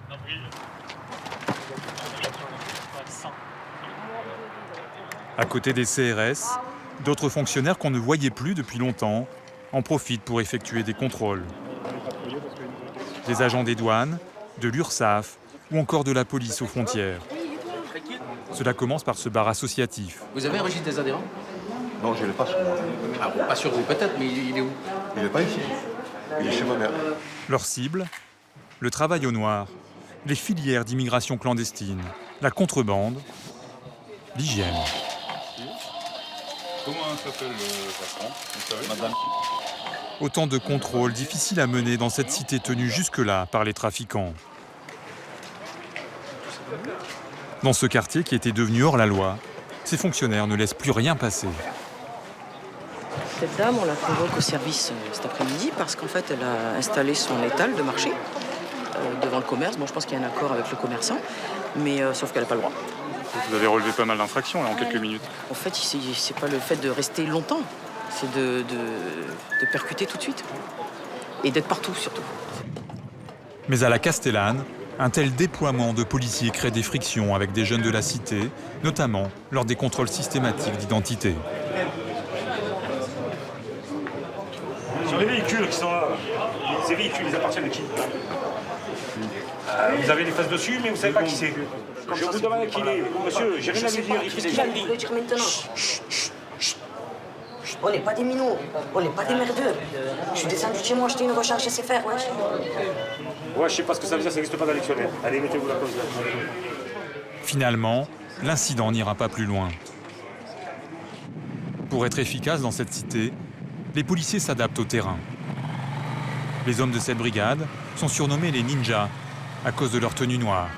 À côté des CRS, d'autres fonctionnaires qu'on ne voyait plus depuis longtemps en profitent pour effectuer des contrôles. Des agents des douanes, de l'URSSAF ou encore de la police aux frontières. Cela commence par ce bar associatif. Vous avez un registre des adhérents? Non, je ne l'ai pas sur moi. Ah bon, pas sur vous peut-être, mais il est où? Il n'est pas ici. Il est chez ma mère. Leur cible, le travail au noir, les filières d'immigration clandestine, la contrebande, l'hygiène. Comment s'appelle le patron, vous savez? Madame. Autant de contrôles difficiles à mener dans cette cité tenue jusque-là par les trafiquants. Dans ce quartier qui était devenu hors la loi, ces fonctionnaires ne laissent plus rien passer. Cette dame, on la convoque au service cet après-midi parce qu'en fait, elle a installé son étal de marché devant le commerce. Bon, je pense qu'il y a un accord avec le commerçant, mais sauf qu'elle n'a pas le droit. Vous avez relevé pas mal d'infractions là, en quelques minutes. En fait, c'est pas le fait de rester longtemps, c'est de percuter tout de suite. Et d'être partout, surtout. Mais à la Castellane, un tel déploiement de policiers crée des frictions avec des jeunes de la cité, notamment lors des contrôles systématiques d'identité. Sur les véhicules qui sont là, ces véhicules, ils appartiennent à qui? Vous avez les faces dessus, mais vous savez pas qui c'est. Je vous demande qui il est. Monsieur, j'ai rien à lui dire, il fait ce qu'il a dit. On n'est pas des minots, on n'est pas des merdeux. Je suis descendu de chez moi acheter une recharge SFR, wesh. Ouais, je sais pas ce que ça veut dire, ça n'existe pas dans le dictionnaire. Allez, mettez-vous la cause là. Finalement, l'incident n'ira pas plus loin. Pour être efficace dans cette cité, les policiers s'adaptent au terrain. Les hommes de cette brigade sont surnommés les ninjas à cause de leur tenue noire.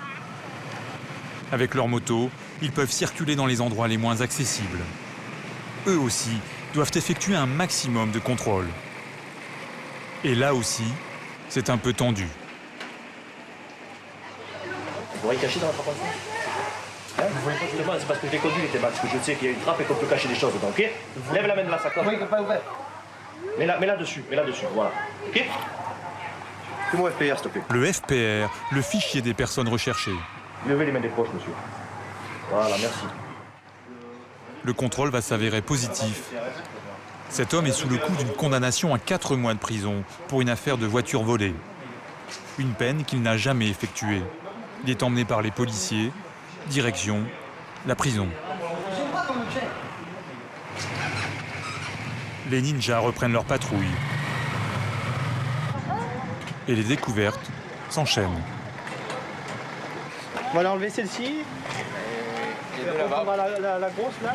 Avec leur moto, ils peuvent circuler dans les endroits les moins accessibles. Eux aussi doivent effectuer un maximum de contrôles. Et là aussi, c'est un peu tendu. Vous voyez caché dans la trappe hein? Vous voyez pas justement, c'est parce que je l'ai conduit, les parce que je sais qu'il y a une trappe et qu'on peut cacher des choses dedans, ok? Lève la main de la sacoche. Oui, pas ouvert. Mets là dessus, voilà. Ok? Fais-moi FPR, s'il te plaît. Le FPR, le fichier des personnes recherchées. Levez les mains des poches, monsieur. Voilà, merci. Le contrôle va s'avérer positif. Cet homme est sous le coup d'une condamnation à 4 mois de prison pour une affaire de voiture volée. Une peine qu'il n'a jamais effectuée. Il est emmené par les policiers, direction la prison. Les ninjas reprennent leur patrouille. Et les découvertes s'enchaînent. On va enlever celle-ci. Et de là-bas. On va la grosse là.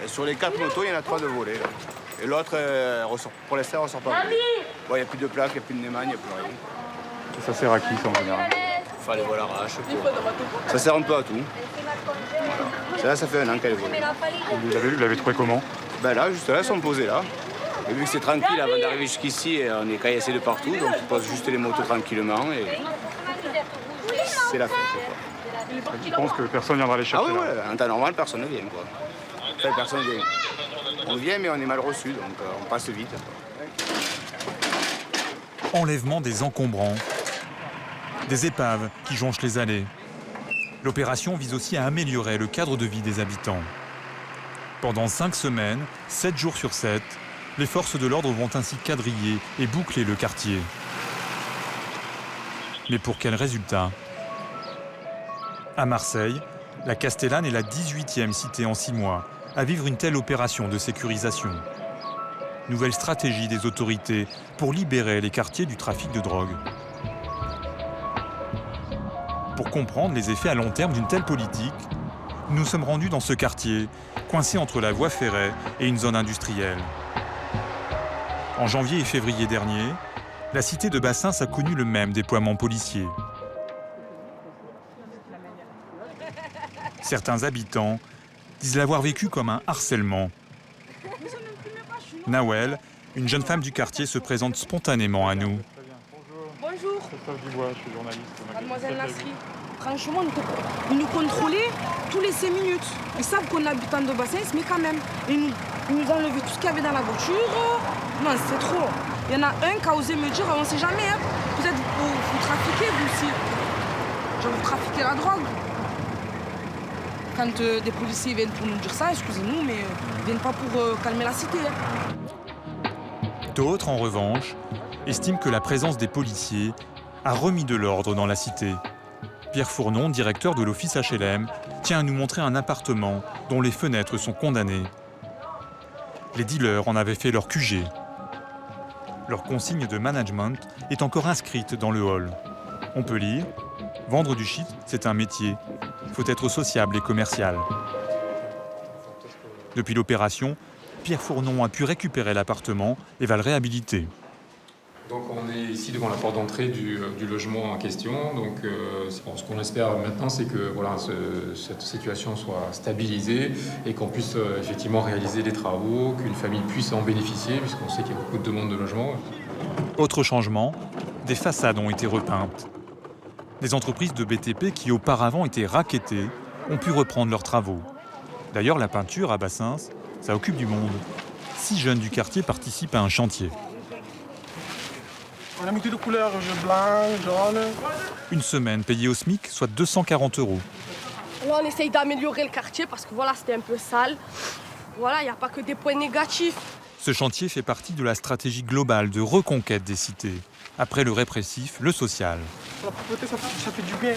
Et sur les 4 motos, il y en a 3 de volées. Là. Et l'autre, pour l'instant, elle ressort pas. Il n'y a plus de plaques, il n'y a plus de Neyman, il n'y a plus rien. Ça sert à qui ça en général? Il faut aller voir l'arrache. Ça sert un peu à tout. Voilà. Celle-là, ça fait 1 an qu'elle est volée. Vous l'avez trouvé comment? Ben là, juste là, elles sont posées là. Et vu que c'est tranquille avant d'arriver jusqu'ici, on est caillassés de partout, donc on pose juste les motos tranquillement et c'est la fête. Je pense que personne ne viendra les chercher. Ah oui, ouais, en temps normal, personne ne vient. Quoi. Enfin, personne ne vient. On vient, mais on est mal reçu, donc on passe vite. Enlèvement des encombrants, des épaves qui jonchent les allées. L'opération vise aussi à améliorer le cadre de vie des habitants. Pendant 5 semaines, 7 jours sur 7, les forces de l'ordre vont ainsi quadriller et boucler le quartier. Mais pour quel résultat? À Marseille, la Castellane est la 18e cité en 6 mois à vivre une telle opération de sécurisation. Nouvelle stratégie des autorités pour libérer les quartiers du trafic de drogue. Pour comprendre les effets à long terme d'une telle politique, nous sommes rendus dans ce quartier, coincé entre la voie ferrée et une zone industrielle. En janvier et février dernier, la cité de Bassins a connu le même déploiement policier. Certains habitants disent l'avoir vécu comme un harcèlement. Nawel, une jeune femme du quartier, se présente spontanément à nous. Bonjour. Christophe Dubois, je suis journaliste. Mademoiselle Nasri. Franchement, ils nous contrôlaient tous les 5 minutes. Ils savent qu'on est habitant de Bassins, mais quand même. Ils nous enlevaient tout ce qu'il y avait dans la voiture. Non, c'est trop. Il y en a un qui a osé me dire, on ne sait jamais, hein. Vous trafiquez, vous aussi. Genre, vous trafiquez la drogue. Quand des policiers viennent pour nous dire ça, excusez-nous, mais ils ne viennent pas pour calmer la cité. Hein. D'autres, en revanche, estiment que la présence des policiers a remis de l'ordre dans la cité. Pierre Fournon, directeur de l'office HLM, tient à nous montrer un appartement dont les fenêtres sont condamnées. Les dealers en avaient fait leur QG. Leur consigne de management est encore inscrite dans le hall. On peut lire Vendre du shit, c'est un métier. Faut être sociable et commercial. Depuis l'opération, Pierre Fournon a pu récupérer l'appartement et va le réhabiliter. Donc on est ici devant la porte d'entrée du logement en question. Donc ce qu'on espère maintenant, c'est que voilà, cette situation soit stabilisée et qu'on puisse effectivement réaliser des travaux, qu'une famille puisse en bénéficier, puisqu'on sait qu'il y a beaucoup de demandes de logement. Autre changement, des façades ont été repeintes. Des entreprises de BTP qui auparavant étaient racketées ont pu reprendre leurs travaux. D'ailleurs, la peinture à Bassins, ça occupe du monde. 6 jeunes du quartier participent à un chantier. On a mis toutes les couleurs, blanc, jaune. Une semaine payée au SMIC, soit 240 €. Là, on essaye d'améliorer le quartier parce que voilà, c'était un peu sale. Voilà, il n'y a pas que des points négatifs. Ce chantier fait partie de la stratégie globale de reconquête des cités. Après le répressif, le social. La propreté, ça fait du bien.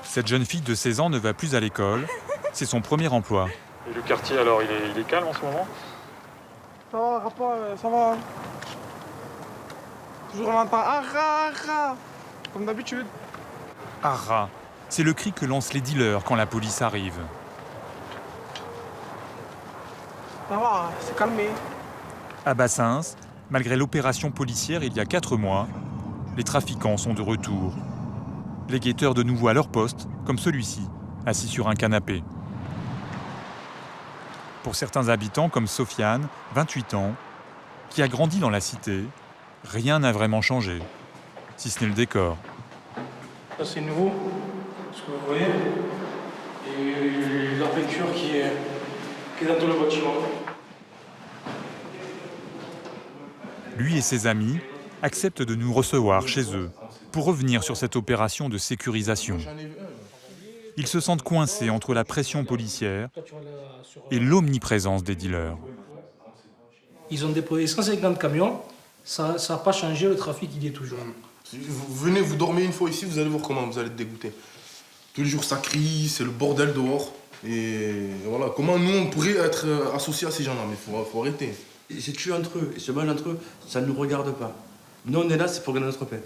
Cette jeune fille de 16 ans ne va plus à l'école. C'est son premier emploi. Et le quartier, alors, il est calme en ce moment? Ça va, rapport, ça va. Toujours on entend Arra, comme d'habitude. Arra, c'est le cri que lancent les dealers quand la police arrive. Ça va, c'est calmé. À Bassins, malgré l'opération policière il y a 4 mois, les trafiquants sont de retour. Les guetteurs de nouveau à leur poste, comme celui-ci, assis sur un canapé. Pour certains habitants comme Sofiane, 28 ans, qui a grandi dans la cité, rien n'a vraiment changé, si ce n'est le décor. Ça c'est nouveau, ce que vous voyez. Et la peinture qui est dans tout le bâtiment. Lui et ses amis acceptent de nous recevoir chez eux pour revenir sur cette opération de sécurisation. Ils se sentent coincés entre la pression policière et l'omniprésence des dealers. Ils ont déployé 150 camions, ça n'a pas changé, le trafic il est toujours. Vous venez, vous dormez une fois ici, vous allez voir comment vous allez être dégoûté. Tous les jours ça crie, c'est le bordel dehors. Et voilà, comment nous on pourrait être associés à ces gens-là, mais faut arrêter. Ils se tuent entre eux, ils se mangent entre eux, ça ne nous regarde pas. Nous on est là, c'est pour gagner notre paix.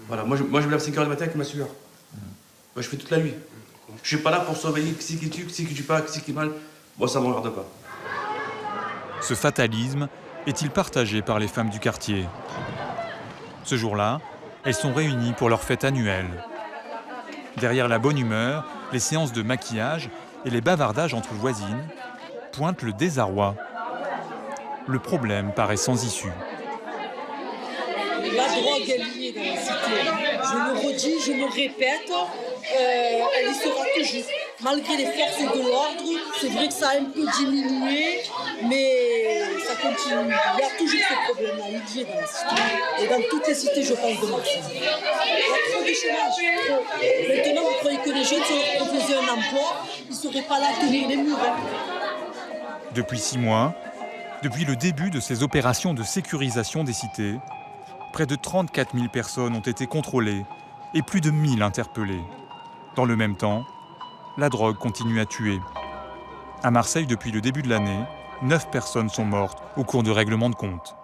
Voilà, moi je me lève 5 h du matin avec ma sueur. Moi je fais toute la nuit. Je suis pas là pour surveiller qui c'est qui tue, qui c'est qui tue pas, qui c'est qui mal. Moi ça ne me regarde pas. Ce fatalisme est-il partagé par les femmes du quartier? Ce jour-là, elles sont réunies pour leur fête annuelle. Derrière la bonne humeur, les séances de maquillage et les bavardages entre voisines pointent le désarroi. Le problème paraît sans issue. La drogue est liée dans la cité. Je le redis, je me répète, elle y sera toujours. Malgré les forces de l'ordre, c'est vrai que ça a un peu diminué, mais ça continue. Il y a toujours ce problème-là, il y est dans la cité. Et dans toutes les cités, je pense, de Marseille. Il y a trop de chômage, trop. Maintenant, vous croyez que les jeunes, si on leur proposait un emploi, ils ne seraient pas là à tenir les murs. Depuis 6 mois, depuis le début de ces opérations de sécurisation des cités, près de 34 000 personnes ont été contrôlées et plus de 1000 interpellées. Dans le même temps, la drogue continue à tuer. À Marseille, depuis le début de l'année, 9 personnes sont mortes au cours de règlements de compte.